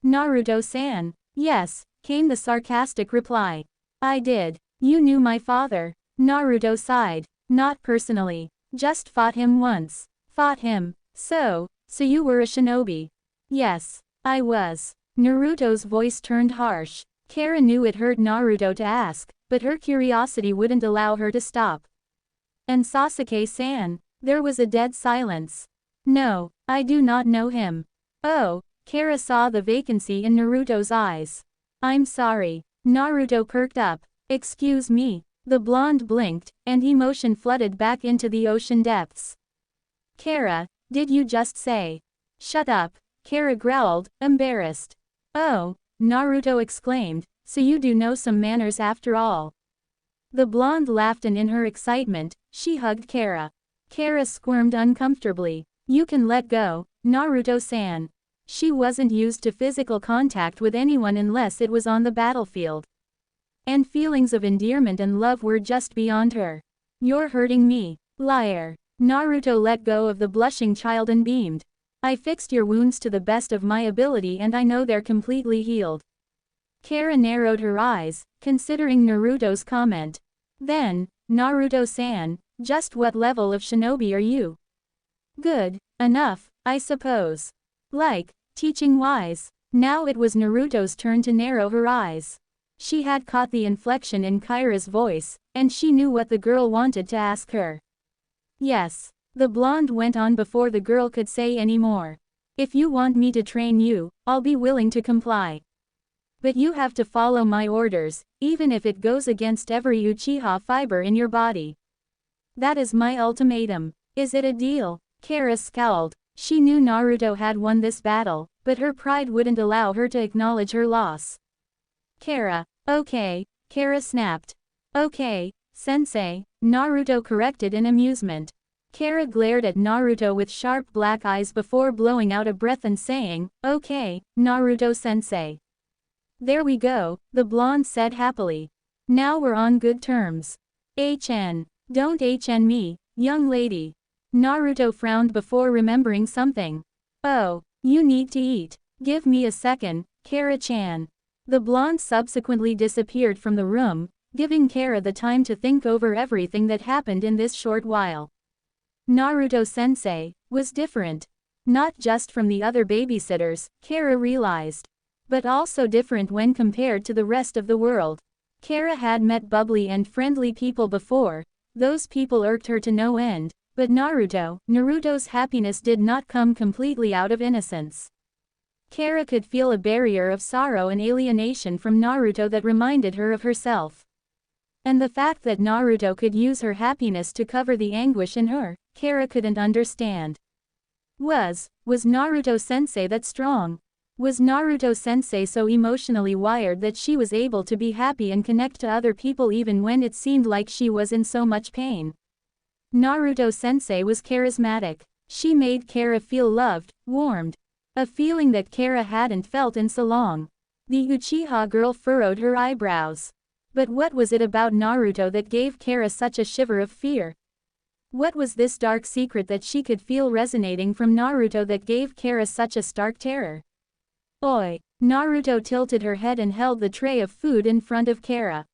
Naruto-san. Yes, came the sarcastic reply. I did. You knew my father. Naruto sighed. Not personally. Just fought him once. Fought him. So you were a shinobi. Yes, I was. Naruto's voice turned harsh. Kara knew it hurt Naruto to ask, but her curiosity wouldn't allow her to stop. And Sasuke-san? There was a dead silence. No, I do not know him. Oh, Kara saw the vacancy in Naruto's eyes. I'm sorry. Naruto perked up. Excuse me. The blonde blinked, and emotion flooded back into the ocean depths. Kara, did you just say? Shut up, Kara growled, embarrassed. Oh, Naruto exclaimed, so you do know some manners after all. The blonde laughed and in her excitement, she hugged Kara. Kara squirmed uncomfortably. You can let go, Naruto-san. She wasn't used to physical contact with anyone unless it was on the battlefield. And feelings of endearment and love were just beyond her. You're hurting me, liar. Naruto let go of the blushing child and beamed. I fixed your wounds to the best of my ability and I know they're completely healed. Kara narrowed her eyes, considering Naruto's comment. Then, Naruto-san, just what level of shinobi are you? Good enough, I suppose. Like, teaching-wise. Now it was Naruto's turn to narrow her eyes. She had caught the inflection in Kyra's voice, and she knew what the girl wanted to ask her. Yes. The blonde went on before the girl could say any more. If you want me to train you, I'll be willing to comply. But you have to follow my orders, even if it goes against every Uchiha fiber in your body. That is my ultimatum. Is it a deal? Kara scowled. She knew Naruto had won this battle, but her pride wouldn't allow her to acknowledge her loss. Kara, okay, Kara snapped. Okay, sensei, Naruto corrected in amusement. Kara glared at Naruto with sharp black eyes before blowing out a breath and saying, okay, Naruto-sensei. There we go, the blonde said happily. Now we're on good terms. HN. Don't HN me, young lady. Naruto frowned before remembering something. Oh, you need to eat. Give me a second, Kara-chan. The blonde subsequently disappeared from the room, giving Kara the time to think over everything that happened in this short while. Naruto-sensei was different. Not just from the other babysitters, Kara realized, but also different when compared to the rest of the world. Kara had met bubbly and friendly people before, those people irked her to no end, but Naruto's happiness did not come completely out of innocence. Kara could feel a barrier of sorrow and alienation from Naruto that reminded her of herself. And the fact that Naruto could use her happiness to cover the anguish in her, Kara couldn't understand. Was Naruto-sensei that strong? Was Naruto-sensei so emotionally wired that she was able to be happy and connect to other people even when it seemed like she was in so much pain? Naruto-sensei was charismatic. She made Kara feel loved, warmed. A feeling that Kara hadn't felt in so long. The Uchiha girl furrowed her eyebrows. But what was it about Naruto that gave Kara such a shiver of fear? What was this dark secret that she could feel resonating from Naruto that gave Kara such a stark terror? Oi! Naruto tilted her head and held the tray of food in front of Kara.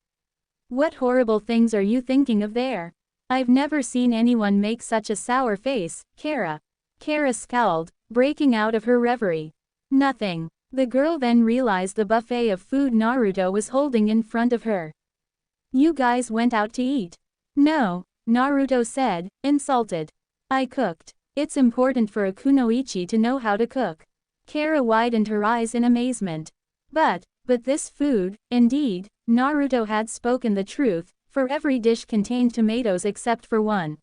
What horrible things are you thinking of there? I've never seen anyone make such a sour face, Kara. Kara scowled, breaking out of her reverie. Nothing. The girl then realized the buffet of food Naruto was holding in front of her. You guys went out to eat? No, Naruto said, insulted. I cooked. It's important for a kunoichi to know how to cook. Kara widened her eyes in amazement. But this food, indeed, Naruto had spoken the truth, for every dish contained tomatoes except for one.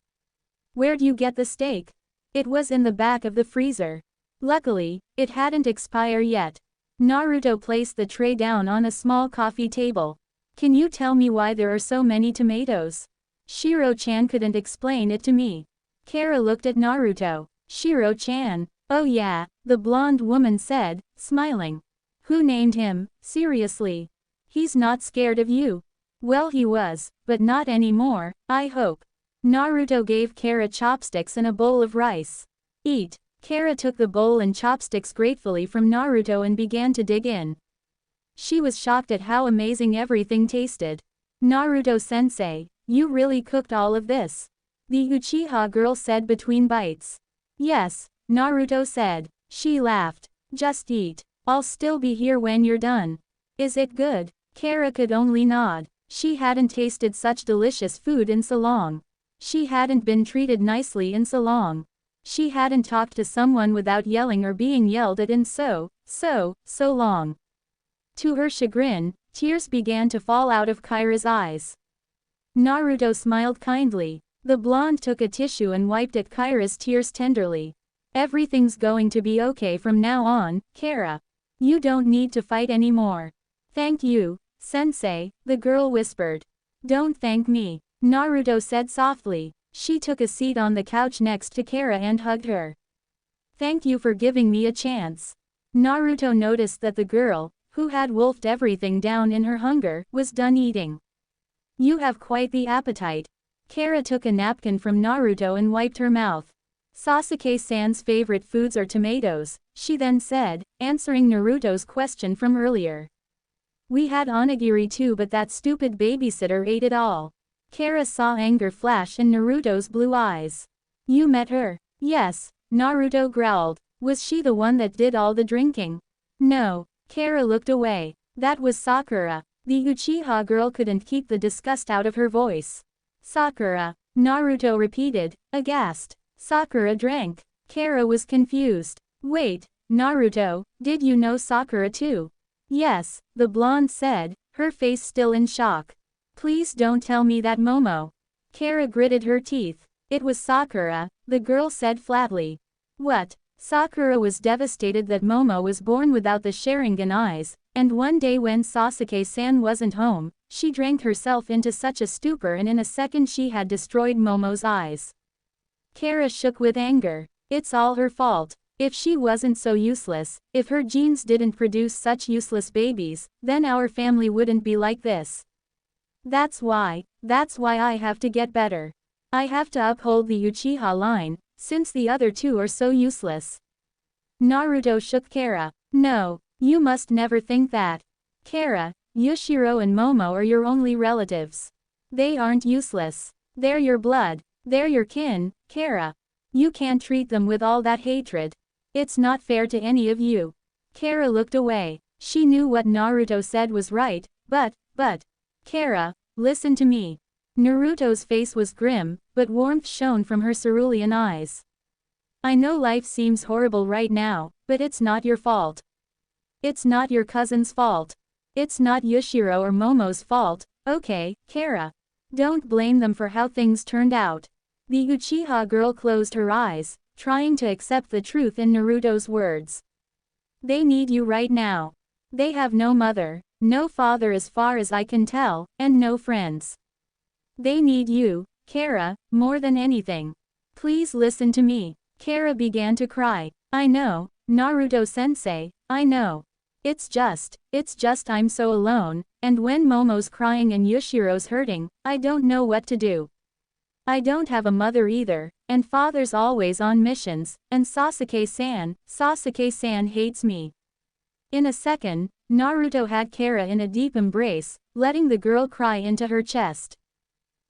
Where'd you get the steak? It was in the back of the freezer. Luckily, it hadn't expired yet. Naruto placed the tray down on a small coffee table. Can you tell me why there are so many tomatoes? Shiro-chan couldn't explain it to me. Kara looked at Naruto. Shiro-chan. Oh yeah, the blonde woman said, smiling. Who named him, seriously? He's not scared of you. Well, he was, but not anymore, I hope. Naruto gave Kara chopsticks and a bowl of rice. Eat. Kara took the bowl and chopsticks gratefully from Naruto and began to dig in. She was shocked at how amazing everything tasted. Naruto-sensei, you really cooked all of this? The Uchiha girl said between bites. Yes, Naruto said. She laughed. Just eat. I'll still be here when you're done. Is it good? Kara could only nod. She hadn't tasted such delicious food in so long. She hadn't been treated nicely in so long. She hadn't talked to someone without yelling or being yelled at in so long. To her chagrin, tears began to fall out of Kyra's eyes. Naruto smiled kindly. The blonde took a tissue and wiped at Kyra's tears tenderly. Everything's going to be okay from now on, Kara. You don't need to fight anymore. Thank you, sensei, the girl whispered. Don't thank me, Naruto said softly. She took a seat on the couch next to Kara and hugged her. Thank you for giving me a chance. Naruto noticed that the girl, who had wolfed everything down in her hunger, was done eating. You have quite the appetite. Kara took a napkin from Naruto and wiped her mouth. Sasuke-san's favorite foods are tomatoes, she then said, answering Naruto's question from earlier. We had onigiri too, but that stupid babysitter ate it all. Kara saw anger flash in Naruto's blue eyes. You met her? Yes, Naruto growled. Was she the one that did all the drinking? No. Kara looked away. That was Sakura. The Uchiha girl couldn't keep the disgust out of her voice. Sakura, Naruto repeated, aghast. Sakura drank. Kara was confused. Wait, Naruto, did you know Sakura too? Yes, the blonde said, her face still in shock. Please don't tell me that Momo. Kara gritted her teeth. It was Sakura, the girl said flatly. What? Sakura was devastated that Momo was born without the Sharingan eyes, and one day when Sasuke-san wasn't home, she drank herself into such a stupor and in a second she had destroyed Momo's eyes. Kara shook with anger. It's all her fault. If she wasn't so useless, if her genes didn't produce such useless babies, then our family wouldn't be like this. That's why I have to get better. I have to uphold the Uchiha line, since the other two are so useless. Naruto shook Kara. No, you must never think that. Kara, Yushiro and Momo are your only relatives. They aren't useless. They're your blood. They're your kin, Kara. You can't treat them with all that hatred. It's not fair to any of you. Kara looked away. She knew what Naruto said was right, but, Kara, listen to me. Naruto's face was grim, but warmth shone from her cerulean eyes. I know life seems horrible right now, but it's not your fault. It's not your cousin's fault. It's not Yushiro or Momo's fault, okay, Kara? Don't blame them for how things turned out. The Uchiha girl closed her eyes, trying to accept the truth in Naruto's words. They need you right now. They have no mother, no father as far as I can tell, and no friends. They need you, Kara, more than anything. Please listen to me. Kara began to cry. I know, Naruto-sensei, I know. It's just I'm so alone, and when Momo's crying and Yushiro's hurting, I don't know what to do. I don't have a mother either, and father's always on missions, and Sasuke-san hates me. In a second, Naruto had Kara in a deep embrace, letting the girl cry into her chest.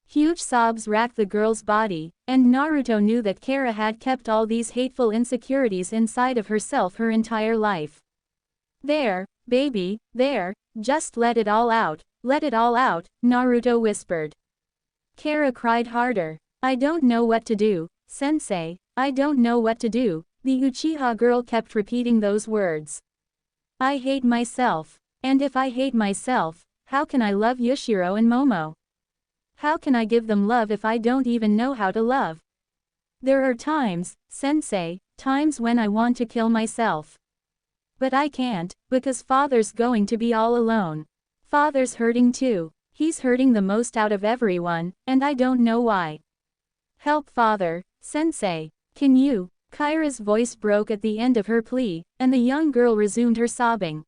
Huge sobs racked the girl's body, and Naruto knew that Kara had kept all these hateful insecurities inside of herself her entire life. There, baby, there, just let it all out, Naruto whispered. Kara cried harder. I don't know what to do, sensei, I don't know what to do, the Uchiha girl kept repeating those words. I hate myself. And if I hate myself, how can I love Yushiro and Momo? How can I give them love if I don't even know how to love? There are times, sensei, times when I want to kill myself. But I can't, because father's going to be all alone. Father's hurting too. He's hurting the most out of everyone, and I don't know why. Help father, sensei. Can you? Kyra's voice broke at the end of her plea, and the young girl resumed her sobbing.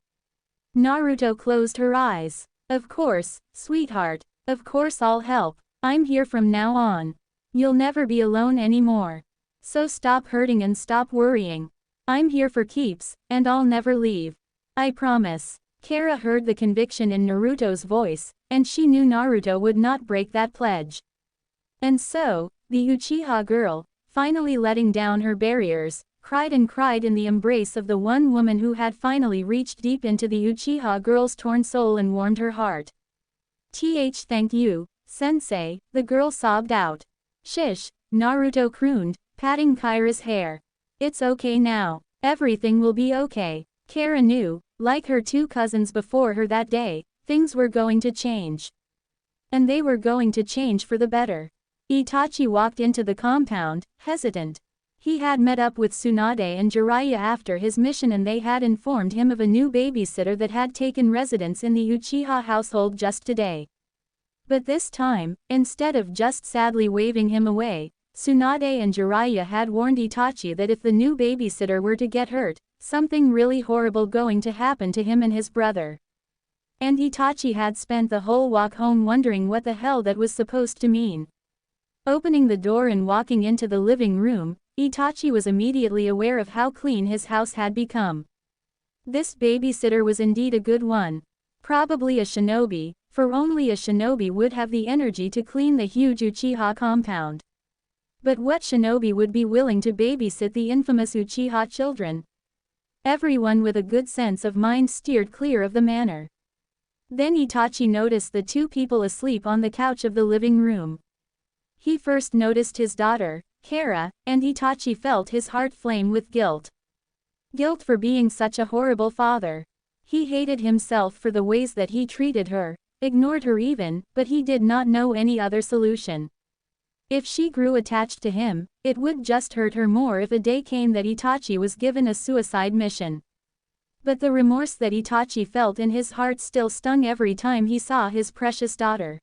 Naruto closed her eyes. Of course, sweetheart. Of course I'll help. I'm here from now on. You'll never be alone anymore. So stop hurting and stop worrying. I'm here for keeps, and I'll never leave. I promise. Kara heard the conviction in Naruto's voice, and she knew Naruto would not break that pledge. And so, the Uchiha girl, finally letting down her barriers, cried in the embrace of the one woman who had finally reached deep into the Uchiha girl's torn soul and warmed her heart. Thank you, sensei, the girl sobbed out. Shish, Naruto crooned, patting Kyra's hair. It's okay now. Everything will be okay. Kara knew, like her two cousins before her that day, things were going to change. And they were going to change for the better. Itachi walked into the compound, hesitant. He had met up with Tsunade and Jiraiya after his mission and they had informed him of a new babysitter that had taken residence in the Uchiha household just today. But this time, instead of just sadly waving him away, Tsunade and Jiraiya had warned Itachi that if the new babysitter were to get hurt, something really horrible going to happen to him and his brother. And Itachi had spent the whole walk home wondering what the hell that was supposed to mean. Opening the door and walking into the living room, Itachi was immediately aware of how clean his house had become. This babysitter was indeed a good one. Probably a shinobi, for only a shinobi would have the energy to clean the huge Uchiha compound. But what shinobi would be willing to babysit the infamous Uchiha children? Everyone with a good sense of mind steered clear of the manor. Then Itachi noticed the two people asleep on the couch of the living room. He first noticed his daughter, Kara, and Itachi felt his heart flame with guilt. Guilt for being such a horrible father. He hated himself for the ways that he treated her, ignored her even, but he did not know any other solution. If she grew attached to him, it would just hurt her more if a day came that Itachi was given a suicide mission. But the remorse that Itachi felt in his heart still stung every time he saw his precious daughter.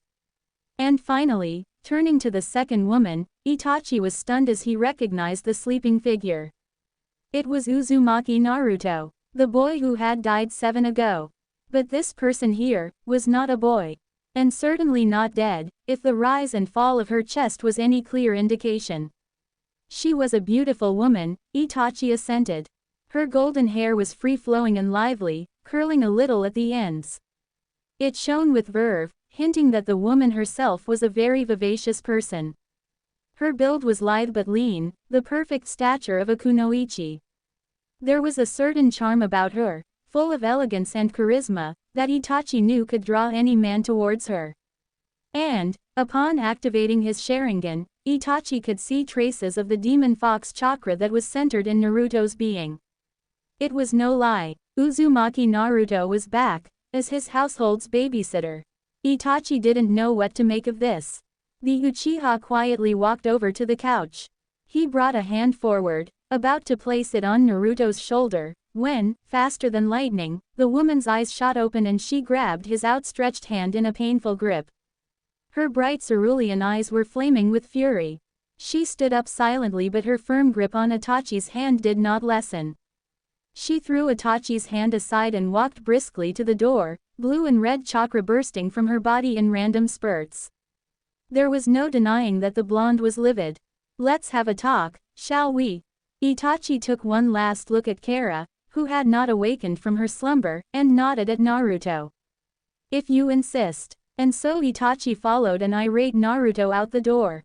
And finally, turning to the second woman, Itachi was stunned as he recognized the sleeping figure. It was Uzumaki Naruto, the boy who had died 7 ago. But this person here was not a boy. And certainly not dead, if the rise and fall of her chest was any clear indication. She was a beautiful woman, Itachi assented. Her golden hair was free-flowing and lively, curling a little at the ends. It shone with verve, hinting that the woman herself was a very vivacious person. Her build was lithe but lean, the perfect stature of a kunoichi. There was a certain charm about her, full of elegance and charisma, that Itachi knew could draw any man towards her. And, upon activating his Sharingan, Itachi could see traces of the demon fox chakra that was centered in Naruto's being. It was no lie, Uzumaki Naruto was back, as his household's babysitter. Itachi didn't know what to make of this. The Uchiha quietly walked over to the couch. He brought a hand forward, about to place it on Naruto's shoulder, when, faster than lightning, the woman's eyes shot open and she grabbed his outstretched hand in a painful grip. Her bright cerulean eyes were flaming with fury. She stood up silently, but her firm grip on Itachi's hand did not lessen. She threw Itachi's hand aside and walked briskly to the door, blue and red chakra bursting from her body in random spurts. There was no denying that the blonde was livid. "Let's have a talk, shall we?" Itachi took one last look at Kara, who had not awakened from her slumber, and nodded at Naruto. "If you insist." And so Itachi followed an irate Naruto out the door.